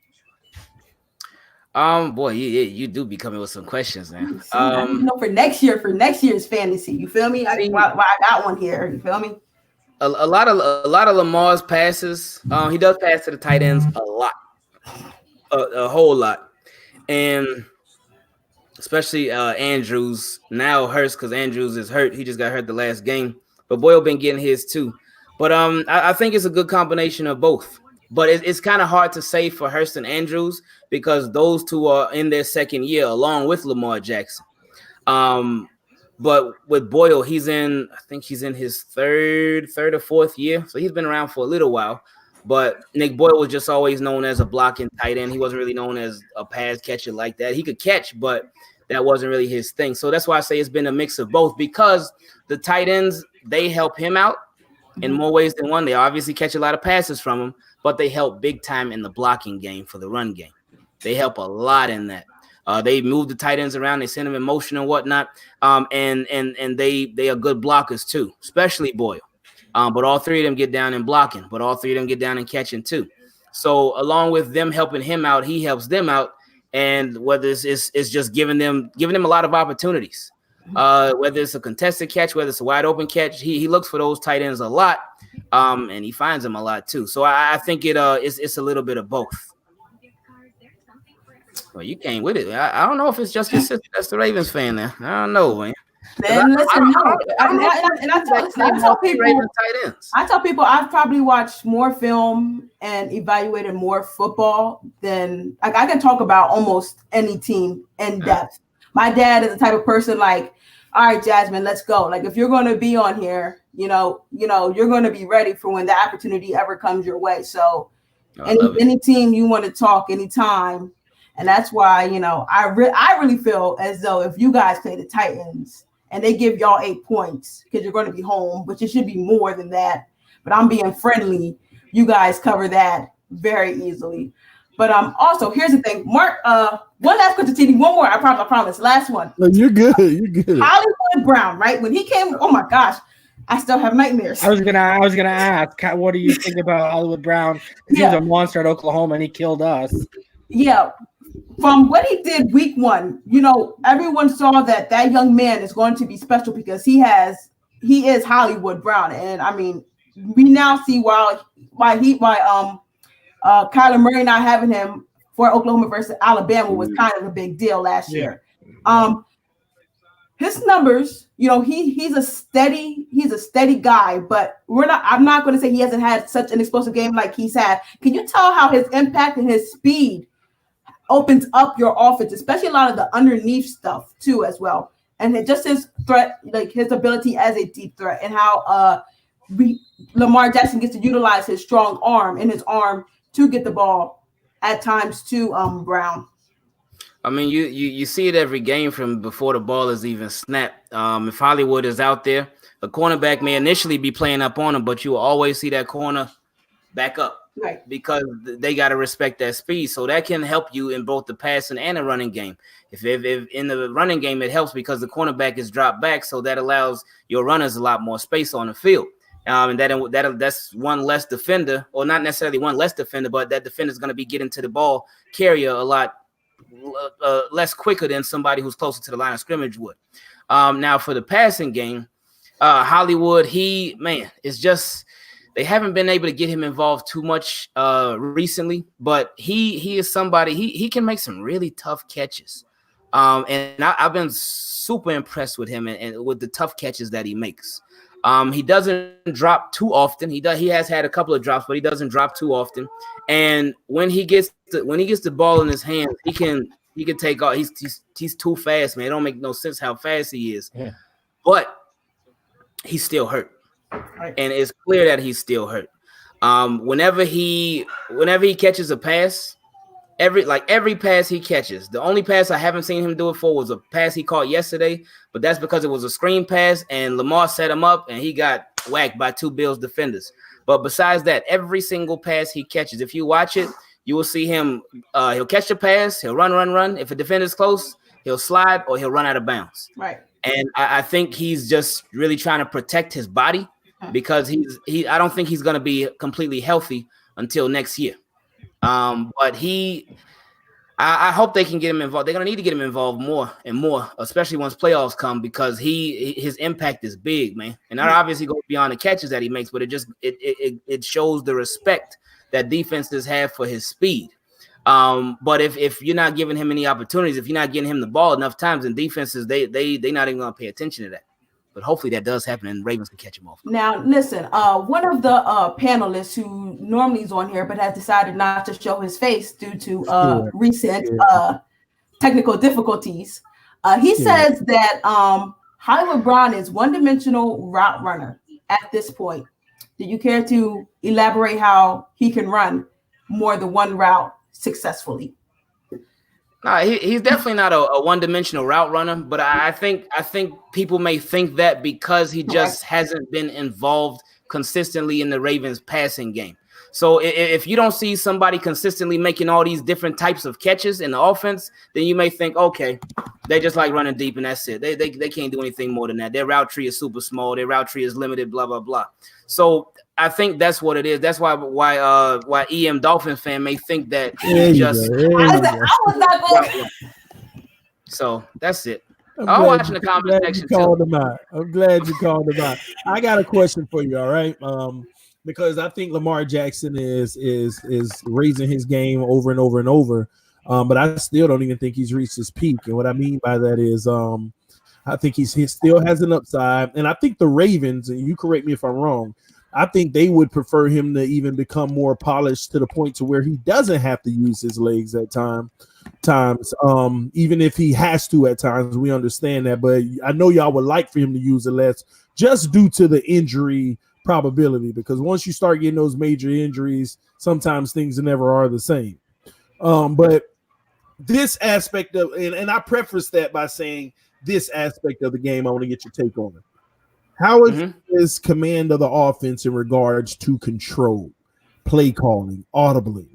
Boy, you do be coming with some questions, man. For next year's fantasy, you feel me? I got one here. You feel me? A lot of Lamar's passes, he does pass to the tight ends a lot, a whole lot, and especially Andrews. Now Hurst, because Andrews is hurt. He just got hurt the last game, but Boyle been getting his too. But I think it's a good combination of both. But it's kind of hard to say for Hurston Andrews because those two are in their second year along with Lamar Jackson. But with Boyle, I think he's in his third or fourth year. So he's been around for a little while. But Nick Boyle was just always known as a blocking tight end. He wasn't really known as a pass catcher like that. He could catch, but that wasn't really his thing. So that's why I say it's been a mix of both because the tight ends, they help him out in more ways than one. They obviously catch a lot of passes from him, but they help big time in the blocking game for the run game. They help a lot in that. They move the tight ends around. They send them in motion and whatnot. And they are good blockers too, especially Boyle. But all three of them get down in blocking, but all three of them get down in catching too. So along with them helping him out, he helps them out. And whether it's just giving them a lot of opportunities, whether it's a contested catch, whether it's a wide open catch, he looks for those tight ends a lot, and he finds them a lot too. So I think it's a little bit of both. Well, you came with it. I don't know if it's just your sister that's the Ravens fan there. I don't know, man. Man, listen, I tell people I've probably watched more film and evaluated more football than like I can talk about almost any team in depth. My dad is the type of person like, all right, Jasmine, let's go. Like if you're going to be on here, you're going to be ready for when the opportunity ever comes your way. So any team you want to talk anytime. And that's why, I really feel as though if you guys play the Titans and they give y'all 8 points because you're going to be home, but it should be more than that. But I'm being friendly. You guys cover that very easily. But also, here's the thing. Mark, one last question, TD. One more. I promise. Last one. No, you're good. You're good. Hollywood Brown, right? When he came, oh my gosh, I still have nightmares. I was gonna ask, what do you think about Hollywood Brown? He was a monster at Oklahoma and he killed us. Yeah. From what he did week 1, everyone saw that young man is going to be special because he is Hollywood Brown. And I mean, we now see why Kyler Murray not having him for Oklahoma versus Alabama was kind of a big deal last year. His numbers, he's a steady guy, but I'm not going to say he hasn't had such an explosive game like he's had. Can you tell how his impact and his speed opens up your offense, especially a lot of the underneath stuff too, as well. And just his threat, like his ability as a deep threat, and how Lamar Jackson gets to utilize his strong arm and his arm to get the ball at times to Brown. I mean, you see it every game from before the ball is even snapped. If Hollywood is out there, a cornerback may initially be playing up on him, but you will always see that corner back up. Right. Because they got to respect that speed. So that can help you in both the passing and the running game. If in the running game, it helps because the cornerback is dropped back. So that allows your runners a lot more space on the field. And that's one less defender, or not necessarily one less defender, but that defender is going to be getting to the ball carrier a lot less quicker than somebody who's closer to the line of scrimmage would. Now for the passing game, Hollywood, it's just – they haven't been able to get him involved too much recently, but he is somebody, he can make some really tough catches. And I've been super impressed with him and with the tough catches that he makes. He doesn't drop too often. He has had a couple of drops, but he doesn't drop too often. And when he gets the ball in his hands, he can take off. He's too fast, man. It don't make no sense how fast he is. Yeah. But he's still hurt. Right. And it's clear that he's still hurt. Whenever he catches a pass, every pass he catches, the only pass I haven't seen him do it for was a pass he caught yesterday, but that's because it was a screen pass and Lamar set him up and he got whacked by 2 Bills defenders. But besides that, every single pass he catches, if you watch it, you will see him. He'll catch the pass, he'll run. If a defender's close, he'll slide or he'll run out of bounds. Right. And I think he's just really trying to protect his body. Because I don't think he's going to be completely healthy until next year. But I hope they can get him involved. They're going to need to get him involved more and more, especially once playoffs come, because his impact is big, man. And that obviously goes beyond the catches that he makes, but it shows the respect that defenses have for his speed. But if you're not giving him any opportunities, if you're not getting him the ball enough times, then defenses, they not even going to pay attention to that. But hopefully that does happen and Ravens can catch him off. Now, listen, one of the panelists who normally is on here but has decided not to show his face due to recent technical difficulties, he says that Hollywood Brown is one-dimensional route runner at this point. Do you care to elaborate how he can run more than one route successfully? He's definitely not a one-dimensional route runner, but I think people may think that because he just hasn't been involved consistently in the Ravens passing game. So if you don't see somebody consistently making all these different types of catches in the offense, then you may think, okay, they just like running deep and that's it. They can't do anything more than that. Their route tree is super small. Their route tree is limited, blah, blah, blah. So I think that's what it is. That's why EM Dolphin fan may think that he just. I was not going. So that's it. I'm watching the comment section too. I'm glad you called him out. I got a question for you. All right. Because I think Lamar Jackson is raising his game over and over and over, but I still don't even think he's reached his peak. And what I mean by that is, I think he still has an upside, and I think the Ravens, and you correct me if I'm wrong, I think they would prefer him to even become more polished to the point to where he doesn't have to use his legs at times. Even if he has to at times, we understand that. But I know y'all would like for him to use it less, just due to the injury probability, because once you start getting those major injuries, sometimes things never are the same. But this aspect of, and I preface that by saying this aspect of the game, I want to get your take on it. How is his command of the offense in regards to control, play calling, audibly,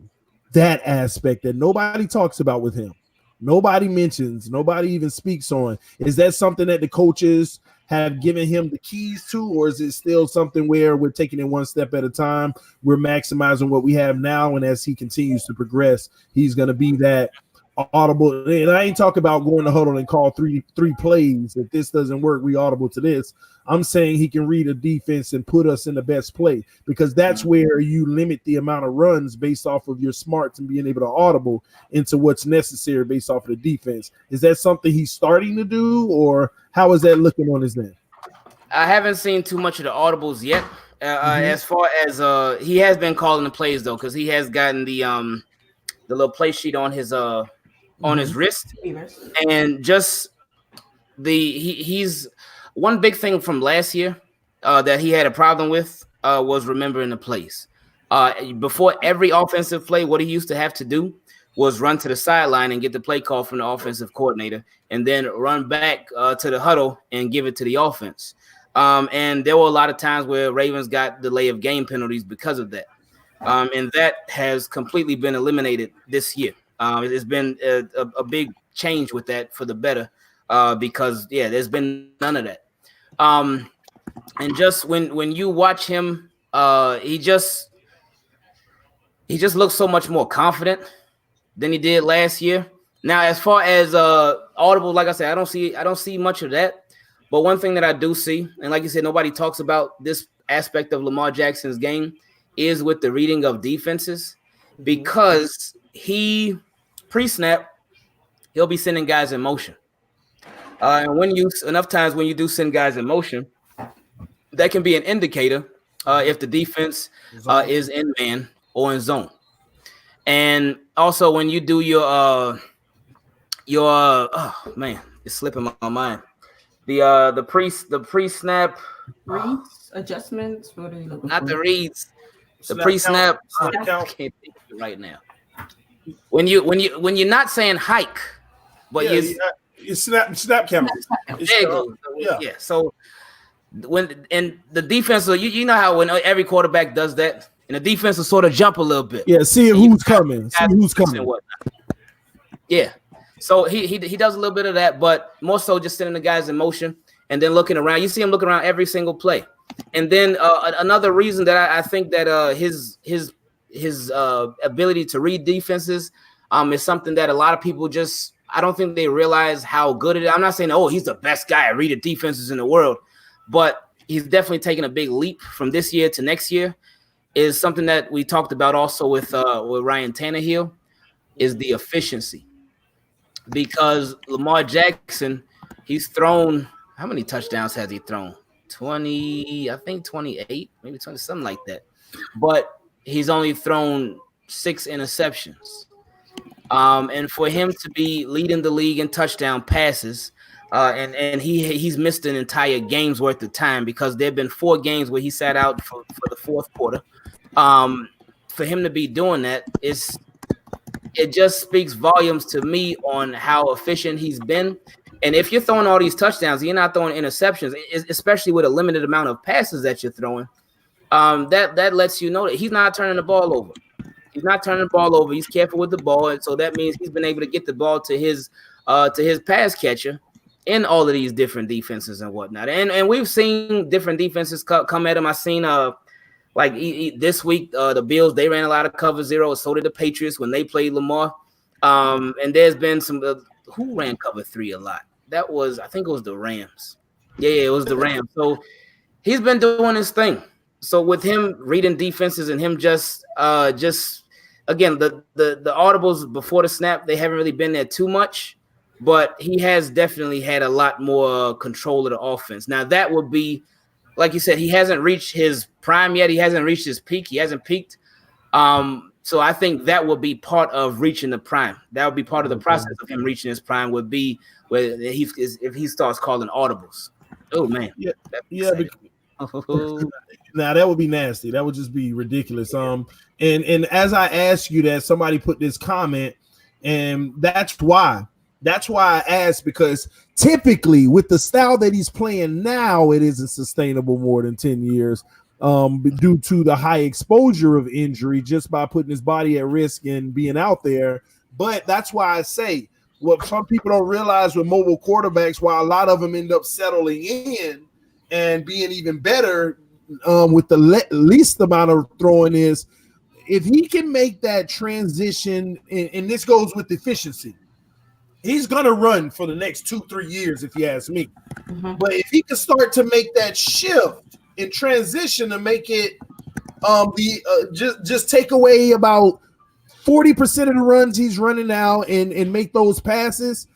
that aspect that nobody talks about with him, nobody mentions, nobody even speaks on? Is that something that the coaches have given him the keys to, or is it still something where we're taking it one step at a time? We're maximizing what we have now, and as he continues to progress, he's going to be that audible. And I ain't talking about going to huddle and call three plays. If this doesn't work, we audible to this. I'm saying he can read a defense and put us in the best play, because that's where you limit the amount of runs based off of your smarts and being able to audible into what's necessary based off of the defense. Is that something he's starting to do, or how is that looking on his name? I haven't seen too much of the audibles yet. As far as he has been calling the plays though, because he has gotten the little play sheet on his his wrist, and just he's one big thing from last year that he had a problem with was remembering the plays. Before every offensive play, what he used to have to do was run to the sideline and get the play call from the offensive coordinator, and then run back to the huddle and give it to the offense. And there were a lot of times where Ravens got delay of game penalties because of that. And that has completely been eliminated this year. It's been a big change with that for the better, because there's been none of that. And just when you watch him, he just looks so much more confident than he did last year. Now, as far as audible, like I said, I don't see much of that. But one thing that I do see, and like you said, nobody talks about this aspect of Lamar Jackson's game, is with the reading of defenses, because he pre-snap, he'll be sending guys in motion. And when you do send guys in motion, that can be an indicator if the defense is in man or in zone. And also when you do your oh man, it's slipping my mind. The pre-snap reads, adjustments. What are you looking not for? the reads, the pre-snap. I can't think of it right now. When you're not saying hike, but you snap count. There you go. Yeah. So when and the defense, you know how when every quarterback does that, and the defense will sort of jump a little bit. Yeah, see who's coming. Yeah. So he does a little bit of that, but more so just sending the guys in motion and then looking around. You see him looking around every single play. And then another reason that I think that his ability to read defenses is something that a lot of people I don't think they realize how good it is. I'm not saying, he's the best guy at reading defenses in the world, but he's definitely taken a big leap from this year to next year. Is something that we talked about also with Ryan Tannehill, is the efficiency. Because Lamar Jackson, he's thrown how many touchdowns has he thrown? 20, I think 28, maybe 20, something like that. But he's only thrown 6 interceptions. And for him to be leading the league in touchdown passes, and he's missed an entire game's worth of time because there have been 4 games where he sat out for the fourth quarter. For him to be doing that, it just speaks volumes to me on how efficient he's been. And if you're throwing all these touchdowns, you're not throwing interceptions, especially with a limited amount of passes that you're throwing. That lets you know that he's not turning the ball over. He's not turning the ball over. He's careful with the ball, and so that means he's been able to get the ball to his pass catcher in all of these different defenses and whatnot. And we've seen different defenses come at him. I've seen this week the Bills, they ran a lot of cover 0. So did the Patriots when they played Lamar. And there's been some who ran cover 3 a lot. I think it was the Rams. Yeah, it was the Rams. So he's been doing his thing. So with him reading defenses and him just again, the audibles before the snap, they haven't really been there too much, but he has definitely had a lot more control of the offense. Now that would be, like you said, he hasn't reached his prime yet. He hasn't reached his peak. He hasn't peaked. So I think that would be part of reaching the prime. That would be part of the process of him reaching his prime would be where if he starts calling audibles. Oh man. Yeah. Now that would be nasty. That would just be ridiculous. And as I asked you that, somebody put this comment, and that's why I asked, because typically with the style that he's playing now, it isn't sustainable more than 10 years due to the high exposure of injury just by putting his body at risk and being out there. But that's why I say what some people don't realize with mobile quarterbacks, why a lot of them end up settling in and being even better with the least amount of throwing is if he can make that transition, and this goes with efficiency. He's going to run for the next 2-3 years, if you ask me. Mm-hmm. But if he can start to make that shift and transition to make it just take away about 40% of the runs he's running now and make those passes,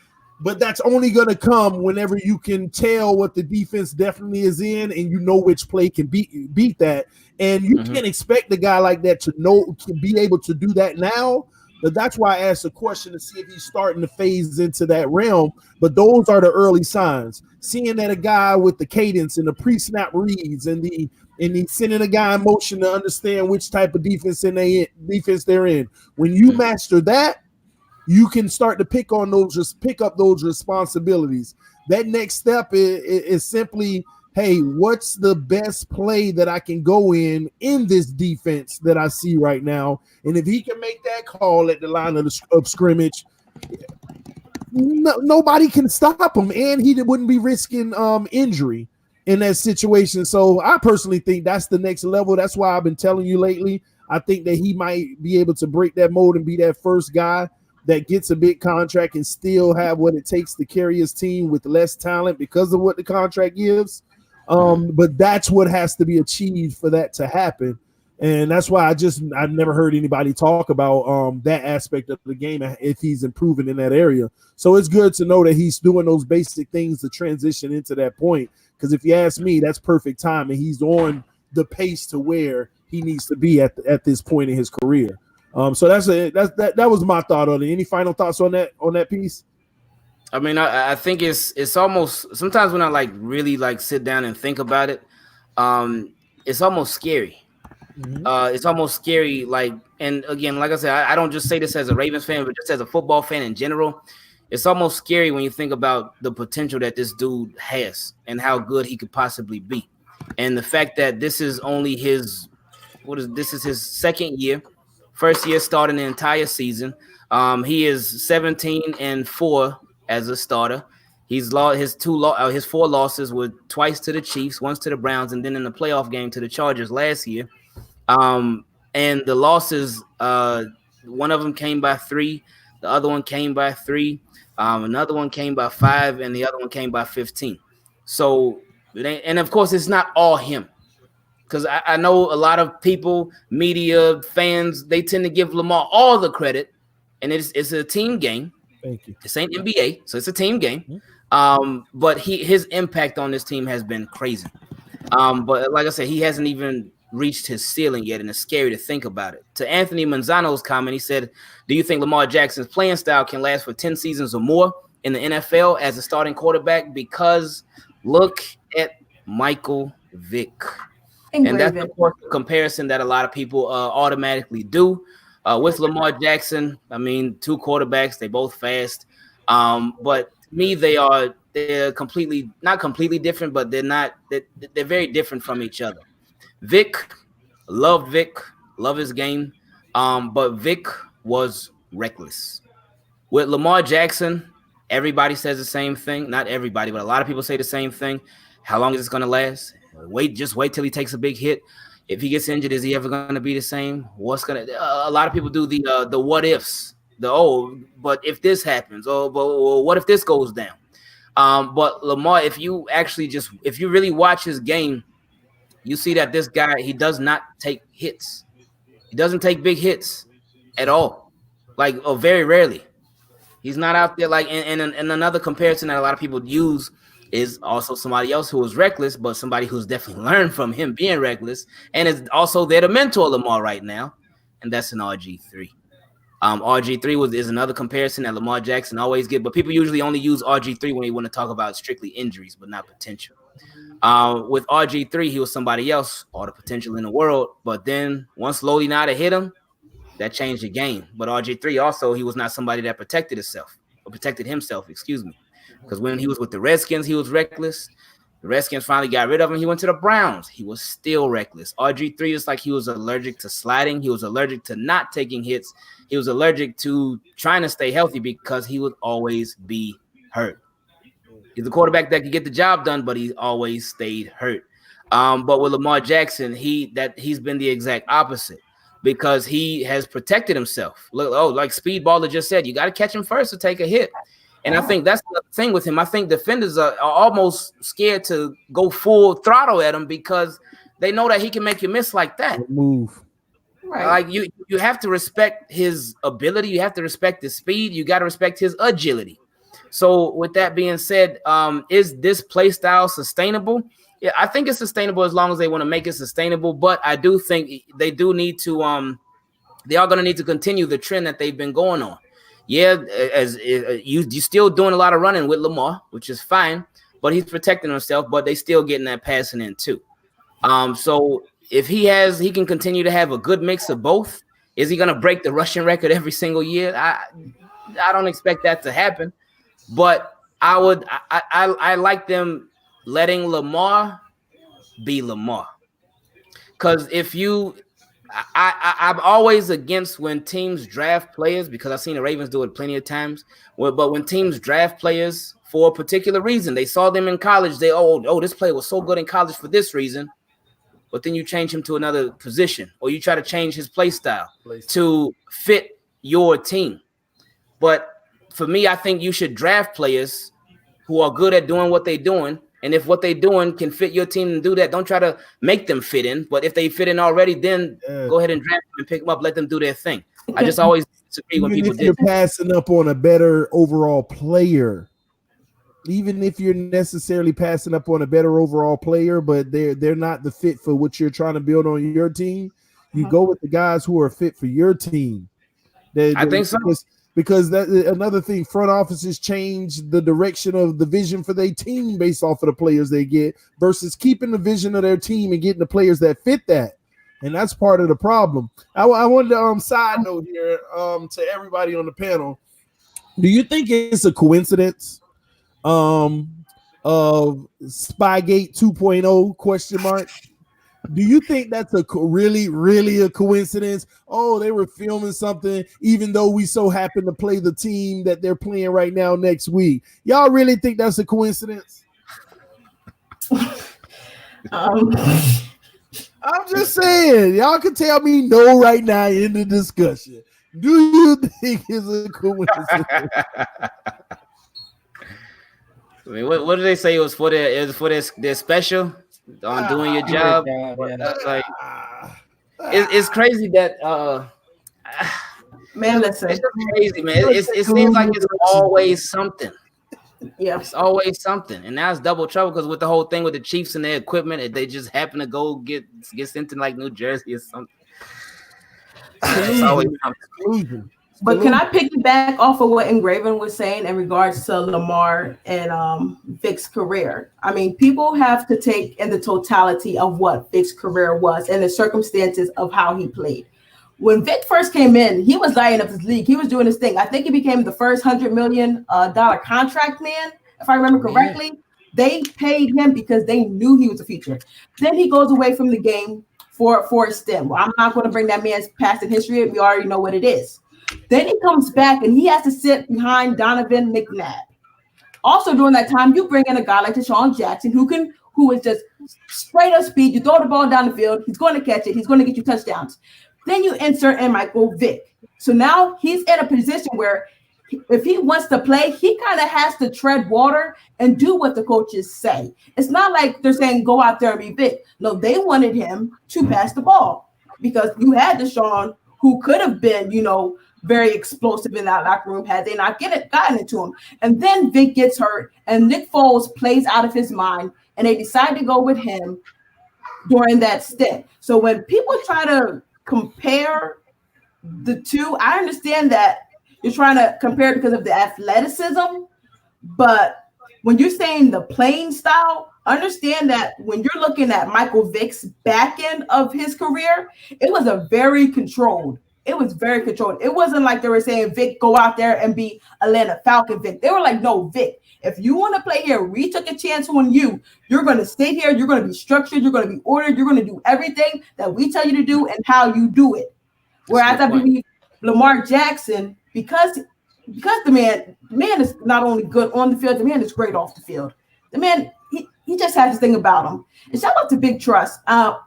but that's only going to come whenever you can tell what the defense definitely is in and you know which play can beat that. And you can't expect a guy like that to be able to do that now. But that's why I asked the question to see if he's starting to phase into that realm. But those are the early signs. Seeing that a guy with the cadence and the pre-snap reads and he's sending a guy in motion to understand which type of defense they're in. When you master that, you can start to pick up those responsibilities. That next step is simply, hey, what's the best play that I can go in this defense that I see right now? And if he can make that call at the line of scrimmage, nobody can stop him, and he wouldn't be risking injury in that situation. So I personally think that's the next level. That's why I've been telling you lately, I think that he might be able to break that mold and be that first guy that gets a big contract and still have what it takes to carry his team with less talent because of what the contract gives. But that's what has to be achieved for that to happen. And that's why I've never heard anybody talk about that aspect of the game if he's improving in that area. So it's good to know that he's doing those basic things to transition into that point. Because if you ask me, that's perfect time, and he's on the pace to where he needs to be at this point in his career. So that was my thought on it. Any final thoughts on that piece? I mean, I think it's almost sometimes when I really sit down and think about it, it's almost scary. Mm-hmm. It's almost scary. And again, like I said, I don't just say this as a Ravens fan, but just as a football fan in general. It's almost scary when you think about the potential that this dude has and how good he could possibly be, and the fact that this is only his his second year. First year starting the entire season. He is 17-4 as a starter. He's lost his 4 losses were twice to the Chiefs, once to the Browns, and then in the playoff game to the Chargers last year. And the losses, one of them came by 3, the other one came by 3, another one came by 5, and the other one came by 15. So, and of course, it's not all him. Because I know a lot of people, media, fans, they tend to give Lamar all the credit, and it's a team game. Thank you. This ain't NBA, so it's a team game. But his impact on this team has been crazy. But like I said, he hasn't even reached his ceiling yet, and it's scary to think about it. To Anthony Manzano's comment, he said, do you think Lamar Jackson's playing style can last for 10 seasons or more in the NFL as a starting quarterback? Because look at Michael Vick. And that's, of course, the comparison that a lot of people automatically do. With Lamar Jackson, I mean, two quarterbacks, they both fast. But to me, they're completely, not completely different, but they're very different from each other. Vick, love his game. But Vick was reckless. With Lamar Jackson, everybody says the same thing. Not everybody, but a lot of people say the same thing. How long is this going to last? Just wait till he takes a big hit. If he gets injured, is he ever going to be the same? A lot of people do the what ifs. But if this happens, but what if this goes down? But Lamar, if you really watch his game, you see that this guy, he does not take hits. He doesn't take big hits at all, or very rarely. He's not out there and another comparison that a lot of people use is also somebody else who was reckless, but somebody who's definitely learned from him being reckless and is also there to mentor Lamar right now, and that's an RG3. RG3 is another comparison that Lamar Jackson always get, but people usually only use RG3 when they want to talk about strictly injuries, but not potential. With RG3, he was somebody else, all the potential in the world, but then once Lodi Nada hit him, that changed the game. But RG3 also, he was not somebody that protected himself, because when he was with the Redskins, he was reckless. The Redskins finally got rid of him. He went to the Browns. He was still reckless. RG3 is like he was allergic to sliding. He was allergic to not taking hits. He was allergic to trying to stay healthy because he would always be hurt. He's a quarterback that could get the job done, but he always stayed hurt. But with Lamar Jackson, he's been the exact opposite because he has protected himself. Like Speedballer just said, you got to catch him first to take a hit. And I think that's the thing with him. I think defenders are almost scared to go full throttle at him because they know that he can make you miss like that. Move. Right. Like you have to respect his ability. You have to respect his speed. You got to respect his agility. So with that being said, is this play style sustainable? Yeah, I think it's sustainable as long as they want to make it sustainable. But I do think they do need to they are going to need to continue the trend that they've been going on. Yeah, as you're still doing a lot of running with Lamar, which is fine, but he's protecting himself, but they still getting that passing in too. So if he can continue to have a good mix of both. Is he going to break the rushing record every single year? I don't expect that to happen, but I like them letting Lamar be Lamar, because I'm always against when teams draft players, because I've seen the Ravens do it plenty of times. But when teams draft players for a particular reason, they saw them in college. This player was so good in college for this reason, but then you change him to another position, or you try to change his play style to fit your team. But for me, I think you should draft players who are good at doing what they're doing. And if what they're doing can fit your team and do that, don't try to make them fit in. But if they fit in already, then go ahead and draft them and pick them up. Let them do their thing. I just always disagree when people you're passing up on a better overall player. Even if you're necessarily passing up on a better overall player, but they're not the fit for what you're trying to build on your team, you go with the guys who are fit for your team. I think so. Because that another thing, front offices change the direction of the vision for their team based off of the players they get versus keeping the vision of their team and getting the players that fit that. And that's part of the problem. I wanted to side note here to everybody on the panel. Do you think it's a coincidence of Spygate 2.0 question mark? Do you think that's a really a coincidence? Oh, they were filming something, even though we so happen to play the team that they're playing right now next week. Y'all really think that's a coincidence? I'm just saying. Y'all can tell me no right now in the discussion. Do you think it's a coincidence? I mean, what did they say it was for? Their special on doing your job. Like, it's crazy that man, listen, it's crazy, man. It seems like it's always something. Yeah, it's always something, and now it's double trouble because with the whole thing with the Chiefs and their equipment, they just happen to go get sent to like New Jersey or something. It's always something. But can I piggyback off of what Engraven was saying in regards to Lamar and Vic's career? I mean, people have to take in the totality of what Vic's career was and the circumstances of how he played. When Vic first came in, he was lighting up his league. He was doing his thing. I think he became the first $100 million contract man, if I remember correctly. They paid him because they knew he was the future. Then he goes away from the game for a stint. Well, I'm not going to bring that man's past in history. We already know what it is. Then he comes back and he has to sit behind Donovan McNabb. Also during that time, you bring in a guy like Deshaun Jackson who is just straight up speed. You throw the ball down the field, he's going to catch it, he's going to get you touchdowns. Then you insert in Michael Vick. So now he's in a position where if he wants to play, he kind of has to tread water and do what the coaches say. It's not like they're saying go out there and be Vic. No, they wanted him to pass the ball because you had Deshaun, who could have been, very explosive in that locker room had they not gotten into him. And then Vic gets hurt and Nick Foles plays out of his mind and they decide to go with him during that stint. So when people try to compare the two, I understand that you're trying to compare because of the athleticism, but when you're saying the playing style, understand that when you're looking at Michael Vick's back end of his career, it was very controlled. It was very controlled. It wasn't like they were saying, Vic, go out there and be Atlanta Falcon Vic. They were like, no, Vic, if you want to play here, we took a chance on you. You're going to stay here. You're going to be structured. You're going to be ordered. You're going to do everything that we tell you to do and how you do it. Whereas I believe Lamar Jackson, because the man is not only good on the field, the man is great off the field. The man, he just has this thing about him. And shout out to Big Trust,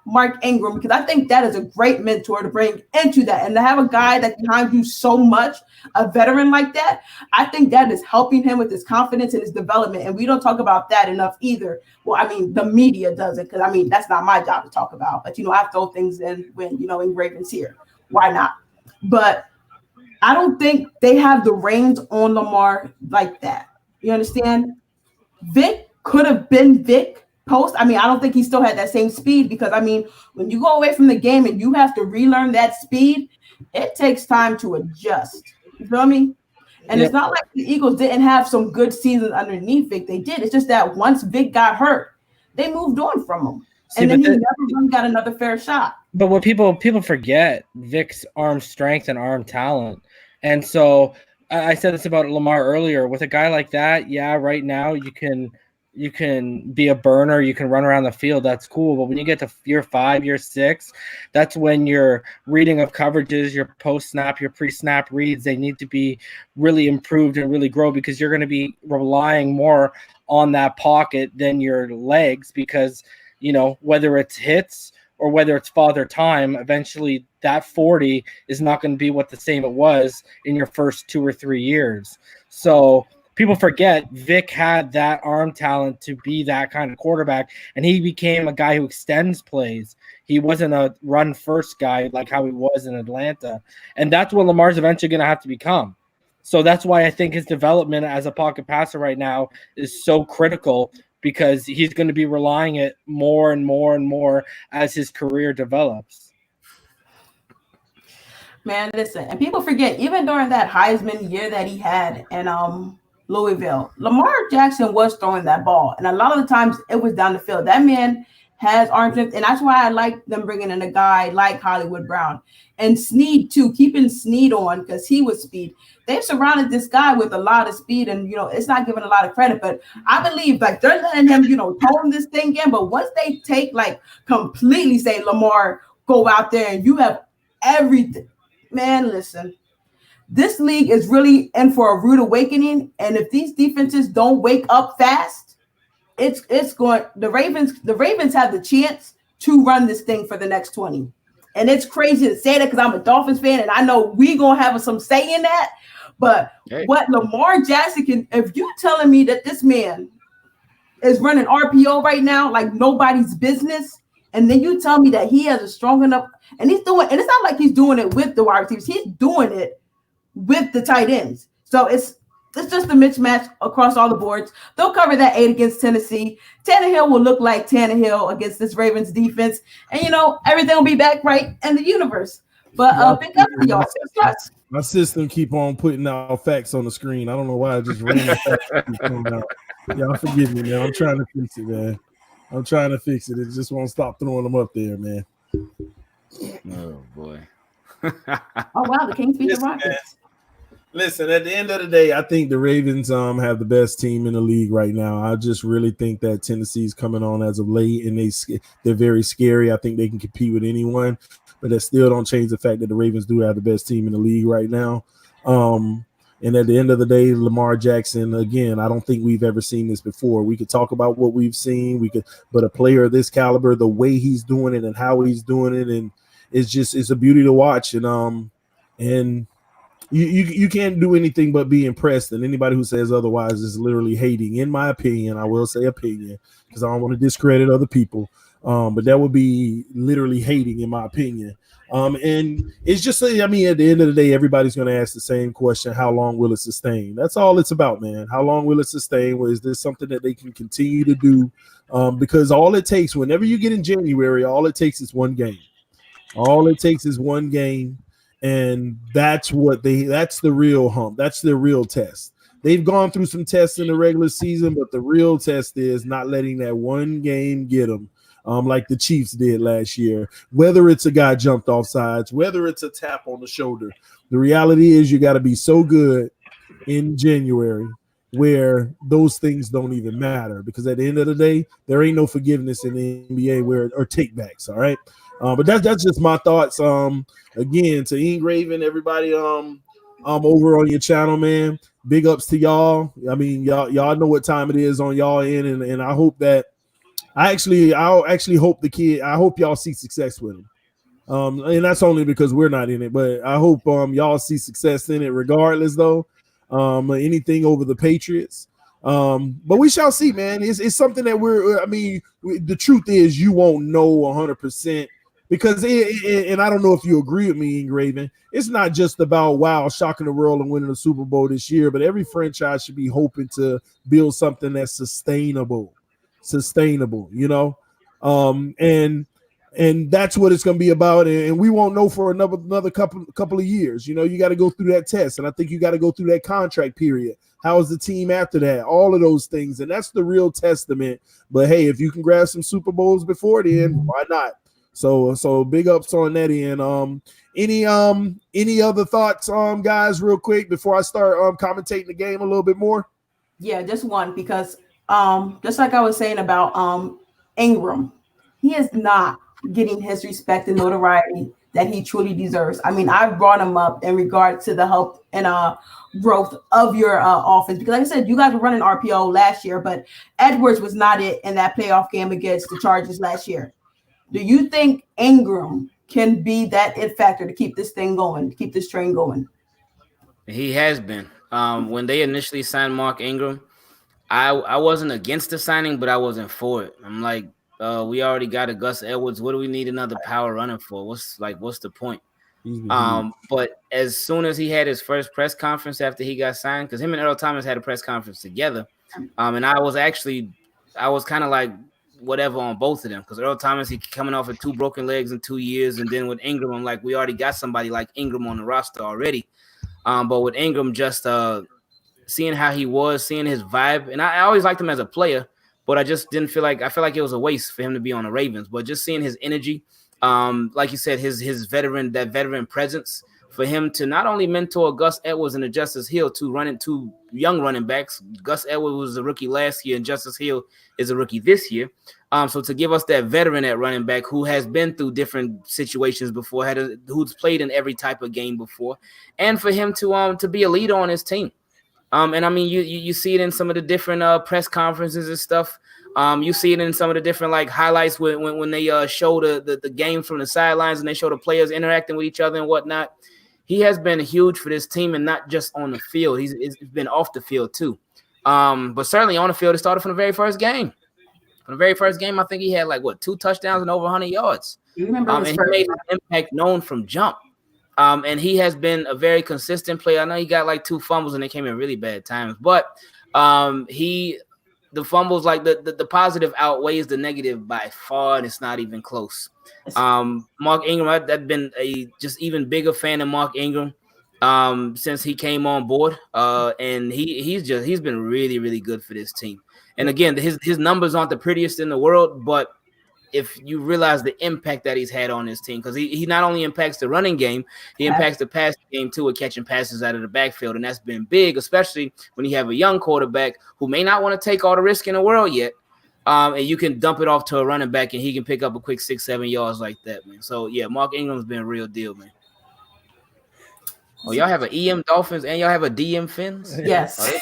Mark Ingram, because I think that is a great mentor to bring into that. And to have a guy that behind you so much, a veteran like that, I think that is helping him with his confidence and his development. And we don't talk about that enough either. Well, I mean, the media doesn't, because I mean, that's not my job to talk about. But, I throw things in when, Engraven's here. Why not? But I don't think they have the reins on Lamar like that. You understand? Vic could have been Vic post. I mean, I don't think he still had that same speed because, I mean, when you go away from the game and you have to relearn that speed, it takes time to adjust. You feel me? And It's not like the Eagles didn't have some good seasons underneath Vic. They did. It's just that once Vic got hurt, they moved on from him. And then he never really got another fair shot. But what people forget, Vic's arm strength and arm talent. And so I said this about Lamar earlier. With a guy like that, right now you can be a burner, you can run around the field, that's cool. But when you get to year 5, year 6, that's when your reading of coverages, your post-snap, your pre-snap reads, they need to be really improved and really grow because you're going to be relying more on that pocket than your legs because, whether it's hits or whether it's father time, eventually that 40 is not going to be what the same it was in your first 2 or 3 years. So people forget Vic had that arm talent to be that kind of quarterback, and he became a guy who extends plays. He wasn't a run first guy like how he was in Atlanta. And that's what Lamar's eventually going to have to become. So that's why I think his development as a pocket passer right now is so critical because he's going to be relying it more and more and more as his career develops. Man, listen, and people forget, even during that Heisman year that he had in Louisville, Lamar Jackson was throwing that ball. And a lot of the times it was down the field. That man has arm strength, and that's why I like them bringing in a guy like Hollywood Brown. And Snead, too, keeping Snead on because he was speed. They've surrounded this guy with a lot of speed, and, it's not given a lot of credit. But I believe, they're letting him, tone this thing in. But once they take, completely say, Lamar, go out there and you have everything. Man, listen, this league is really in for a rude awakening. And if these defenses don't wake up fast, it's going. The Ravens have the chance to run this thing for the next 20. And it's crazy to say that because I'm a Dolphins fan and I know we gonna have some say in that. But what Lamar Jackson can, if you're telling me that this man is running RPO right now like nobody's business, and then you tell me that he has a strong enough, and he's doing, and it's not like he's doing it with the wide receivers, he's doing it with the tight ends. So it's it's just a mismatch across all the boards. They'll cover that 8 against Tennessee. Tannehill will look like Tannehill against this Ravens defense. And, everything will be back right in the universe. But pick up for y'all. My system keep on putting out facts on the screen. I don't know why I just random facts keep coming out. Y'all forgive me, man. I'm trying to fix it, man. I'm trying to fix it. It just won't stop throwing them up there, man. Oh, boy. Oh, wow. The Kings beat the Rockets. Listen, at the end of the day, I think the Ravens have the best team in the league right now. I just really think that Tennessee's coming on as of late, and they're very scary. I think they can compete with anyone, but that still don't change the fact that the Ravens do have the best team in the league right now. And at the end of the day, Lamar Jackson, again, I don't think we've ever seen this before. We could talk about what we've seen, but a player of this caliber, the way he's doing it and how he's doing it, and it's a beauty to watch. And You can't do anything but be impressed, and anybody who says otherwise is literally hating, in my opinion. I will say opinion because I don't want to discredit other people, but that would be literally hating, in my opinion. And it's just, at the end of the day, everybody's going to ask the same question: how long will it sustain? That's all it's about, man. How long will it sustain? Is this something that they can continue to do? Because all it takes, whenever you get in January, all it takes is one game. All it takes is one game. And that's the real hump. That's the real test. They've gone through some tests in the regular season, but the real test is not letting that one game get them, like the Chiefs did last year. Whether it's a guy jumped off sides, whether it's a tap on the shoulder, the reality is you got to be so good in January where those things don't even matter, because at the end of the day, there ain't no forgiveness in the NBA or takebacks. All right. But that's just my thoughts. Again, to Ingraven, everybody over on your channel, man. Big ups to y'all. I mean, y'all know what time it is on y'all end, and I hope that I'll actually hope I hope y'all see success with him. And that's only because we're not in it, but I hope y'all see success in it regardless, though. Anything over the Patriots. But we shall see, man. It's something that the truth is you won't know 100%. Because, and I don't know if you agree with me, Ingraven, it's not just about, shocking the world and winning the Super Bowl this year, but every franchise should be hoping to build something that's sustainable, and that's what it's going to be about. And we won't know for another couple of years. You got to go through that test, and I think you got to go through that contract period. How is the team after that? All of those things, and that's the real testament. But, hey, if you can grab some Super Bowls before then, why not? So big ups on that end. Any other thoughts, guys, real quick before I start commentating the game a little bit more? Yeah, just one, because just like I was saying about Ingram, he is not getting his respect and notoriety that he truly deserves. I mean, I brought him up in regard to the help and growth of your offense, because like I said, you guys were running RPO last year, but Edwards was not it in that playoff game against the Chargers last year. Do you think Ingram can be that it factor to keep this thing going, to keep this train going? He has been. When they initially signed Mark Ingram, I wasn't against the signing, but I wasn't for it. I'm like, we already got a Gus Edwards. What do we need another power running for? What's the point? But as soon as he had his first press conference after he got signed, because him and Earl Thomas had a press conference together, and I was kind of like, whatever on both of them, because Earl Thomas, he coming off of 2 broken legs in 2 years, and then with Ingram, I'm like, we already got somebody like Ingram on the roster already. But with Ingram, just seeing how he was, seeing his vibe, and I always liked him as a player, but I just didn't feel like it was a waste for him to be on the Ravens. But just seeing his energy, like you said, his veteran presence, for him to not only mentor Gus Edwards and Justice Hill, two young running backs. Gus Edwards was a rookie last year, and Justice Hill is a rookie this year. So to give us that veteran at running back who has been through different situations before, who's played in every type of game before, and for him to be a leader on his team. And I mean, you see it in some of the different press conferences and stuff. You see it in some of the different highlights when they show the game from the sidelines and they show the players interacting with each other and whatnot. He has been huge for this team, and not just on the field. He's been off the field too. But certainly on the field, it started from the very first game. From the very first game, I think he had 2 touchdowns and over 100 yards. You remember and he made his impact known from jump. And he has been a very consistent player. I know he got like 2 fumbles and they came in really bad times, but the fumbles, like the positive outweighs the negative by far, and it's not even close. Mark Ingram, I've been a just even bigger fan of Mark Ingram since he came on board, and he's been really, really good for this team. And again, his numbers aren't the prettiest in the world, but if you realize the impact that he's had on his team, because he not only impacts the running game, he impacts the passing game too, with catching passes out of the backfield, and that's been big, especially when you have a young quarterback who may not want to take all the risk in the world yet, and you can dump it off to a running back, and he can pick up a quick 6-7 yards like that, man. So yeah, Mark Ingram's been a real deal, man. Oh, y'all have an EM Dolphins and y'all have a DM Fins? Yes.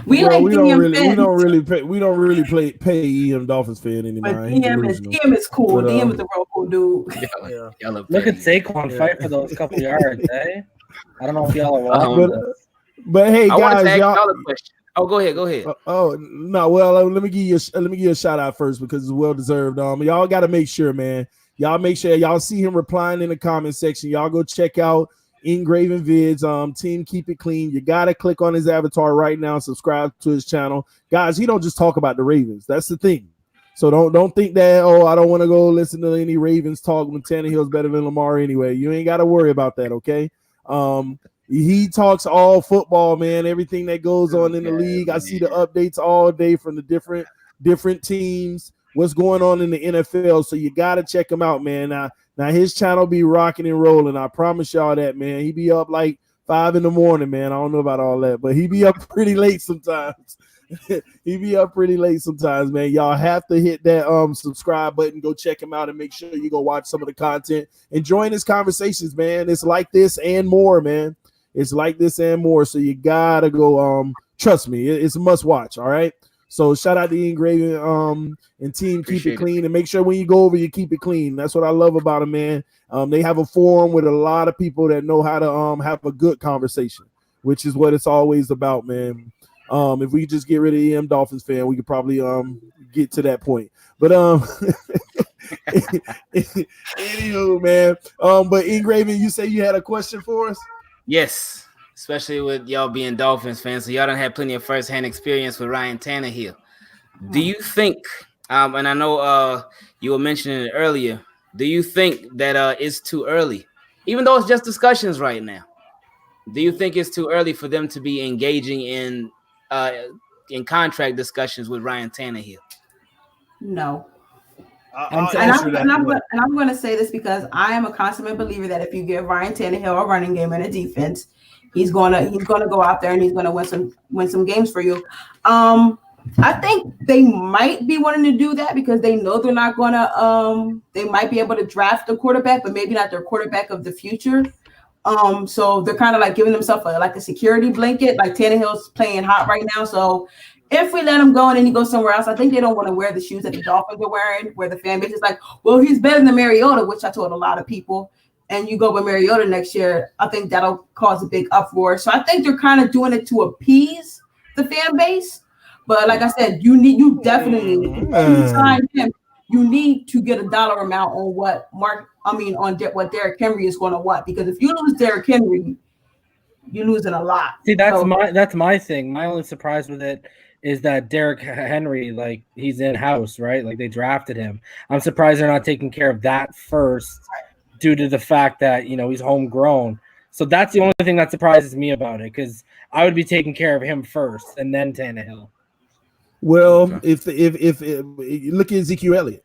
We don't really pay EM Dolphins fan anymore. But EM is cool. But, EM is a real cool dude. Look at Saquon fight for those couple yards, eh? I don't know if y'all are watching. But hey, guys, y'all a question. Oh, go ahead. Oh no, well, let me give you a shout out first because it's well deserved. Y'all got to make sure, man. Y'all make sure y'all see him replying in the comment section. Y'all go check out Engraven Vids, team Keep It Clean. You gotta click on his avatar right now, subscribe to his channel, guys. He don't just talk about the Ravens. That's the thing. So don't think that I don't want to go listen to any Ravens talk when Tannehill's better than Lamar anyway. You ain't got to worry about that, okay? He talks all football, man. Everything that goes on in the league. I see the updates all day from the different teams. What's going on in the NFL? So you gotta check him out, man. Now his channel be rocking and rolling. I promise y'all that, man. He be up like 5 a.m, man. I don't know about all that, but he be up pretty late sometimes. Man. Y'all have to hit that subscribe button. Go check him out and make sure you go watch some of the content and join his conversations, man. It's like this and more, man. It's like this and more. So you gotta go. Trust me, it's a must watch. All right. So shout out to Engraven and team Keep It Clean, and make sure when you go over, you keep it clean. That's what I love about them, man. They have a forum with a lot of people that know how to have a good conversation, which is what it's always about, man. If we just get rid of EM Dolphins fan, we could probably get to that point. But anywho, man. But Engraven, you say you had a question for us? Yes. Especially with y'all being Dolphins fans, so y'all done had plenty of first-hand experience with Ryan Tannehill. Do you think, and I know you were mentioning it earlier, do you think that it's too early, even though it's just discussions right now? Do you think it's too early for them to be engaging in contract discussions with Ryan Tannehill? No. I'm going to say this because I am a consummate believer that if you give Ryan Tannehill a running game and a defense, he's gonna go out there and he's gonna win some games for you. I think they might be wanting to do that because they know they're not gonna. They might be able to draft a quarterback, but maybe not their quarterback of the future. So they're kind of like giving themselves like a security blanket. Like Tannehill's playing hot right now, so if we let him go and then he goes somewhere else, I think they don't want to wear the shoes that the Dolphins are wearing, where the fan base is like, well, he's better than Mariota, which I told a lot of people. And you go with Mariota next year, I think that'll cause a big uproar. So I think they're kind of doing it to appease the fan base. But like I said, you definitely sign him. You need to get a dollar amount on what what Derrick Henry is going to want. Because if you lose Derrick Henry, you're losing a lot. See, that's my thing. My only surprise with it is that Derrick Henry, like, he's in house, right? Like, they drafted him. I'm surprised they're not taking care of that first. Right. Due to the fact that, he's homegrown. So that's the only thing that surprises me about it, because I would be taking care of him first and then Tannehill. Well, if look at Ezekiel Elliott.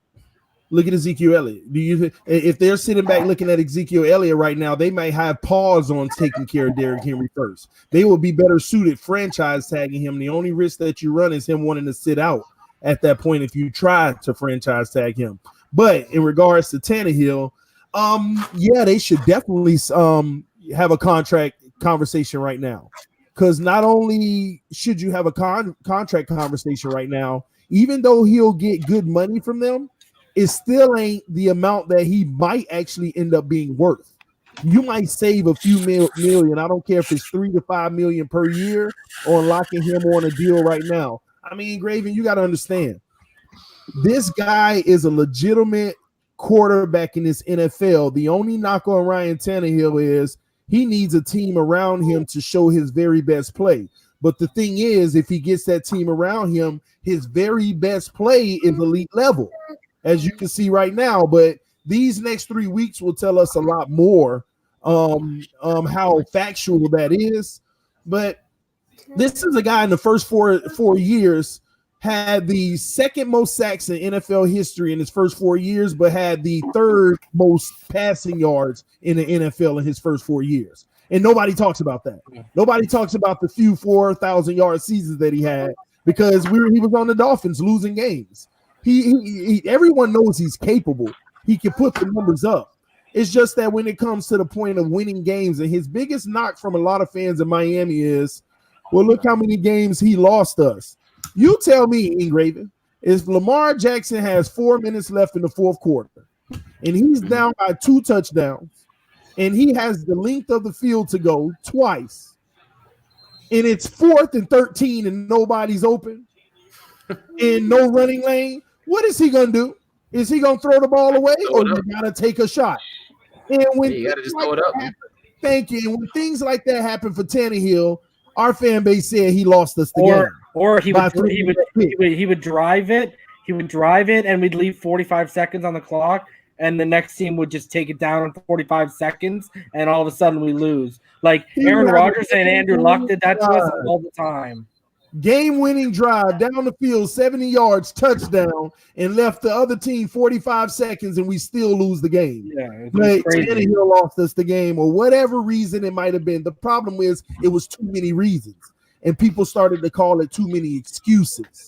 If they're sitting back looking at Ezekiel Elliott right now, they might have pause on taking care of Derrick Henry first. They will be better suited franchise tagging him. The only risk that you run is him wanting to sit out at that point if you try to franchise tag him. But in regards to Tannehill, they should definitely have a contract conversation right now, because not only should you have a contract conversation right now, even though he'll get good money from them, it still ain't the amount that he might actually end up being worth. You might save a few million. I don't care if it's $3 to $5 million per year on locking him on a deal right now. I mean, Graven, you got to understand, this guy is a legitimate quarterback in this NFL. The only knock on Ryan Tannehill is he needs a team around him to show his very best play. But the thing is, if he gets that team around him, his very best play is elite level, as you can see right now. But these next 3 weeks will tell us a lot more how factual that is. But this is a guy in the first four years had the second most sacks in NFL history in his first 4 years, but had the third most passing yards in the NFL in his first 4 years. And nobody talks about that. Nobody talks about the few 4,000-yard seasons that he had because he was on the Dolphins losing games. He everyone knows he's capable. He can put the numbers up. It's just that when it comes to the point of winning games, and his biggest knock from a lot of fans in Miami is, well, look how many games he lost us. You tell me, Ingraven, if Lamar Jackson has 4 minutes left in the fourth quarter and he's down by 2 touchdowns and he has the length of the field to go twice and it's 4th and 13 and nobody's open and no running lane, what is he going to do? Is he going to throw the ball away or you got to take a shot? And when you got to just throw it up. Thank you. And when things like that happen for Tannehill, our fan base said he lost us the game. Or he would drive it. He would drive it, and we'd leave 45 seconds on the clock, and the next team would just take it down in 45 seconds, and all of a sudden we lose. Like Aaron Rodgers and Andrew Luck did that to us all the time. Game-winning drive down the field, 70 yards, touchdown, and left the other team 45 seconds, and we still lose the game. Yeah, but Tannehill lost us the game, or whatever reason it might have been. The problem is it was too many reasons, and people started to call it too many excuses.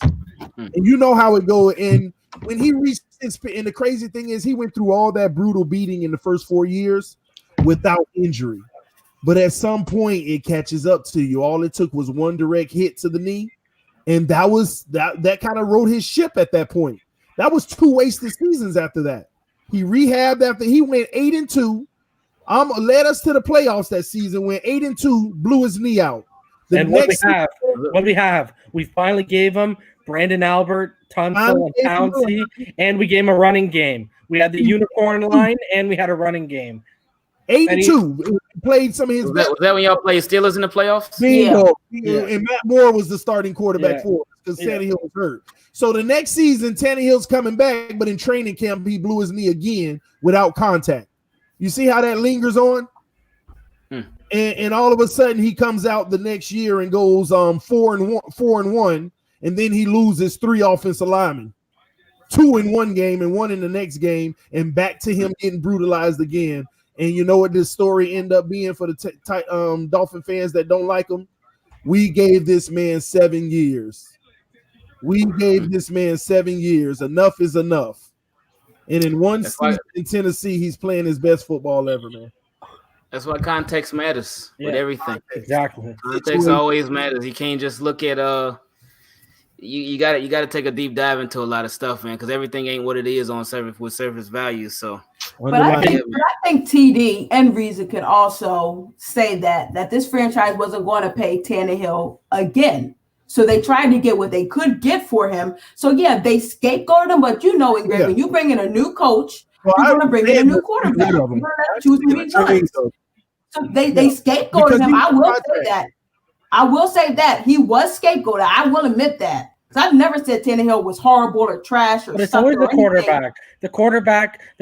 And you know how it goes. And when he reached his, and the crazy thing is he went through all that brutal beating in the first 4 years without injury. But at some point, it catches up to you. All it took was one direct hit to the knee, and that kind of rode his ship at that point. That was 2 wasted seasons after that. He rehabbed after he went 8-2. Led us to the playoffs that season. Went 8-2, blew his knee out. What we have, we finally gave him Brandon Albert, Tunsil, and Pouncey, and we gave him a running game. We had the unicorn line, and we had a running game. 8-2. Played some of his. Was that when y'all played Steelers in the playoffs? Bingo. Yeah. And Matt Moore was the starting quarterback for us because Tannehill was hurt. So the next season, Tannehill's coming back, but in training camp, he blew his knee again without contact. You see how that lingers on? And all of a sudden, he comes out the next year and goes 4-1, and then he loses 3 offensive linemen, 2 in one game and 1 in the next game, and back to him getting brutalized again. And you know what this story ended up being for the Dolphin fans that don't like him? We gave this man 7 years. Enough is enough. And in one season in Tennessee, he's playing his best football ever, man. That's why context matters with everything. Exactly. Context always matters. You can't just look at you got to take a deep dive into a lot of stuff, man, because everything ain't what it is on surface with surface value. So, but I think TD and Reason can also say that this franchise wasn't going to pay Tannehill again. So they tried to get what they could get for him. So yeah, they scapegoated him, but when you bring in a new coach, you're going to bring in a new quarterback. You're going to choose between choices. So they scapegoated him. I will say that he was scapegoated. I will admit that. Because I've never said Tannehill was horrible or trash or. But it's always the quarterback. The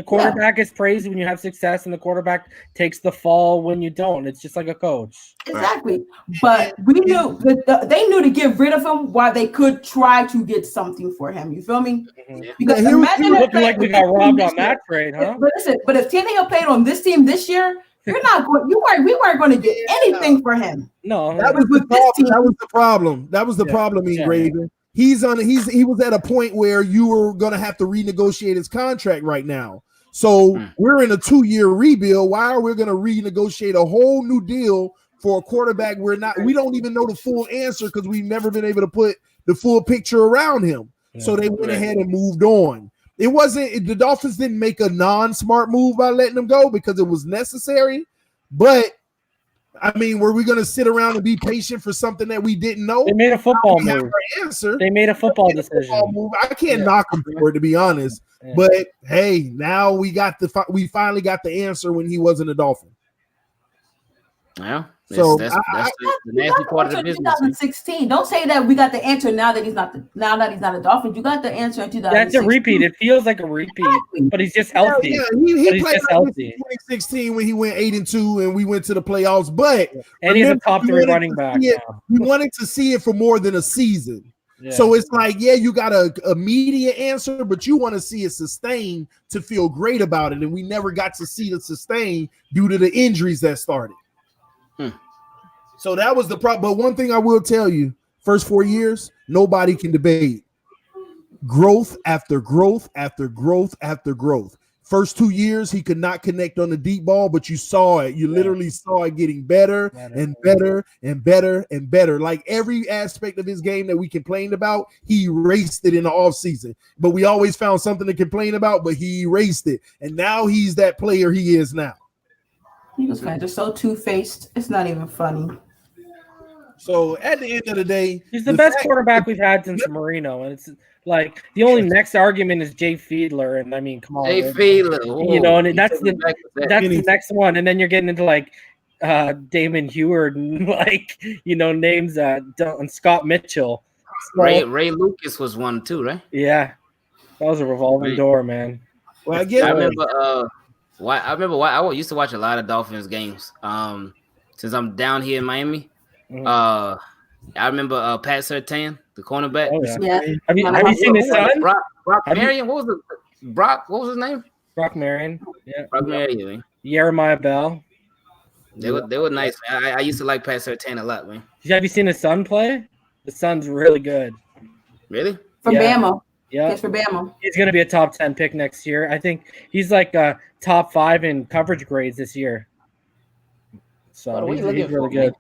quarterback is praised when you have success, and the quarterback takes the fall when you don't. It's just like a coach. Exactly. But we knew they knew to get rid of him while they could try to get something for him. You feel me? Mm-hmm. Because imagine looking like we got robbed on that trade, huh? But listen, if Tannehill played on this team this year, we weren't going to get anything for him. No, that was the problem. That was the problem, Ingraven. He was at a point where you were going to have to renegotiate his contract right now. So we're in a 2-year rebuild. Why are we going to renegotiate a whole new deal for a quarterback? We don't even know the full answer because we've never been able to put the full picture around him. Yeah. So they went ahead and moved on. The Dolphins didn't make a non-smart move by letting him go because it was necessary. But I mean, were we going to sit around and be patient for something that we didn't know? They made a football We have move. our answer. They made a football decision. Move. I can't knock them for it, to be honest. Yeah. But hey, now we finally got the answer when he wasn't a Dolphin. Yeah. So That's the nasty part of the business. 2016. Don't say that we got the answer now that he's not a Dolphin. You got the answer in 2016. That's a repeat. It feels like a repeat, but he's just healthy. Yeah, But he he's played just like healthy. 2016 when he went 8-2 and we went to the playoffs. But And he's a remember, top we 3 wanted running to back see it- now. We wanted to see it for more than a season. Yeah. So it's like, yeah, you got a immediate answer, but you want to see it sustain to feel great about it. And we never got to see the sustain due to the injuries that started. So that was the problem. But one thing I will tell you, first 4 years, nobody can debate. Growth after growth after growth after growth. First 2 years, he could not connect on the deep ball, but you saw it. You literally saw it getting better and better and better and better. Like every aspect of his game that we complained about, he erased it in the offseason. But we always found something to complain about, but he erased it. And now he's that player he is now. Eagles fans are so two-faced. It's not even funny. So at the end of the day, He's the best quarterback we've had since Marino, and it's like the only next argument is Jay Fiedler, and I mean, come on, Jay Fiedler, you know, and that's the next one, and then you're getting into like Damon Heward and like names and Scott Mitchell. So, Ray Lucas was one too, right? Yeah, that was a revolving door, man. Well, I get I it. remember. I used to watch a lot of Dolphins games. Since I'm down here in Miami. I remember Pat Surtain, the cornerback. Oh, yeah. Yeah. Have you seen his son? Brock Marion. What was his name? Brock Marion. Yeah. Brock Marion. Jeremiah Bell. They were nice, man. I used to like Pat Surtain a lot, man. Have you seen his son play? The son's really good. Really? For Bama. Yeah. Yes, for Bama. He's going to be a top 10 pick next year. I think he's like top 5 in coverage grades this year. So he's really good.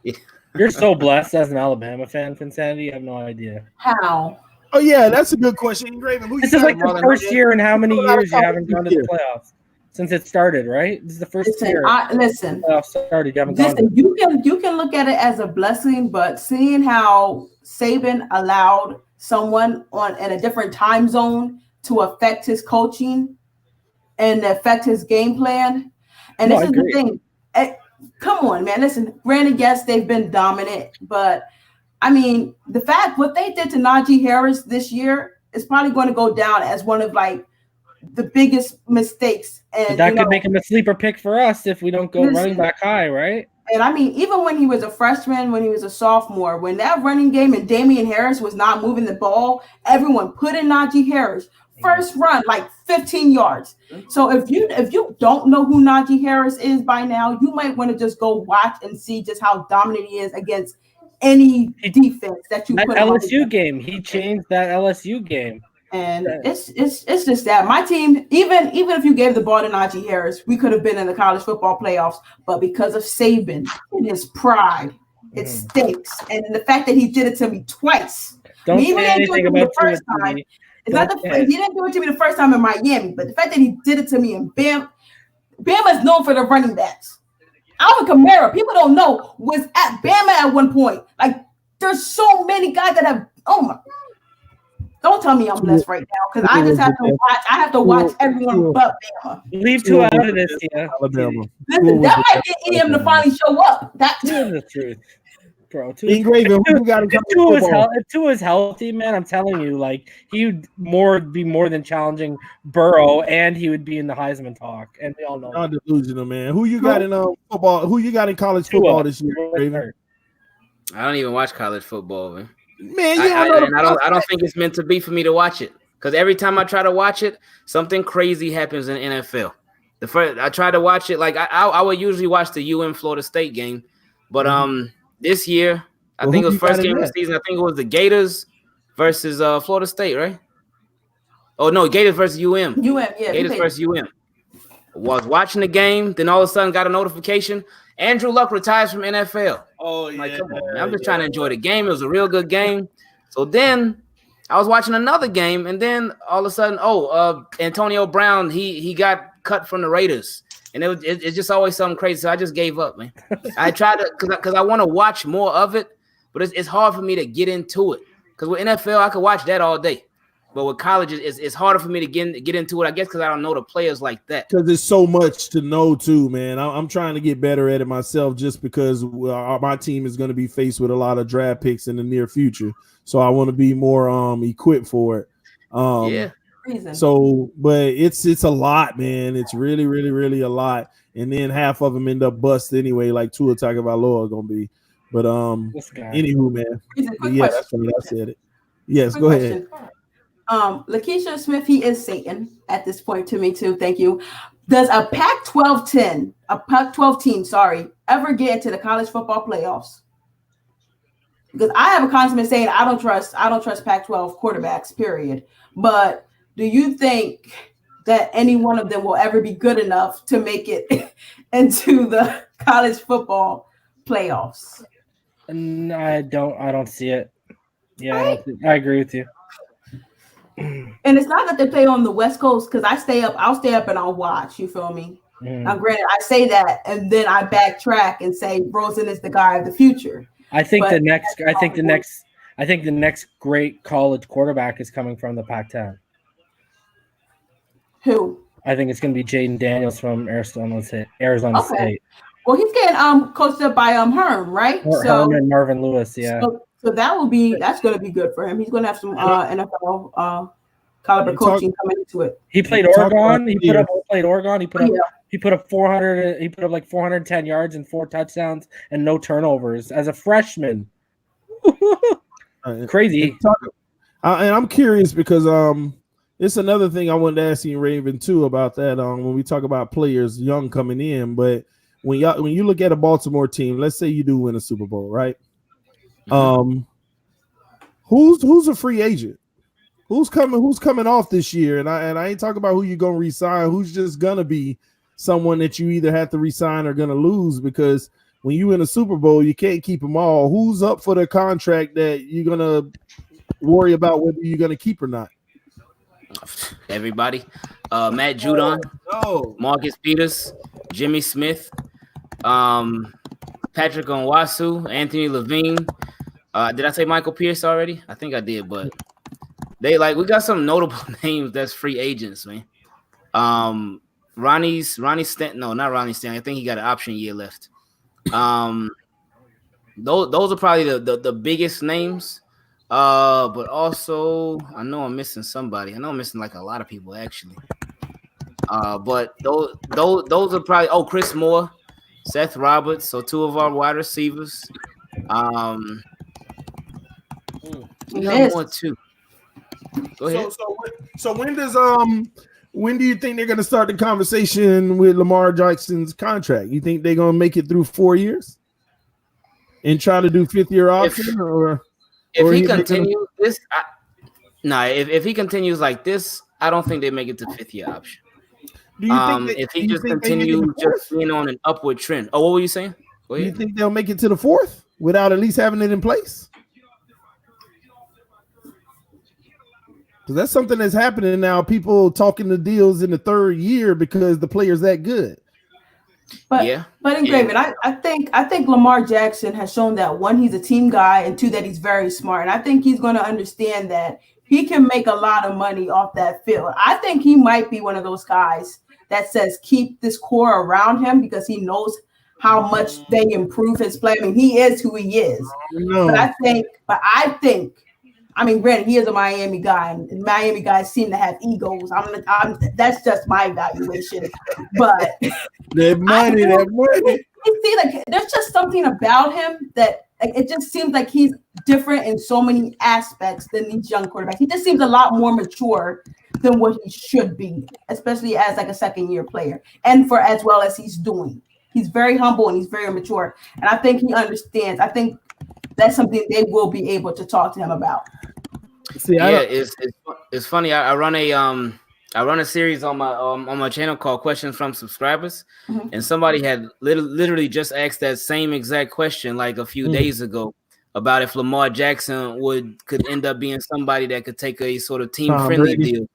Yeah. You're so blessed as an Alabama fan, Insanity. You have no idea. How? Oh yeah, that's a good question. Graven, This is like the first year in how many years you haven't gone to the playoffs since it started, right? This is the first year. Listen. Playoffs started. You haven't gone. Listen, you can look at it as a blessing, but seeing how Saban allowed someone in a different time zone to affect his coaching and affect his game plan, and this is the thing. Come on, man. Listen, granted, yes, they've been dominant, but I mean, what they did to Najee Harris this year is probably going to go down as one of like the biggest mistakes. And that could make him a sleeper pick for us if we don't go running back high, right? And I mean, even when he was a freshman, when he was a sophomore, when that running game and Damian Harris was not moving the ball, everyone put in Najee Harris. First run, like 15 yards. So if you don't know who Najee Harris is by now, you might want to just go watch and see just how dominant he is against any defense that you that put LSU game. He changed that LSU game. And it's just that my team, even if you gave the ball to Najee Harris, we could have been in the college football playoffs. But because of Saban and his pride, it stinks. And the fact that he did it to me twice. Don't say anything about the first time. It's not he didn't do it to me the first time in Miami, but the fact that he did it to me in Bama is known for the running backs. Alvin Kamara, people don't know, was at Bama at one point. Like, there's so many guys that have. Oh my! Don't tell me I'm blessed right now because I just have to watch. I have to watch everyone but Bama. Leave two out of this, yeah. Alabama. Listen, that might get him to finally show up. That's the truth. Bro, if Tua is healthy, man, I'm telling you, like he would be more than challenging Burrow, and he would be in the Heisman talk. And we all know. Not delusional, man. Who you got in football? Who you got in college football this year, Raven? I don't even watch college football, man. Man, I don't think it's meant to be for me to watch it because every time I try to watch it, something crazy happens in the NFL. I try to watch it like I would usually watch the Florida State game, but this year, I think it was first game of the season. I think it was the Gators versus Florida State, right? Oh, no, Gators versus UM. Yeah. Gators versus UM. Was watching the game, then all of a sudden got a notification. Andrew Luck retires from NFL. Oh, yeah. Like, come on, man. I'm just trying to enjoy the game. It was a real good game. So then I was watching another game, and then all of a sudden, Antonio Brown, he got cut from the Raiders. and it's just always something crazy. So I just gave up, man. I tried to because I want to watch more of it, but it's hard for me to get into it. Because with NFL, I could watch that all day. But with college, it's harder for me to get into it, I guess, because I don't know the players like that. Because there's so much to know, too, man. I'm trying to get better at it myself just because my team is going to be faced with a lot of draft picks in the near future. So I want to be more equipped for it. Yeah. So, but it's a lot, man. It's really, really, really a lot. And then half of them end up bust anyway, like Tua Tagovailoa are going to be. But anywho, man. Yeah, that's what I said it. Yes, go ahead. Lakeisha Smith, he is Satan at this point to me too. Thank you. Does a Pac-12 team, ever get into the college football playoffs? Because I have a consummate saying I don't trust Pac-12 quarterbacks, period. But do you think that any one of them will ever be good enough to make it into the college football playoffs? I don't see it. Yeah, right? I agree with you. And it's not that they play on the West Coast because I'll stay up and I'll watch. You feel me? Now, granted, I say that and then I backtrack and say Rosen is the guy of the future. I think the next great college quarterback is coming from the Pac-10. Who? I think it's going to be Jaden Daniels from Arizona State. Well, he's getting coached up by Herm, right? Herm and Marvin Lewis, yeah. So that's going to be good for him. He's going to have some NFL caliber coaching coming into it. He played Oregon. He played Oregon. He put up 400. He put up like 410 yards and 4 touchdowns and no turnovers as a freshman. Crazy. And I'm curious because it's another thing I wanted to ask you, Raven, too, about that. When we talk about players young coming in, but when you look at a Baltimore team, let's say you do win a Super Bowl, right? Who's a free agent? Who's coming off this year? And I ain't talking about who you're gonna re-sign. Who's just gonna be someone that you either have to re-sign or gonna lose? Because when you win a Super Bowl, you can't keep them all. Who's up for the contract that you're gonna worry about whether you're gonna keep or not? Everybody. Matt Judon, Marcus Peters, Jimmy Smith, Patrick Onwuasu, Anthony Levine. Did I say Michael Pierce already? I think I did, but we got some notable names that's free agents, man. Ronnie Stanton. No, not Ronnie Stanton. I think he got an option year left. Those are probably the biggest names. But also I know I'm missing somebody. I know I'm missing like a lot of people actually. But those are probably Chris Moore, Seth Roberts, so 2 of our wide receivers. We got more too. Go ahead. So when do you think they're going to start the conversation with Lamar Jackson's contract? You think they're going to make it through 4 years and try to do 5th-year option, or if he continues this? If he continues like this, I don't think they make it to 5th-year option. Do you think if he just continues just being on an upward trend? Oh, what were you saying? Do you think they'll make it to the 4th without at least having it in place? Because that's something that's happening now. People talking the deals in the 3rd year because the player's that good. But Ingraven, I think Lamar Jackson has shown that 1, he's a team guy, and 2, that he's very smart. And I think he's going to understand that he can make a lot of money off that field. I think he might be one of those guys that says keep this core around him because he knows how much they improve his play. I mean, he is who he is. But I think, granted, he is a Miami guy, and Miami guys seem to have egos. That's just my evaluation. But that money. You see, like, there's just something about him that it just seems like he's different in so many aspects than these young quarterbacks. He just seems a lot more mature than what he should be, especially as like a 2nd-year player, and for as well as he's doing. He's very humble and he's very mature, and I think he understands. I think that's something they will be able to talk to him about. It's funny. I run a series on my channel called Questions from Subscribers, and somebody had literally just asked that same exact question like a few days ago about if Lamar Jackson could end up being somebody that could take a sort of team friendly deal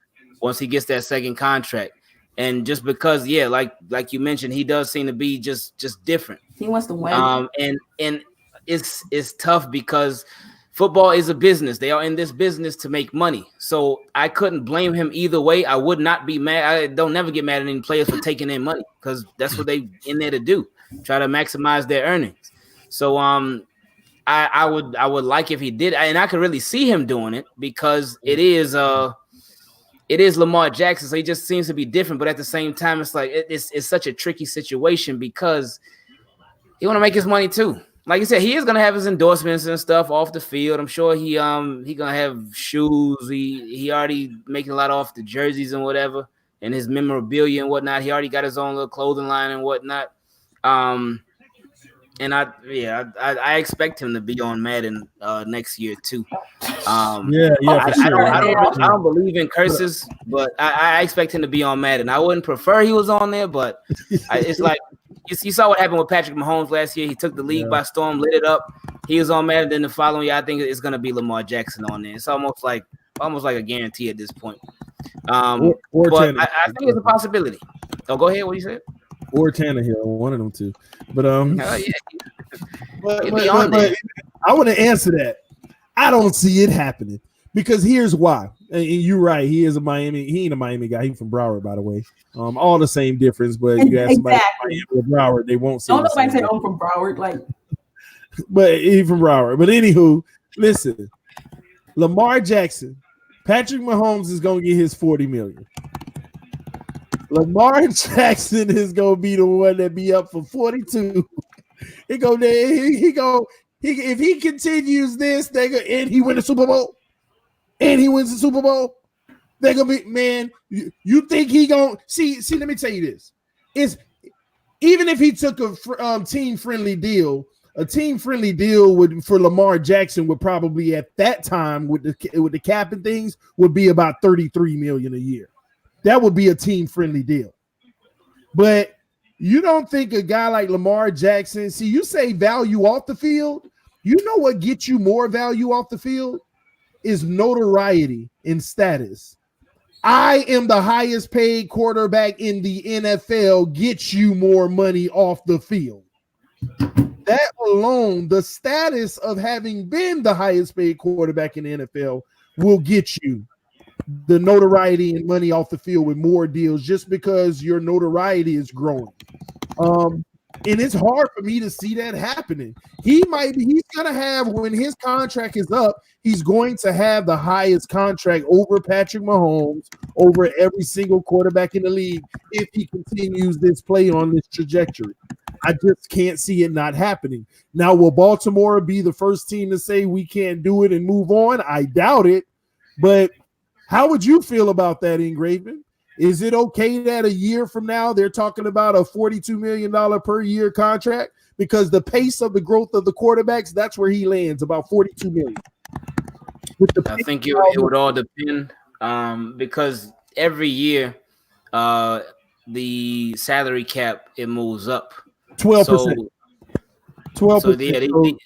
once he gets that 2nd contract. And just because, yeah, like you mentioned, he does seem to be just different. He wants to win. And it's tough because football is a business. They are in this business to make money. So I couldn't blame him either way. I would not be mad. I don't never get mad at any players for taking in money because that's what they in there to do, try to maximize their earnings. So I would like if he did, and I could really see him doing it because it is Lamar Jackson, so he just seems to be different. But at the same time, it's like it's such a tricky situation because he want to make his money too. Like you said, he is gonna have his endorsements and stuff off the field. I'm sure he gonna have shoes. He already making a lot off the jerseys and whatever, and his memorabilia and whatnot. He already got his own little clothing line and whatnot. And I expect him to be on Madden next year too. I don't believe in curses, but I expect him to be on Madden. I wouldn't prefer he was on there, but it's like you saw what happened with Patrick Mahomes last year. He took the league by storm, lit it up. He was on Madden. Then the following year, I think it's gonna be Lamar Jackson on there. It's almost like a guarantee at this point. But I think it's a possibility. Oh, go ahead. What you said? Or Tannehill, one of them two. But but I want to answer that. I don't see it happening because here's why. And you're right. He is a Miami. He ain't a Miami guy. He's from Broward, by the way. All the same difference. But you ask somebody from Miami or Broward, they won't say. Don't nobody say I'm from Broward, like. But he's from Broward. But anywho, listen, Lamar Jackson, Patrick Mahomes is gonna get his $40 million. Lamar Jackson is gonna be the one that be up for 42. If he continues this, and he wins the Super Bowl, they're gonna be, man. You think he gonna see? Let me tell you this: is even if he took a team friendly deal, for Lamar Jackson would probably at that time with the cap and things would be about $33 million a year. That would be a team-friendly deal. But you don't think a guy like Lamar Jackson, see, you say value off the field. You know what gets you more value off the field is notoriety and status. I am the highest paid quarterback in the NFL, gets you more money off the field. That alone, the status of having been the highest paid quarterback in the NFL will get you the notoriety and money off the field with more deals just because your notoriety is growing. And it's hard for me to see that happening. He's going to have, when his contract is up, he's going to have the highest contract over Patrick Mahomes, over every single quarterback in the league if he continues this play on this trajectory. I just can't see it not happening. Now, will Baltimore be the first team to say we can't do it and move on? I doubt it, but how would you feel about that, Ingraven? Is it okay that a year from now they're talking about a $42 million per year contract? Because the pace of the growth of the quarterbacks, that's where he lands, about $42 million. I think it would all depend because every year the salary cap, it moves up. 12%. 12%.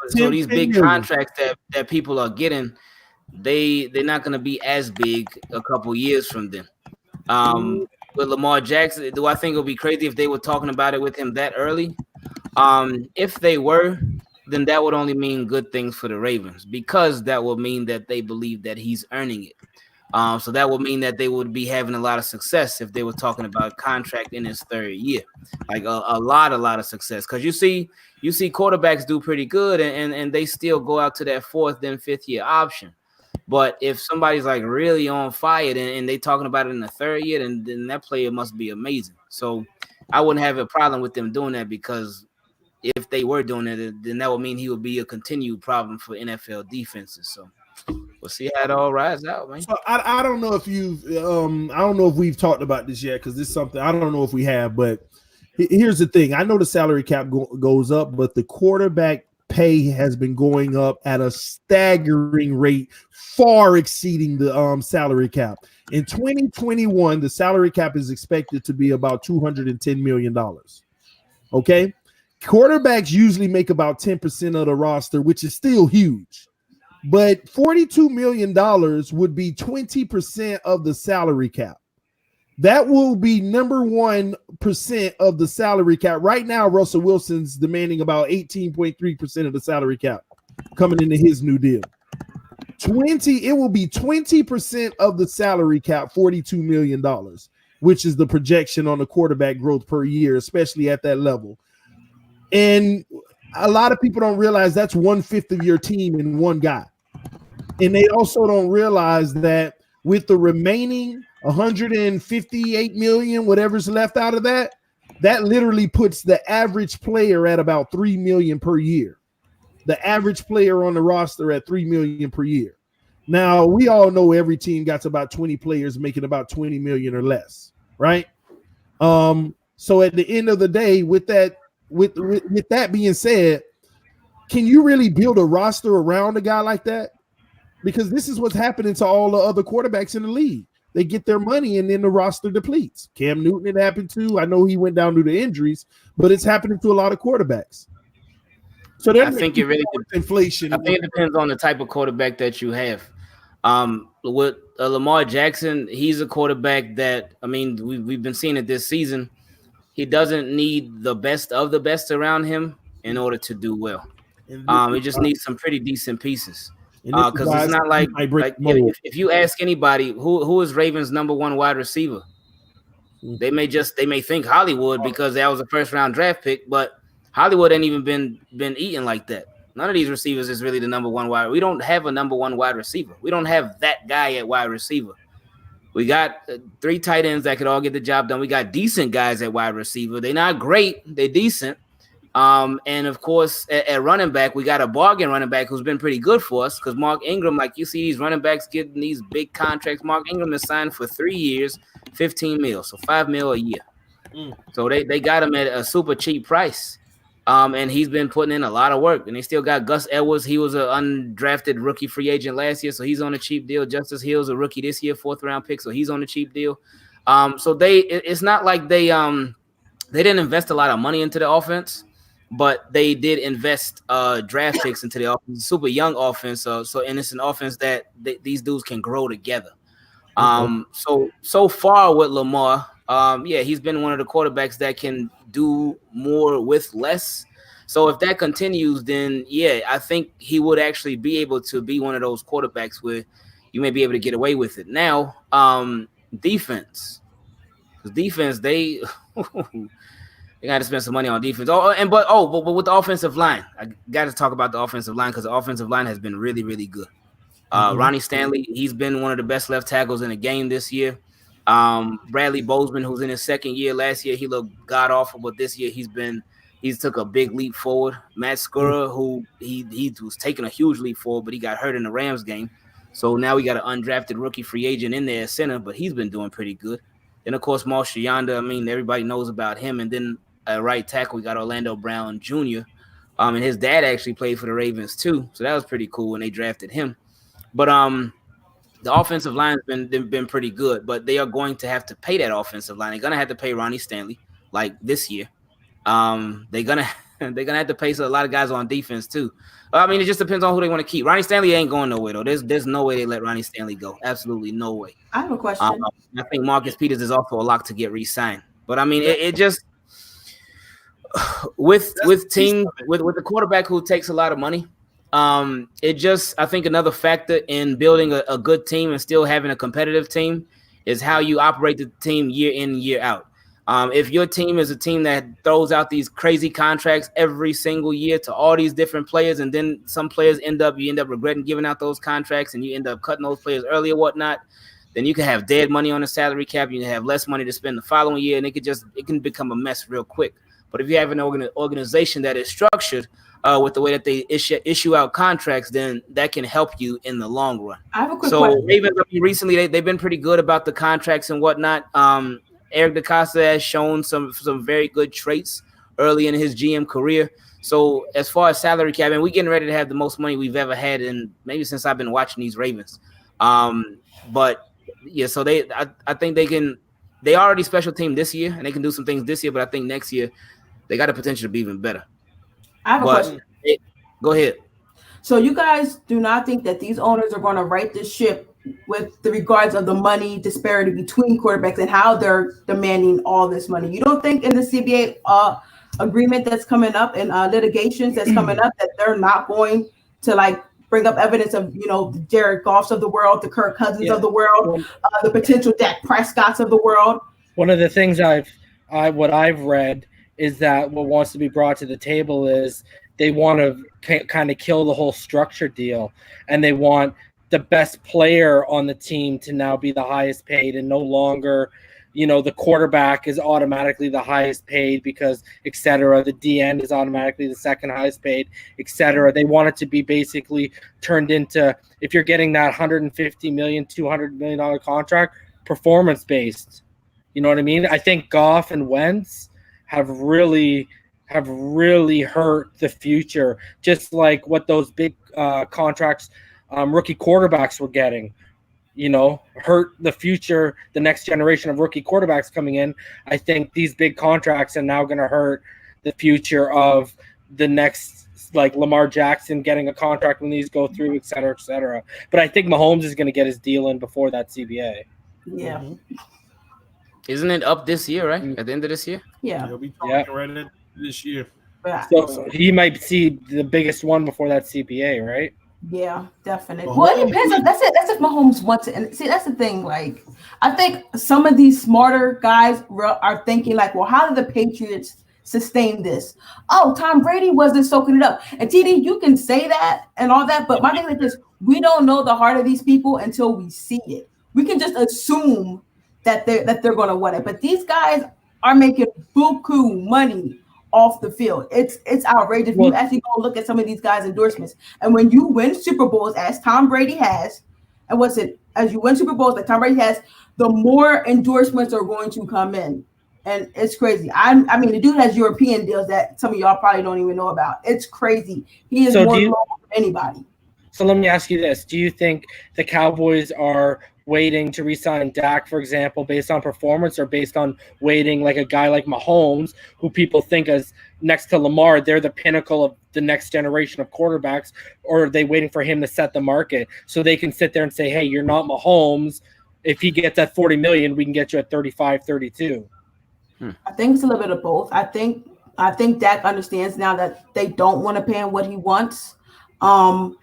So these big contracts that people are getting, they're not going to be as big a couple years from them. With Lamar Jackson, do I think it would be crazy if they were talking about it with him that early? If they were, then that would only mean good things for the Ravens because that would mean that they believe that he's earning it. So that would mean that they would be having a lot of success if they were talking about contract in his third year, like a lot of success. Because you see quarterbacks do pretty good and they still go out to that fourth, then fifth year option. But if somebody's like really on fire and they talking about it in the third year, then that player must be amazing. So I wouldn't have a problem with them doing that because if they were doing it, then that would mean he would be a continued problem for NFL defenses. So we'll see how it all rides out, man. So I don't know if I don't know if we've talked about this yet because this is something I don't know if we have. But here's the thing: I know the salary cap goes up, but the quarterback pay has been going up at a staggering rate, far exceeding the salary cap. In 2021, the salary cap is expected to be about $210 million. Okay, quarterbacks usually make about 10% of the roster, which is still huge. But $42 million would be 20% of the salary cap. that will be number 1% of the salary cap. Right now, Russell Wilson's demanding about 18.3% of the salary cap coming into his new deal. It will be 20% of the salary cap, $42 million, which is the projection on the quarterback growth per year, especially at that level. And a lot of people don't realize that's 1/5 of your team in one guy. And they also don't realize that with the remaining 158 million, whatever's left out of that, that literally puts the average player at about 3 million per year. The average player on the roster at 3 million per year. Now, we all know every team got about 20 players making about 20 million or less, right? So at the end of the day, with that being said, can you really build a roster around a guy like that? Because this is what's happening to all the other quarterbacks in the league. They get their money and then the roster depletes. Cam Newton, it happened to. I know he went down due to injuries, but it's happening to a lot of quarterbacks. So I think it really inflation. I think it depends on the type of quarterback that you have. With Lamar Jackson, he's a quarterback that, I mean, we've been seeing it this season. He doesn't need the best of the best around him in order to do well. He just needs some pretty decent pieces. Because it's not like if you ask anybody who is Ravens' number 1 wide receiver, they may think Hollywood because that was a first round draft pick, but Hollywood ain't even been eating like that. None of these receivers is really the number 1 wide. We don't have a number 1 wide receiver. We don't have that guy at wide receiver. We got 3 tight ends that could all get the job done. We got decent guys at wide receiver. They're not great. They're decent. And of course, at running back, we got a bargain running back who's been pretty good for us because Mark Ingram, like you see these running backs getting these big contracts. Mark Ingram is signed for 3 years, 15 mil, so $5 million a year. So they got him at a super cheap price. And he's been putting in a lot of work. And they still got Gus Edwards. He was an undrafted rookie free agent last year, so he's on a cheap deal. Justice Hill's a rookie this year, 4th round pick, so he's on a cheap deal. So it's not like they didn't invest a lot of money into the offense, but they did invest draft picks into the offense. Super young offense, and it's an offense that these dudes can grow together. So far with Lamar, he's been one of the quarterbacks that can do more with less. So if that continues, then I think he would actually be able to be one of those quarterbacks where you may be able to get away with it. Now, defense, they got to spend some money on defense. But with the offensive line, I got to talk about the offensive line because the offensive line has been really, really good. Ronnie Stanley, he's been one of the best left tackles in the game this year. Bradley Bozeman, who's in his 2nd year. Last year he looked god awful, but this year he's took a big leap forward. Matt Skura, who he was taking a huge leap forward, but he got hurt in the Rams game. So now we got an undrafted rookie free agent in there at center, but he's been doing pretty good. And of course, Marshall Yanda, I mean, everybody knows about him. And then at right tackle, we got Orlando Brown Jr. And his dad actually played for the Ravens too. So that was pretty cool when they drafted him. But the offensive line has been pretty good, but they are going to have to pay that offensive line. They're going to have to pay Ronnie Stanley like this year. They're gonna have to pay a lot of guys on defense too. I mean, it just depends on who they want to keep. Ronnie Stanley ain't going nowhere though. There's no way they let Ronnie Stanley go. Absolutely no way. I have a question. I think Marcus Peters is also a lock to get re-signed. But I mean, it just with the quarterback who takes a lot of money. I think another factor in building a good team and still having a competitive team is how you operate the team year in, year out. If your team is a team that throws out these crazy contracts every single year to all these different players, and then some players you end up regretting giving out those contracts and you end up cutting those players early or whatnot, then you can have dead money on the salary cap. You can have less money to spend the following year, and it can become a mess real quick. But if you have an organization that is structured with the way that they issue out contracts, then that can help you in the long run. I have a quick question. Ravens recently, they've been pretty good about the contracts and whatnot. Eric DeCosta has shown some very good traits early in his GM career. So as far as salary cap, and we're getting ready to have the most money we've ever had in maybe since I've been watching these Ravens. But yeah, so I think they are already special team this year and they can do some things this year, but I think next year they got the potential to be even better. I have a question. Go ahead. So you guys do not think that these owners are going to right this ship with the regards of the money disparity between quarterbacks and how they're demanding all this money. You don't think in the CBA agreement that's coming up and litigations that's coming up that they're not going to like bring up evidence of, you know, the Jared Goffs of the world, the Kirk Cousins of the world, the potential Dak Prescotts of the world? One of the things what I've read is that what wants to be brought to the table is they want to kind of kill the whole structure deal, and they want the best player on the team to now be the highest paid, and no longer, you know, the quarterback is automatically the highest paid because et cetera. The DN is automatically the second highest paid, et cetera. They want it to be basically turned into, if you're getting that $150 million, $200 million contract, performance based. You know what I mean? I think Goff and Wentz have really hurt the future, just like what those big contracts rookie quarterbacks were getting, you know, hurt the future, the next generation of rookie quarterbacks coming in. I think these big contracts are now going to hurt the future of the next, like Lamar Jackson getting a contract when these go through, et cetera, et cetera. But I think Mahomes is going to get his deal in before that CBA. Yeah. Isn't it up this year, right? At the end of this year? Yeah. He'll be talking right at this year. So he might see the biggest one before that CBA, right? Yeah, definitely. Well, it depends. That's if Mahomes wants it. And see, that's the thing. Like, I think some of these smarter guys are thinking like, well, how did the Patriots sustain this? Oh, Tom Brady wasn't soaking it up. And TD, you can say that and all that, but my thing is this: we don't know the heart of these people until we see it. We can just assume that they're going to win it. But these guys are making buku money off the field. It's outrageous. You actually go look at some of these guys' endorsements. And when you win Super Bowls, as Tom Brady has, and as you win Super Bowls like Tom Brady has, the more endorsements are going to come in. And it's crazy. I mean, the dude has European deals that some of y'all probably don't even know about. It's crazy. He is more global than anybody. So let me ask you this. Do you think the Cowboys are waiting to re-sign Dak, for example, based on performance, or based on waiting like a guy like Mahomes, who people think as next to Lamar, they're the pinnacle of the next generation of quarterbacks, or are they waiting for him to set the market so they can sit there and say, hey, you're not Mahomes. If he gets at $40 million, we can get you at 35, 32. I think it's a little bit of both. I think Dak understands now that they don't want to pay him what he wants.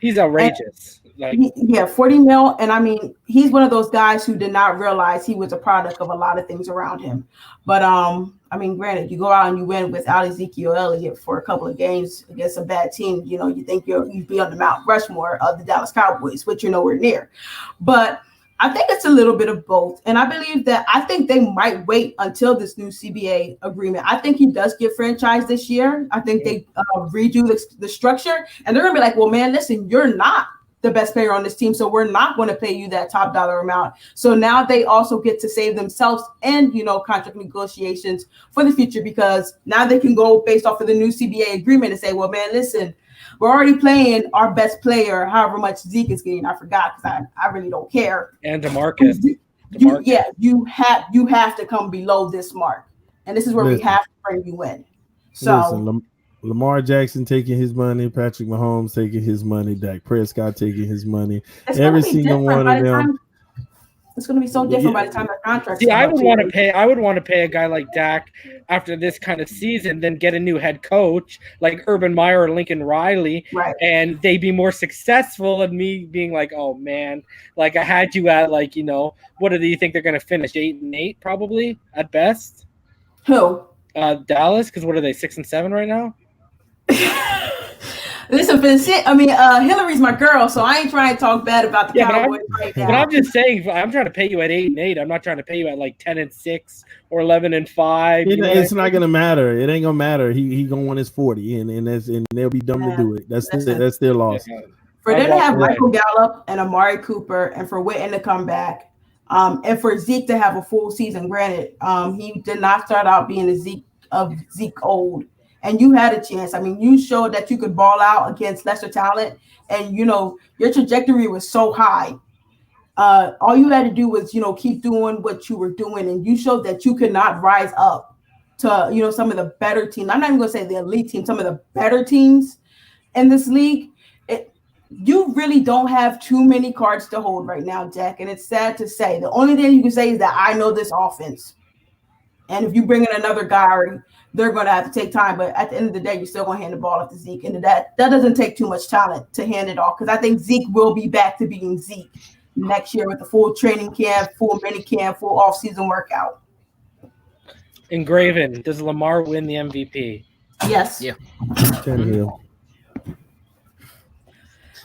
He's outrageous. Yeah, 40 mil. And I mean, he's one of those guys who did not realize he was a product of a lot of things around him. But I mean, granted, you go out and you win without Ezekiel Elliott for a couple of games against a bad team, you know, you think you'd be on the Mount Rushmore of the Dallas Cowboys, which you're nowhere near. But I think it's a little bit of both. And I think they might wait until this new CBA agreement. I think he does get franchised this year. I think they redo the structure, and they're going to be like, well, man, listen, you're not the best player on this team, so we're not going to pay you that top dollar amount. So now they also get to save themselves and, you know, contract negotiations for the future, because now they can go based off of the new CBA agreement and say, well, man, listen, we're already playing our best player, however much Zeke is getting. I forgot because I really don't care. And DeMarcus. You have to come below this mark, and this is where we have to bring you in. So Lamar Jackson taking his money, Patrick Mahomes taking his money, Dak Prescott taking his money. Every single one of them. It's going to be so different by the time the contract. See, I would want to pay a guy like Dak after this kind of season, then get a new head coach like Urban Meyer or Lincoln Riley, right? And they be more successful than me being like, oh man, like I had you at like, you know, what do you think they're going to finish? 8-8 probably at best. Who? Dallas, because what are they, 6-7 right now? Listen, Hillary's my girl, so I ain't trying to talk bad about the Cowboys right now. But I'm just saying, I'm trying to pay you at 8-8. I'm not trying to pay you at like 10-6 or 11-5. It's not gonna matter. It ain't gonna matter. He gonna want his 40, and they'll be dumb to do it. That's their loss. Yeah. For them to have Michael Gallup and Amari Cooper, and for Witten to come back, and for Zeke to have a full season. Granted, he did not start out being a Zeke old. And you had a chance. I mean, you showed that you could ball out against lesser talent, and you know your trajectory was so high. All you had to do was, you know, keep doing what you were doing, and you showed that you could not rise up to, you know, some of the better teams. I'm not even going to say the elite team, some of the better teams in this league. You really don't have too many cards to hold right now, Jack, and it's sad to say. The only thing you can say is that I know this offense. And if you bring in another guy, they're going to have to take time. But at the end of the day, you're still going to hand the ball off to Zeke. And that doesn't take too much talent to hand it off, because I think Zeke will be back to being Zeke next year with the full training camp, full mini camp, full offseason workout. Engraven, does Lamar win the MVP? Yes. Yeah. Tannehill.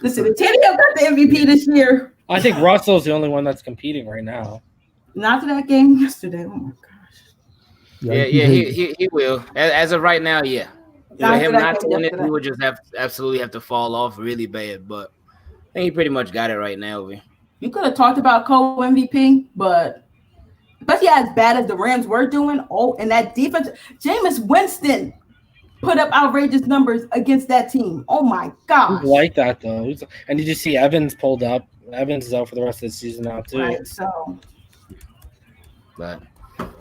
Listen, if Tannehill got the MVP this year. I think Russell's the only one that's competing right now. Not to that game yesterday. Oh, my gosh. Yeah, he will. As of right now, yeah. For him not to win it, he would just absolutely have to fall off really bad. But I think he pretty much got it right now. You could have talked about Cole MVP, but especially as bad as the Rams were doing, and that defense, Jameis Winston put up outrageous numbers against that team. Oh my gosh. Like that though. And did you see Evans pulled up? Evans is out for the rest of the season now too. Right, so. But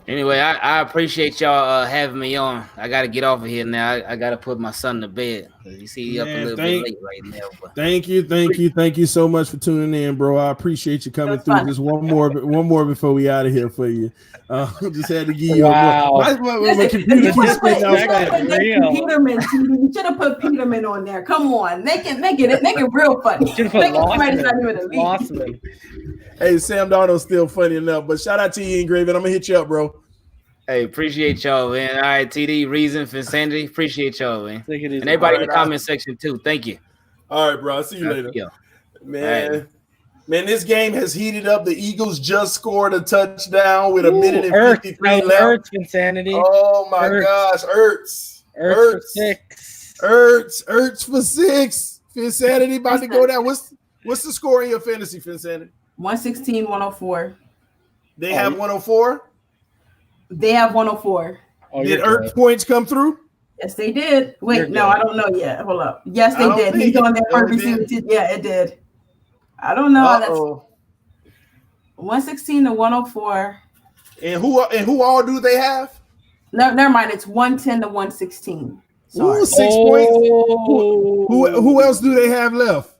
anyway, I appreciate y'all having me on. I got to get off of here now. I got to put my son to bed. You see, up a little bit late right now. But. Thank you so much for tuning in, bro. I appreciate you coming through. Just one more before we out of here for you. Just had to give you my computer keeps spitting out. You should have put Peterman on there. Come on, make it real funny. Hey, Sam Darnold's still funny enough, but shout out to you, Engraven. I'm gonna hit you up, bro. Hey, appreciate y'all, man. All right, TD, Reason, Finsanity, appreciate y'all, man. And everybody in the comment section too. Thank you. All right, bro. I'll see you later. Yeah. Man, this game has heated up. The Eagles just scored a touchdown with a minute and 53 left. Ertz, Insanity. Oh my gosh, Ertz for 6. Ertz for 6. Finsanity about to go down. What's the score in your fantasy, Finsanity? 116-104. They have 104? They have 104. Did Ertz points come through? Yes, they did. Wait, no, I don't know yet. Hold up. Yes, they did. He's on their first receiver. Yeah, it did. I don't know. That's 116-104. And who all do they have? No, never mind. It's 110-116. Ooh, 6 points. Who else do they have left?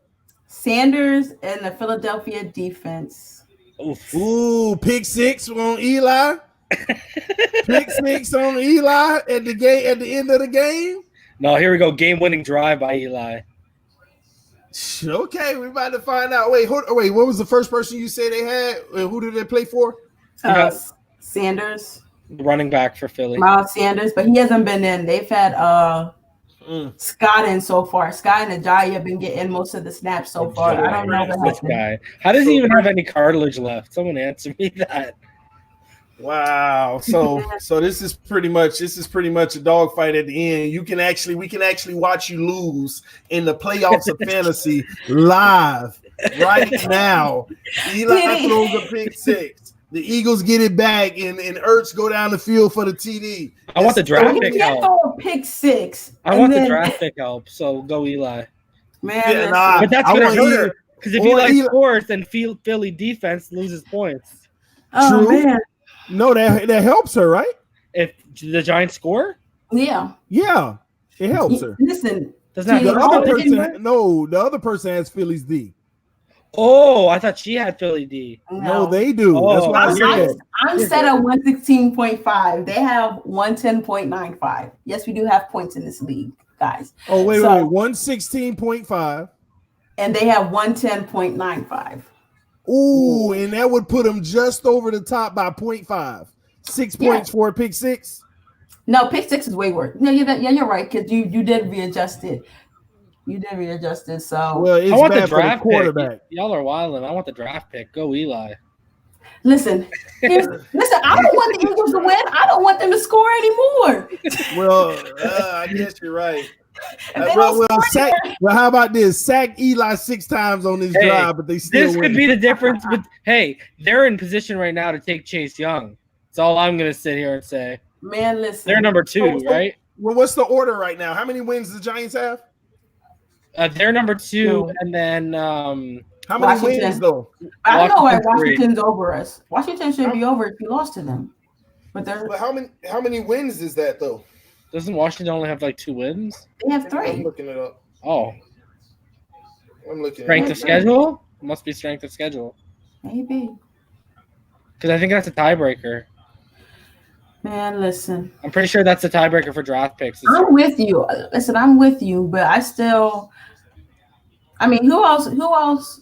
Sanders and the Philadelphia defense. Ooh, pick 6 on Eli. Pick 6 on Eli at the end of the game. No, here we go. Game-winning drive by Eli. Okay, we're about to find out. Wait, what was the first person you say they had? Who did they play for? Sanders. Running back for Philly. Miles Sanders, but he hasn't been in. They've had Scott in so far. Scott and Ajayi have been getting most of the snaps so far. I don't know what happened. Guy. How does he even have any cartilage left? Someone answer me that. Wow. So this is pretty much a dogfight at the end. We can actually watch you lose in the playoffs of fantasy live right now. Eli throws a pick 6. The Eagles get it back, and Ertz go down the field for the TD. I want the draft pick help. Throw a pick 6. I want the draft pick help. So go Eli. Man, but that's gonna hurt because if Eli scores, then Philly defense loses points. Oh, true. Man. No, that helps her, right? If the Giants score? Yeah. Yeah, it helps her. Listen. The other person has Philly's D. Oh, I thought she had Philly D. No, they do. That's why I said. I'm set at 116.5. They have 110.95. Yes, we do have points in this league, guys. Oh, wait. 116.5. And they have 110.95. Ooh, and that would put them just over the top by 0.5. 6 points for a pick 6. No, pick 6 is way worse. No, you're right, because you did readjust it. So I want the draft quarterback. Pick. Y'all are wilding. I want the draft pick. Go Eli. Listen. I don't want the Eagles to win. I don't want them to score anymore. Well, I guess you're right. How about this? Sack Eli 6 times on this drive, but they still This could be the difference. But hey, they're in position right now to take Chase Young. That's all I'm going to sit here and say. Man, listen. They're number 2, right? Well, what's the order right now? How many wins does the Giants have? They're number 2, and then how many wins though? I don't know why Washington's over us. Washington should be over if you lost to them. But how many wins is that though? Doesn't Washington only have like 2 wins? They have 3. I'm looking it up. Oh. I'm looking. Strength of schedule? Must be strength of schedule. Maybe. Because I think that's a tiebreaker. Man, listen. I'm pretty sure that's a tiebreaker for draft picks. I'm with you. Listen, I'm with you, but I mean, who else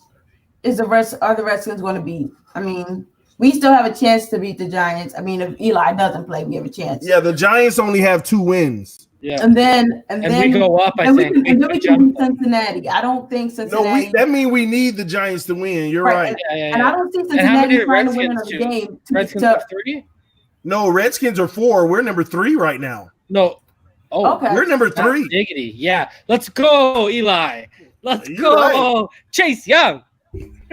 is the Redskins going to beat? I mean, we still have a chance to beat the Giants. I mean, if Eli doesn't play, we have a chance. Yeah, the Giants only have 2 wins. Yeah. And then we go up, I think. And then we can beat Cincinnati. I don't think Cincinnati. No, that means we need the Giants to win. You're right. Yeah. And I don't think Cincinnati trying to win another game. Redskins have 3? No, Redskins are 4. We're number 3 right now. No. Oh, okay. We're number 3. Diggity. Yeah. Let's go, Eli. Let's go. Right. Chase Young.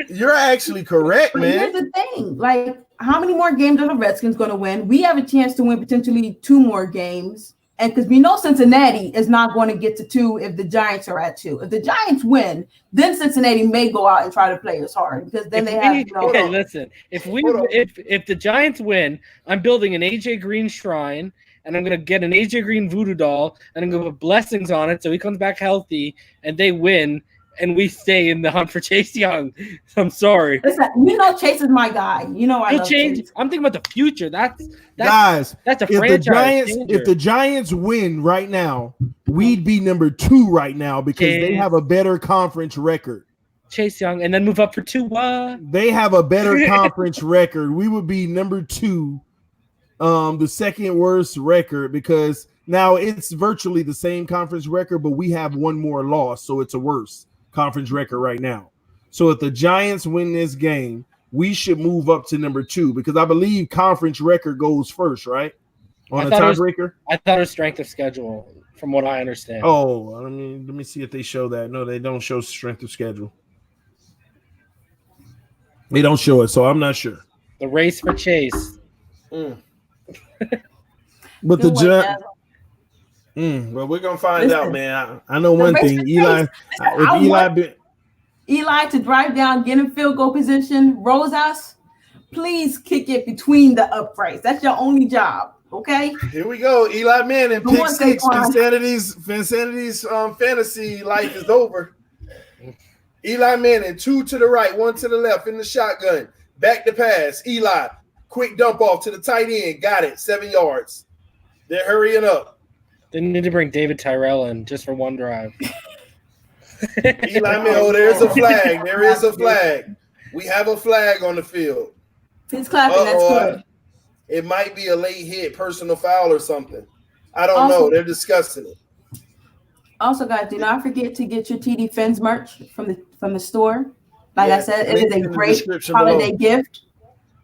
You're actually correct, But man. here's the thing. Like, how many more games are the Redskins going to win? We have a chance to win potentially 2 more games. And because we know Cincinnati is not going to get to 2 if the Giants are at 2. If the Giants win, then Cincinnati may go out and try to play as hard because then Okay, listen. If the Giants win, I'm building an AJ Green shrine, and I'm gonna get an AJ Green voodoo doll, and I'm gonna put blessings on it so he comes back healthy, and they win, and we stay in the hunt for Chase Young. I'm sorry. Listen, Chase is my guy. I love Chase. I'm thinking about the future. That's Guys, that's a if franchise. if the Giants win right now, we'd be number 2 right now because they have a better conference record. Chase Young, and then move up for 2. What? They have a better conference record. We would be number 2, the second worst record because now it's virtually the same conference record, but we have 1 more loss, so it's a worse conference record right now. So if the Giants win this game, we should move up to number 2 because I believe conference record goes first, right? On a tiebreaker. I thought it was strength of schedule, from what I understand. Oh, let me see if they show that. No, they don't show strength of schedule. They don't show it, so I'm not sure. The race for Chase. But the Giants. Well, we're gonna find out, man. I know one thing, Eli. Eli to drive down, get in field goal position, Rosas, please kick it between the uprights. That's your only job, okay? Here we go, Eli Manning, pick 6. Vincentity's fantasy life is over. Eli Manning, 2 to the right, 1 to the left in the shotgun. Back to pass. Eli, quick dump off to the tight end. Got it, 7 yards. They're hurrying up. They need to bring David Tyrell in just for 1 drive. Eli Manning, there's a flag. There is a flag. We have a flag on the field. He's clapping. That's good. It might be a late hit, personal foul or something. I don't know. They're discussing it. Also, guys, do not forget to get your TD Fins merch from the store. Like I said, it is a great holiday gift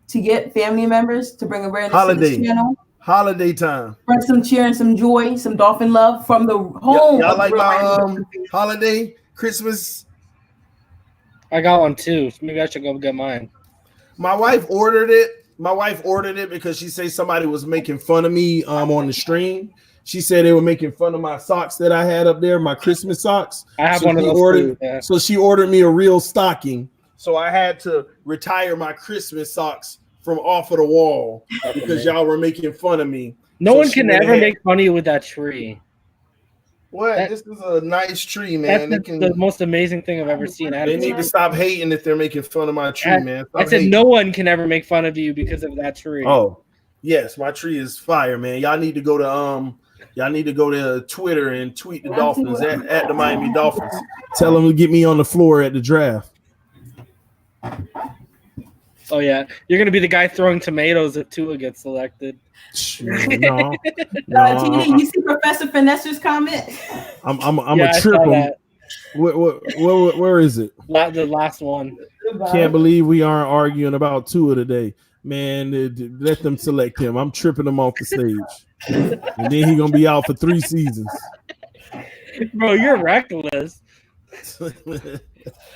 to get family members to bring awareness to this channel. Holiday time. Bring some cheer and some joy, some Dolphin love from the home. Y'all like my holiday Christmas? I got one too. So maybe I should go get mine. My wife ordered it. Because she said somebody was making fun of me on the stream. She said they were making fun of my socks that I had up there, my Christmas socks. I have one of those. So she ordered me a real stocking. So I had to retire my Christmas socks from off of the wall because y'all were making fun of me. No one can ever make fun of you with that tree. What? This is a nice tree, man. That's the most amazing thing I've ever seen. They need to stop hating if they're making fun of my tree, man. I said no one can ever make fun of you because of that tree. Oh, yes, my tree is fire, man. Y'all need to go to Twitter and tweet the Dolphins at the Miami Dolphins. Tell them to get me on the floor at the draft. Oh yeah, you're gonna be the guy throwing tomatoes if Tua gets selected. No. TD, you see Professor Finesser's comment? I'm a trip him. Where is it? The last one. Can't believe we aren't arguing about Tua today, man. Let them select him. I'm tripping him off the stage, and then he's gonna be out for 3 seasons. Bro, you're reckless.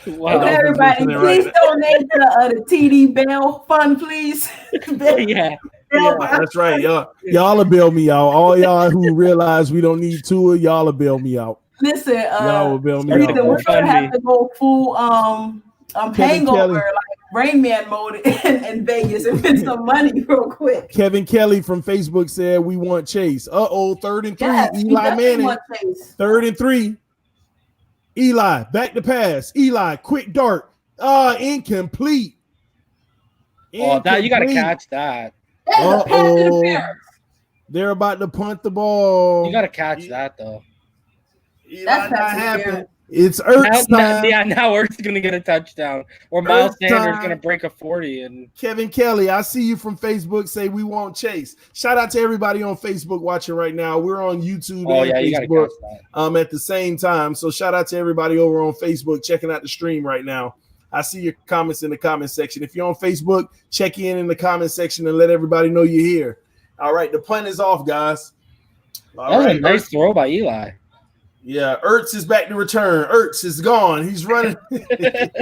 Wow. Okay, everybody, please donate to the TD Bell Fund, please. Yeah, that's right. Y'all will bail me out. All y'all who realize we don't need Tua, y'all will bail me out. Listen, y'all will bail me out. We're gonna have to go full hangover, like Rain Man mode in Vegas and win some money real quick. Kevin Kelly from Facebook said we want Chase. 3rd and 3. Yes, Eli Manning. 3rd and 3. Eli, back to pass. Eli, quick dart. Incomplete. Oh, that you got to catch that. That's a pass interference. They're about to punt the ball. You got to catch that though. Eli, That's not pass happy. interference. It's Ertz time. Now Ertz gonna get a touchdown, or Miles Ertz Sanders time. gonna break a 40. And Kevin Kelly, I see you from Facebook. Say we won't chase. Shout out to everybody on Facebook watching right now. We're on YouTube and you gotta Facebook catch that. at the same time. So shout out to everybody over on Facebook checking out the stream right now. I see your comments in the comment section. If you're on Facebook, check in the comment section and let everybody know you're here. All right, the punt is off, guys. All That was right, a nice throw by Eli. Yeah, Ertz is back to return. Ertz is gone. He's running. You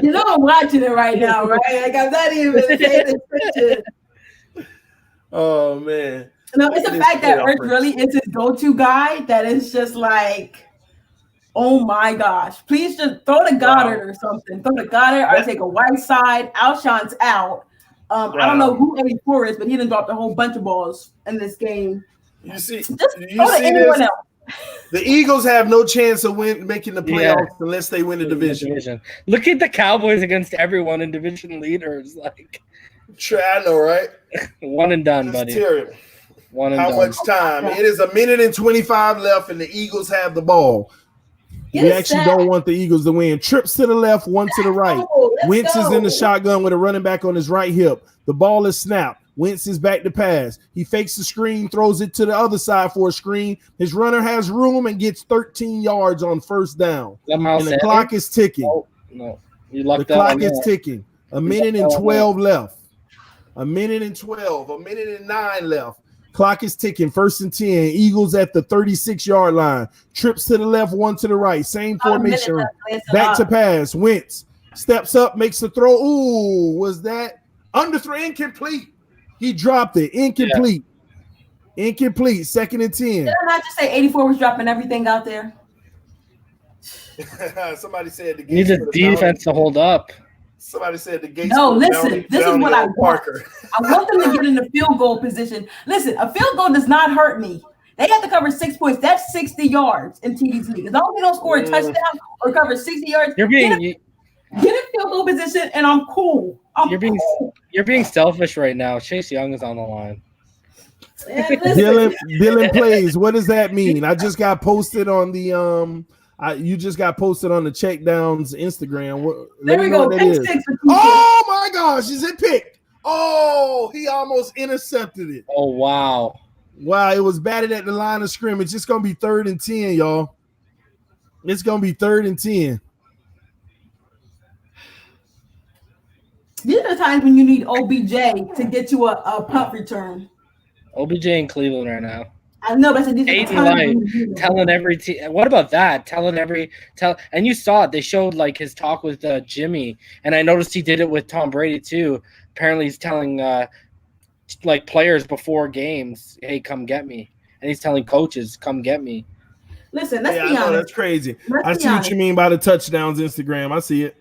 know I'm watching it right now, right? Like I'm not even paying attention. Oh man. No, it's the fact that Ertz really is his go-to guy that is just like, oh my gosh. Please just throw to Goddard or something. Throw to Goddard or take a white side. Alshon's out. I don't know who Eddie Ford is, but he done dropped a whole bunch of balls in this game. You see, Just throw to anyone else. The Eagles have no chance of making the playoffs unless they win the division. Look at the Cowboys against everyone in division leaders. Like, I know, right? One and done, buddy. Terrible. One and How done. much time? It is 1:25 left, and the Eagles have the ball. We actually don't want the Eagles to win. Trips to the left, one to the right. Wentz is in the shotgun with a running back on his right hip. The ball is snapped. Wentz is back to pass. He fakes the screen, throws it to the other side for a screen. His runner has room and gets 13 yards on first down. And the clock is ticking. Oh, no. The clock is ticking. 1:12 left. 1:12. 1:09 left. Clock is ticking. 1st and 10. Eagles at the 36-yard line. Trips to the left, one to the right. Same formation. Back to pass. Wentz steps up, makes the throw. Ooh, was that underthrow? Incomplete. He dropped it. Incomplete. Yeah. Incomplete. 2nd and 10. Did I not just say 84 was dropping everything out there? Somebody said the needs a defense to hold up. Somebody said the Gates. No, listen. This is what I want. Parker. I want them to get in the field goal position. Listen, a field goal does not hurt me. They have to cover 6 points. That's 60 yards in TD's league. As long as they don't score a touchdown or cover 60 yards, get in field goal position, and I'm cool. You're being selfish right now. Chase Young is on the line. Yeah, Dylan plays. What does that mean? I just got posted on the you just got posted on the Checkdowns Instagram. There we go. Oh my gosh, is it picked? Oh, he almost intercepted it. Oh wow. Wow, it was batted at the line of scrimmage. It's gonna be 3rd and 10, y'all. It's gonna be 3rd and 10. These are the times when you need OBJ to get you a punt return. OBJ in Cleveland right now. I know, but these are telling every team. What about that? And you saw it. They showed like his talk with Jimmy, and I noticed he did it with Tom Brady too. Apparently, he's telling like players before games, "Hey, come get me," and he's telling coaches, "Come get me." Listen, let's be honest. That's crazy. I see what you mean by the touchdowns Instagram. I see it.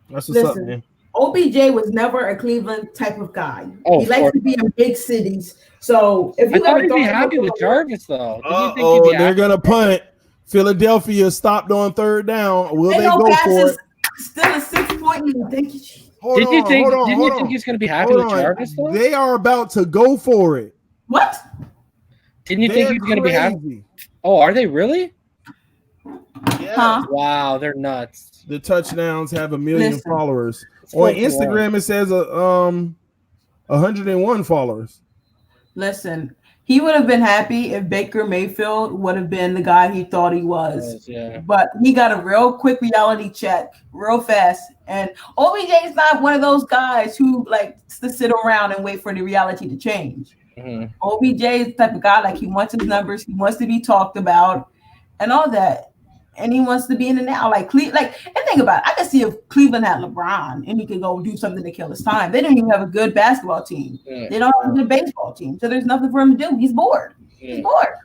That's what's up, man. OBJ was never a Cleveland type of guy. Oh, he likes to be in big cities. So if you ever be happy with Jarvis though, they're gonna punt. Philadelphia stopped on 3rd down. Will they go for it? Still a 6-point lead. Thank you. Did you think he's gonna be happy with Jarvis though? They are about to go for it. What? Didn't you think he was gonna be happy? Oh, are they really? Yeah. Huh? Wow, they're nuts. The touchdowns have 1 million followers. On Instagram, it says 101 followers. Listen, he would have been happy if Baker Mayfield would have been the guy he thought he was. Yeah. But he got a real quick reality check real fast. And OBJ is not one of those guys who likes to sit around and wait for the reality to change. Mm-hmm. OBJ is the type of guy, like, he wants his numbers, he wants to be talked about and all that. And he wants to be in the now. And think about it. I can see if Cleveland had LeBron and he could go do something to kill his time. They don't even have a good basketball team. Yeah. They don't have a good baseball team. So there's nothing for him to do. He's bored. Yeah. He's bored.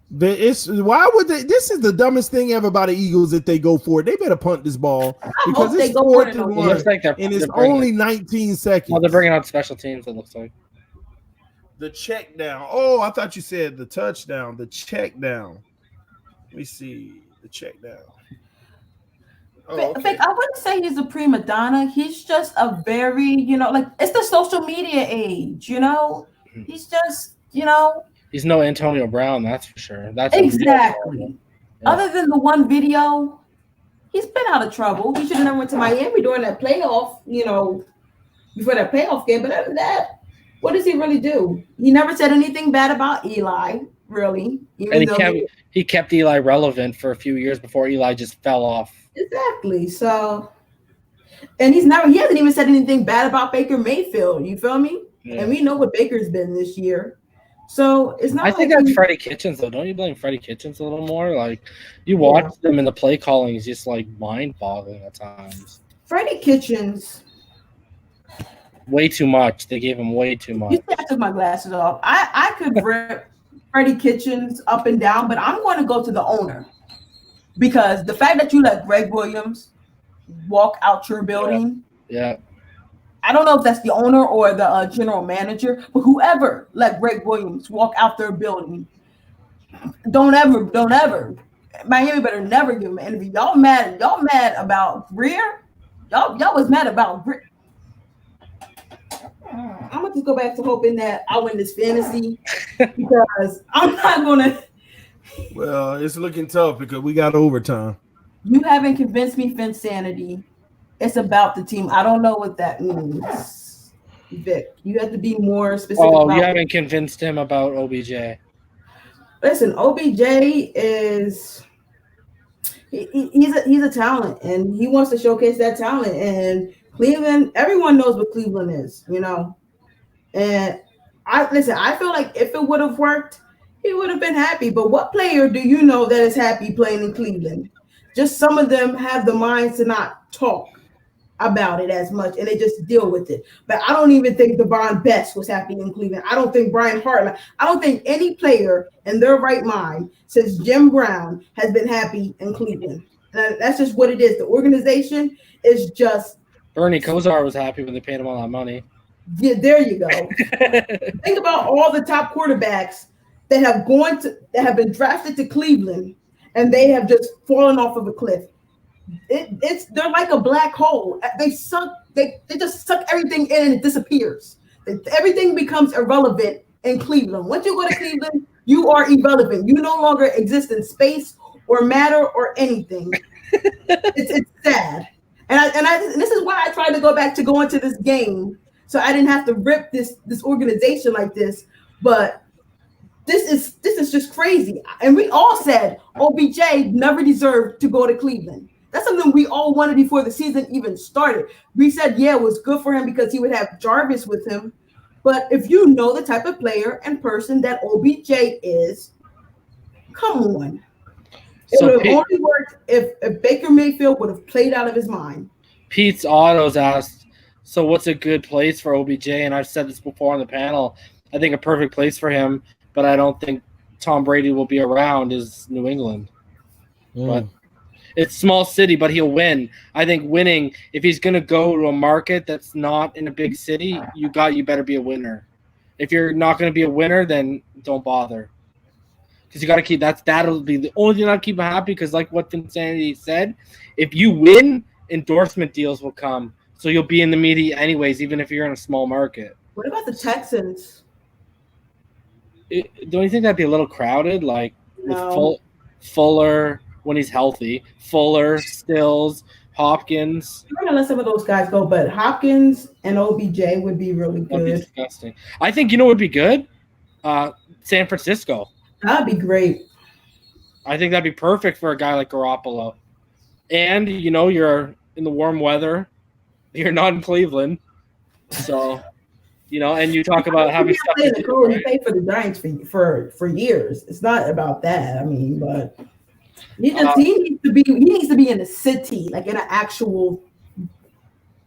Why would they? This is the dumbest thing ever by the Eagles if they go for it. They better punt this ball because it's 4th and 1, and it's only 19 seconds. Well, they're bringing out special teams, it looks like. The check down. Oh, I thought you said the touchdown. The check down. Let me see. The check down. Oh, okay. I wouldn't say he's a prima donna. He's just a very, like it's the social media age, He's just, He's no Antonio Brown, that's for sure. That's exactly. Yeah. Other than the one video, he's been out of trouble. He should have never went to Miami during that playoff, before that playoff game. But other than that, what does he really do? He never said anything bad about Eli, really. And he kept Eli relevant for a few years before Eli just fell off. Exactly. So, and he hasn't even said anything bad about Baker Mayfield. You feel me? Yeah. And we know what Baker's been this year. So it's not. I think that's Freddie Kitchens, though. Don't you blame Freddie Kitchens a little more? Like, you watch them in the play calling is just like mind-boggling at times. Freddie Kitchens. Way too much. They gave him way too much. You see, I took my glasses off. I could rip Freddie Kitchens up and down, but I'm going to go to the owner because the fact that you let Greg Williams walk out your building. Yeah. I don't know if that's the owner or the general manager, but whoever let Greg Williams walk out their building, don't ever. Miami better never give him an interview. Y'all mad about Greer? Y'all was mad about Greer. I'm gonna just go back to hoping that I win this fantasy because I'm not gonna. Well, it's looking tough because we got overtime. You haven't convinced me, Finsanity. It's about the team. I don't know what that means, Vic. You have to be more specific. Oh, you haven't convinced him about OBJ. Listen, OBJ is he's a talent, and he wants to showcase that talent. And Cleveland, everyone knows what Cleveland is, And I feel like if it would have worked, he would have been happy. But what player do you know that is happy playing in Cleveland? Just some of them have the minds to not talk about it as much, and they just deal with it. But I don't even think Devon Best was happy in Cleveland. I don't think Brian Hartline. I don't think any player in their right mind since Jim Brown has been happy in Cleveland. And that's just what it is. The organization is just. Bernie Kosar was happy when they paid him all that money. Yeah, there you go. Think about all the top quarterbacks that have been drafted to Cleveland, and they have just fallen off of a cliff. They're like a black hole. They suck. They just suck everything in and it disappears. Everything becomes irrelevant in Cleveland. Once you go to Cleveland, you are irrelevant. You no longer exist in space or matter or anything. It's sad. And this is why I tried to go back to go into this game so I didn't have to rip this organization like this. But this is just crazy. And we all said OBJ never deserved to go to Cleveland. That's something we all wanted before the season even started. We said, yeah, it was good for him because he would have Jarvis with him. But if you know the type of player and person that OBJ is, come on. It would have only worked if Baker Mayfield would have played out of his mind. Pete's Autos asked, so what's a good place for OBJ? And I've said this before on the panel. I think a perfect place for him, but I don't think Tom Brady will be around, is New England. But it's small city, but he'll win. I think winning, if he's going to go to a market that's not in a big city, you better be a winner. If you're not going to be a winner, then don't bother. Because you got to keep that'll be the only thing that'll keep him happy. Because like what Finsanity said, if you win, endorsement deals will come. So you'll be in the media anyways, even if you're in a small market. What about the Texans? Don't you think that'd be a little crowded? Like No. with Fuller when he's healthy, Fuller, Stills, Hopkins. We're gonna let some of those guys go, but Hopkins and OBJ would be really That'd be good. disgusting. I think would be good. San Francisco. That'd be great. I think that'd be perfect for a guy like Garoppolo. And you're in the warm weather. You're not in Cleveland, so and you talk about having stuff. He played for the Giants for years. It's not about that. I mean, but he needs to be in a city, like in an actual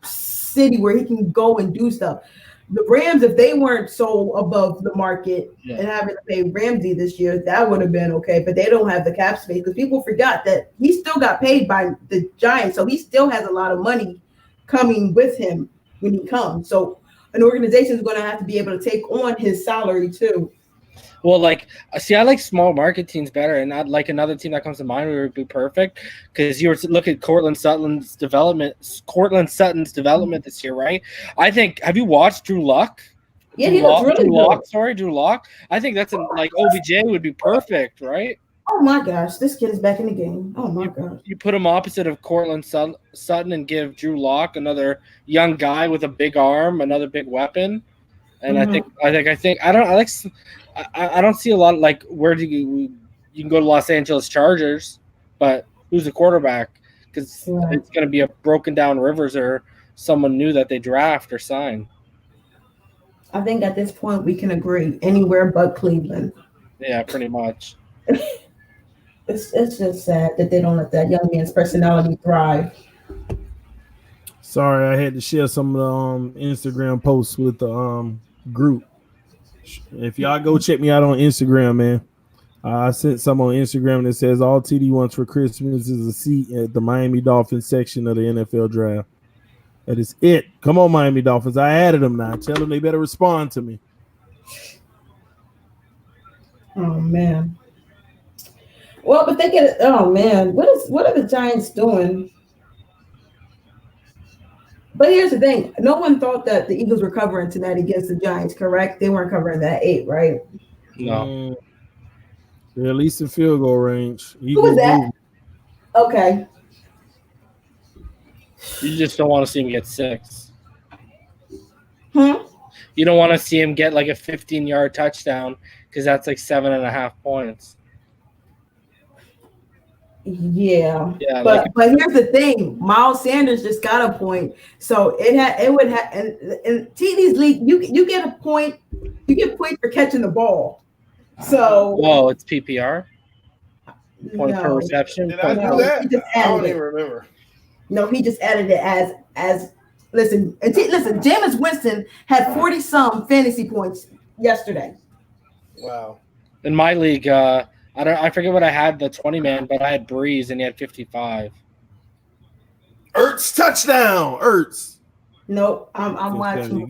city where he can go and do stuff. The Rams, if they weren't so above the market and having to pay Ramsey this year, that would have been okay. But they don't have the cap space because people forgot that he still got paid by the Giants, so he still has a lot of money coming with him when he comes. So an organization is going to have to be able to take on his salary too. Well, like, see, I like small market teams better, and I'd like another team that comes to mind would be perfect because you were to look at Cortland Sutton's development this year, right? I think. Have you watched Drew Lock? Yeah, he looks really good. Drew Lock. I think that's like OBJ would be perfect, right? Oh my gosh, this kid is back in the game. Oh my gosh. You put him opposite of Cortland Sutton and give Drew Lock another young guy with a big arm, another big weapon, and I don't see a lot of, like, where do you can go to Los Angeles Chargers, but who's the quarterback? Because it's going to be a broken down Rivers or someone new that they draft or sign. I think at this point we can agree anywhere but Cleveland. Yeah, pretty much. It's just sad that they don't let that young man's personality thrive. Sorry, I had to share some of the Instagram posts with the group. If y'all go check me out on Instagram, man. I sent some on Instagram that says all TD wants for Christmas is a seat at the Miami Dolphins section of the NFL draft. That is it. Come on, Miami Dolphins. I added them now. Tell them they better respond to me. Oh man. Well, but they get. Oh man, what are the Giants doing? But here's the thing: no one thought that the Eagles were covering tonight against the Giants. Correct? They weren't covering that 8, right? No. They're at least in field goal range. Who was that? Okay. You just don't want to see him get 6. Hmm. You don't want to see him get like a 15-yard touchdown because that's like 7.5 points. Yeah, but here's the thing: Miles Sanders just got a point, so it would have in TD's league. You get a point, you get points for catching the ball. So it's PPR. Points per reception. Did I do that? I don't even remember. No, he just added it as listen. Listen, Jameis Winston had 40-some fantasy points yesterday. Wow. In my league, I forget what I had, the 20-man, but I had Breeze and he had 55. Ertz touchdown. Ertz. Nope, I'm watching.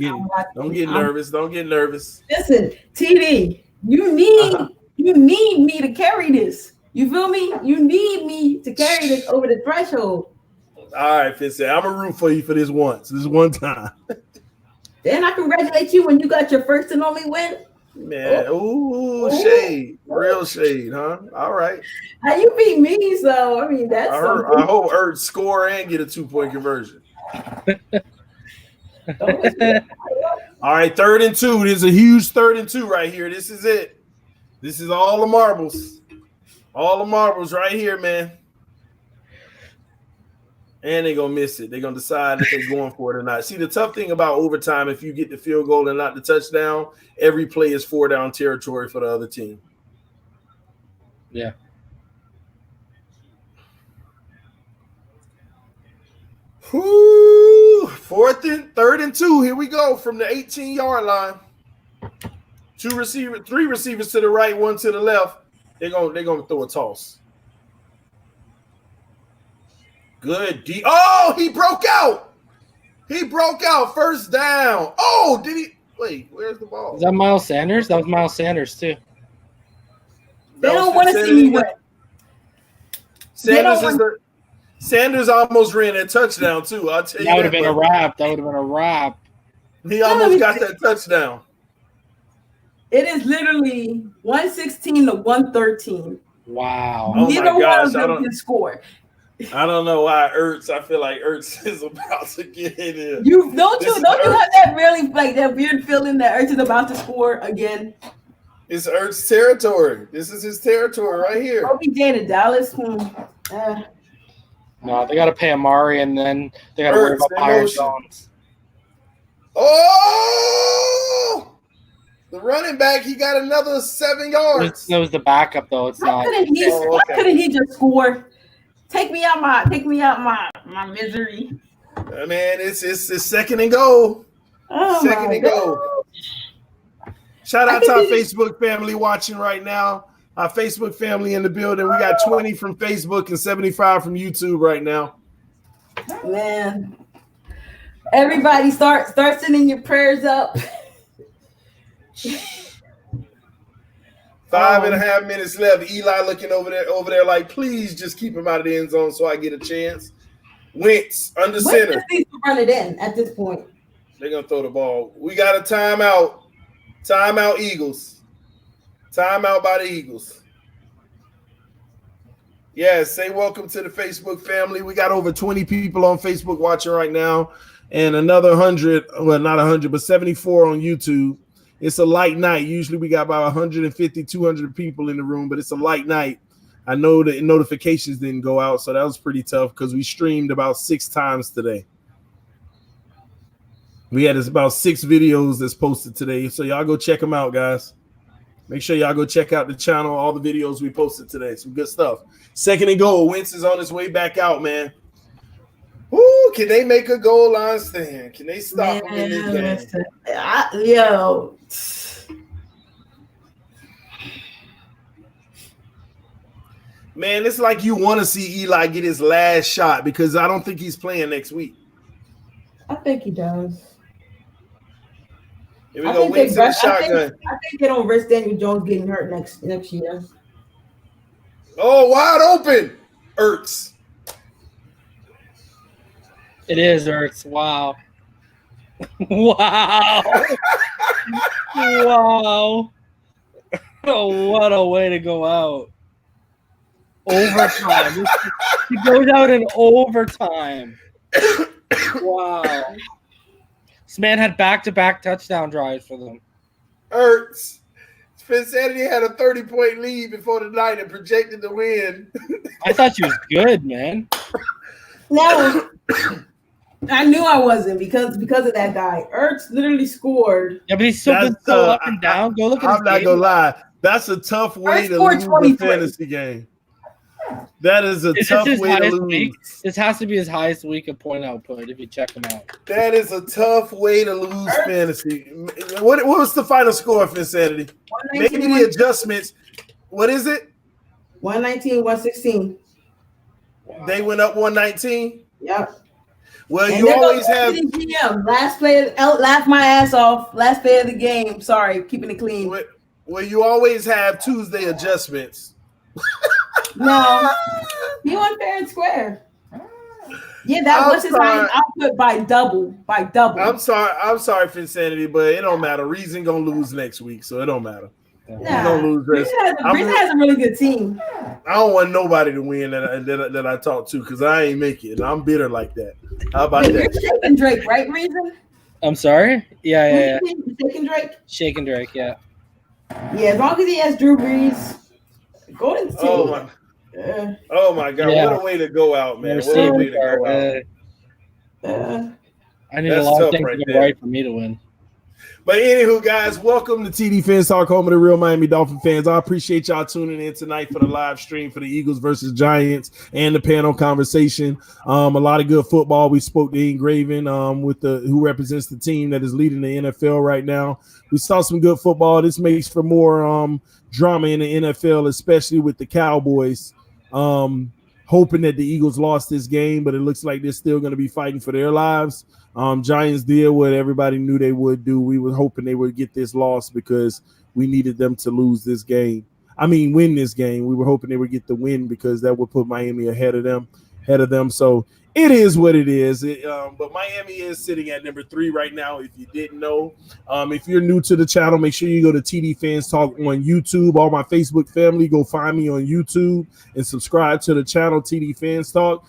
Don't get nervous. Don't get nervous. Listen, TD, you need me to carry this. You feel me? You need me to carry this over the threshold. All right, Vincent, I'm gonna root for you for this once. This one time. Then I congratulate you when you got your first and only win. Man, ooh, shade, real shade, huh? All right. Now you beat me, so I mean that's. I hope Ertz score and get a 2-point conversion. All right, 3rd and 2. There's a huge 3rd and 2 right here. This is it. This is all the marbles. All the marbles right here, man. And they're going to miss it. They're going to decide if they're going for it or not. See, the tough thing about overtime, if you get the field goal and not the touchdown, every play is 4-down territory for the other team. Yeah. Whoo! 3rd and 2. Here we go from the 18-yard line. 3 receivers to the right, 1 to the left. They're gonna throw a toss. Good. Oh, he broke out. He broke out. 1st down. Oh, did he? Wait, where's the ball? Is that Miles Sanders? That was Miles Sanders too. They don't want to see me win. Sanders almost ran that touchdown too. I'll tell you that would have been a wrap. That would have been a wrap. He almost got that touchdown. It is literally 116 to 113. Wow. Oh Neither my gosh, one of them can score. I don't know why Ertz. I feel like Ertz is about to get in here. You don't you have that really like that weird feeling that Ertz is about to score again? It's Ertz territory. This is his territory right here. OBJ to Dallas. No, they got to pay Amari, and then they got to worry about Byron Jones. Oh! The running back, he got another 7 yards. That was the backup, though. It's not. Why couldn't he just score? Take me out my misery. Man, it's 2nd and goal. Oh 2nd and goal. Shout out to our Facebook family watching right now. Our Facebook family in the building. We got 20 from Facebook and 75 from YouTube right now. Man, everybody start sending your prayers up. Five and a half minutes left. Eli looking over there like, please just keep him out of the end zone so I get a chance. Wentz under center. Wentz needs to run it in at this point. They're going to throw the ball. We got a timeout. Timeout, Eagles. Timeout by the Eagles. Yes, say welcome to the Facebook family. We got over 20 people on Facebook watching right now and another 100, well, not 100, but 74 on YouTube. It's a light night. Usually we got about 150, 200 people in the room, but it's a light night. I know the notifications didn't go out, so that was pretty tough because we streamed about 6 times today. We had about 6 videos that's posted today, so y'all go check them out, guys. Make sure y'all go check out the channel, all the videos we posted today. Some good stuff. Second and goal. Wentz is on his way back out, man. Ooh, can they make a goal line stand? Can they stop him in this game? Yo. Man, it's like you want to see Eli get his last shot because I don't think he's playing next week. I think he does. Here we go. Wentz in the shotgun. I think they don't risk Daniel Jones getting hurt next year. Oh, wide open. Ertz. It is Ertz. Wow. Wow. Wow. Oh, what a way to go out. Overtime. He goes out in overtime. Wow. This man had back-to-back touchdown drives for them. Ertz. Fitzgerald had a 30-point lead before the night and projected to win. I thought she was good, man. No. I knew I wasn't because of that guy. Ertz literally scored. Yeah, but he's so good, so up and down. Go look at his I'm not going to lie. That's a tough way to lose a fantasy game. That is a tough way to lose. This has to be his highest week of point output if you check him out. That is a tough way to lose fantasy. What was the final score of Insanity? Maybe the adjustments. What is it? 119, 116. They went up 119? Yep. Well, and you always have last play, laugh my ass off. Last play of the game. Sorry, keeping it clean. Well, you always have Tuesday adjustments. No, he went fair and square. Yeah, that was his highest output by double. I'm sorry for Insanity, but it don't matter. Reason gonna lose next week, so it don't matter. Nah, He's gonna lose. Reason has a really good team. I don't want nobody to win that I talk to because I ain't make it. I'm bitter like that. How about that? Shaking Drake, right? Reason. I'm sorry. Yeah. Shaking Drake. Shaking Drake. Yeah. Yeah, as long as he has Drew Brees, Golden State. Oh my God! Yeah. What a way to go out, man! What a way to go out. I need a lot of things to go right for me to win. But anywho, guys, welcome to TD Fans Talk, home of the real Miami Dolphin fans. I appreciate y'all tuning in tonight for the live stream for the Eagles versus Giants and the panel conversation. A lot of good football. We spoke to Ingraven with who represents the team that is leading the NFL right now. We saw some good football. This makes for more drama in the NFL, especially with the Cowboys. Hoping that the Eagles lost this game, but it looks like they're still going to be fighting for their lives. Giants did what everybody knew they would do. We were hoping they would get this loss because we needed them to lose this game. Win this game. We were hoping they would get the win because that would put Miami ahead of them. So it is what it is. But Miami is sitting at number 3 right now, if you didn't know. If you're new to the channel, make sure you go to TD Fans Talk on YouTube. All my Facebook family, go find me on YouTube and subscribe to the channel, TD Fans Talk.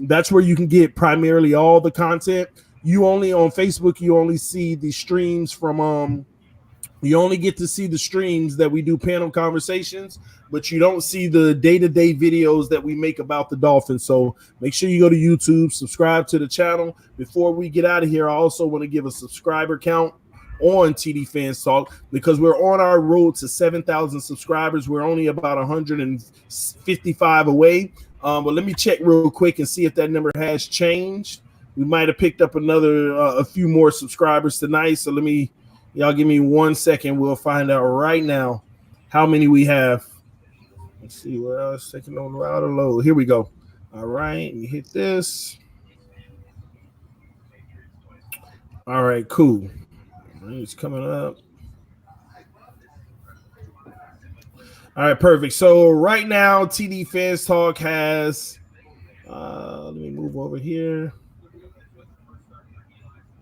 That's where you can get primarily all the content. You only on Facebook, you only see the streams from you only get to see the streams that we do panel conversations, but you don't see the day-to-day videos that we make about the Dolphins. So make sure you go to YouTube, subscribe to the channel. Before we get out of here, I also want to give a subscriber count on TD Fans Talk because we're on our road to 7,000 subscribers. We're only about 155 away. But let me check real quick and see if that number has changed. We might have picked up a few more subscribers tonight. So y'all give me 1 second. We'll find out right now how many we have. Let's see where else. Second on the router load. Here we go. All right, you hit this. All right, cool. It's coming up. All right, perfect. So right now, TD Fans Talk has. Let me move over here.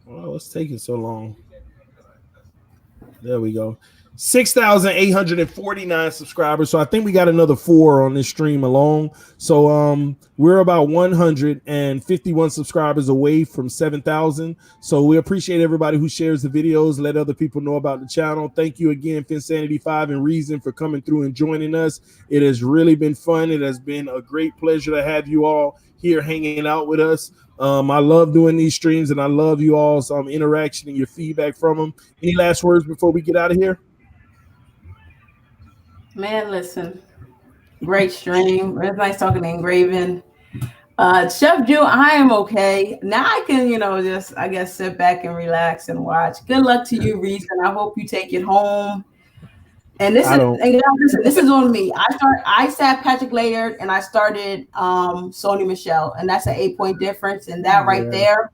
Oh, what's taking so long? There we go. 6,849 subscribers. So I think we got another 4 on this stream alone. So we're about 151 subscribers away from 7,000. So we appreciate everybody who shares the videos, let other people know about the channel. Thank you again, Finsanity 5 and Reason, for coming through and joining us. It has really been fun. It has been a great pleasure to have you all here hanging out with us. I love doing these streams, and I love you all's interaction and your feedback from them. Any last words before we get out of here? Man, listen, great stream. It's nice talking to Engraven. Chef Jew, I am okay. Now I can, just, I guess, sit back and relax and watch. Good luck to you, Reason. I hope you take it home. And this is on me. I sat Patrick Laird and I started Sony Michelle, and that's an 8-point difference. And that right there,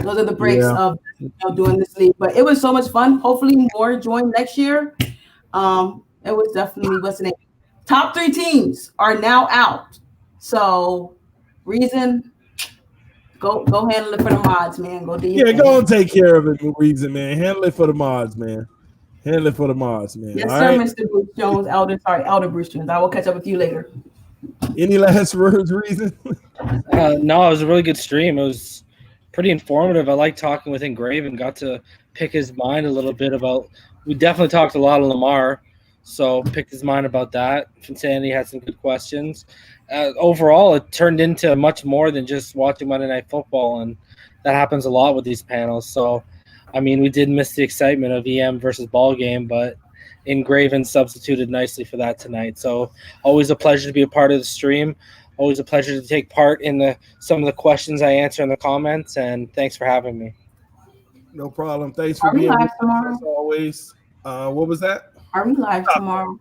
those are the breaks of doing this league. But it was so much fun. Hopefully more join next year. It was definitely top 3 teams are now out. So Reason, go handle it for the mods, man. Go and take care of it, Reason, man. Handle it for the mods, man. Handle it for the mods, man. Yes, sir, right? Mr. Bruce Jones, Elder Bruce Jones. I will catch up with you later. Any last words, Reason? No, it was a really good stream. It was pretty informative. I like talking with Engraven. Got to pick his mind a little bit about. We definitely talked a lot of Lamar, so picked his mind about that. Finsanity had some good questions. Overall, it turned into much more than just watching Monday Night Football, and that happens a lot with these panels. So, I mean, we did miss the excitement of EM versus ball game, but Engraven substituted nicely for that tonight. So, always a pleasure to be a part of the stream. Always a pleasure to take part in some of the questions I answer in the comments, and thanks for having me. No problem. Thanks for being here as always. What was that? Are we live tomorrow?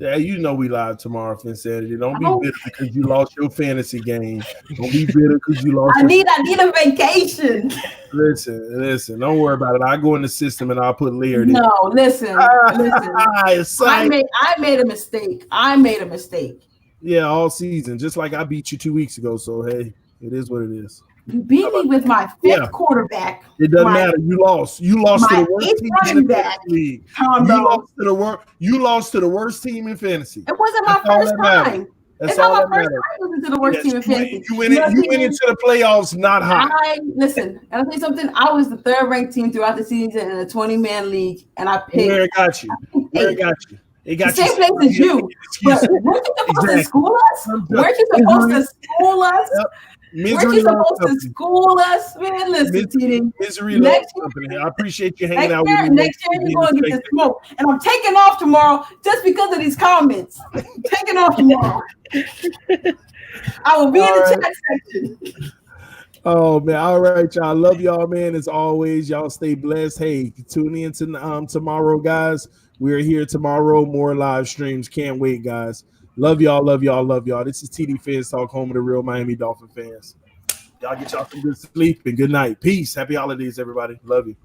Yeah, we live tomorrow, Finsanity. Don't be bitter because you lost your fantasy game. Don't be bitter because you lost. I need a vacation. Listen. Don't worry about it. I go in the system and I'll put Laird in. No, listen. I made a mistake. Yeah, all season, just like I beat you 2 weeks ago. So hey, it is what it is. You beat me with my 5th quarterback. It doesn't matter. You lost. You lost to the worst team in the league. You lost to the worst team in fantasy. It wasn't my first time. It's not my first time losing to the worst team in fantasy. You went into the playoffs not hot. Listen, and I'll tell you something. I was the 3rd ranked team throughout the season in a 20-man league, and I picked. Where it got you? It got the same place as you. But weren't you supposed to school us? Weren't you supposed to school us? Weren't you supposed to school us, man? Listen, TD. Misery next company. I appreciate you hanging out with me. Next year, you're going to get this smoke. And I'm taking off tomorrow just because of these comments. Taking off tomorrow. I will be in the chat section. Oh, man. All right, y'all. Love y'all, man. As always, y'all stay blessed. Hey, tune in to tomorrow, guys. We're here tomorrow. More live streams. Can't wait, guys. Love y'all. This is TD Fans Talk, home of the real Miami Dolphin fans. Y'all get y'all some good sleep and good night. Peace. Happy holidays, everybody. Love you.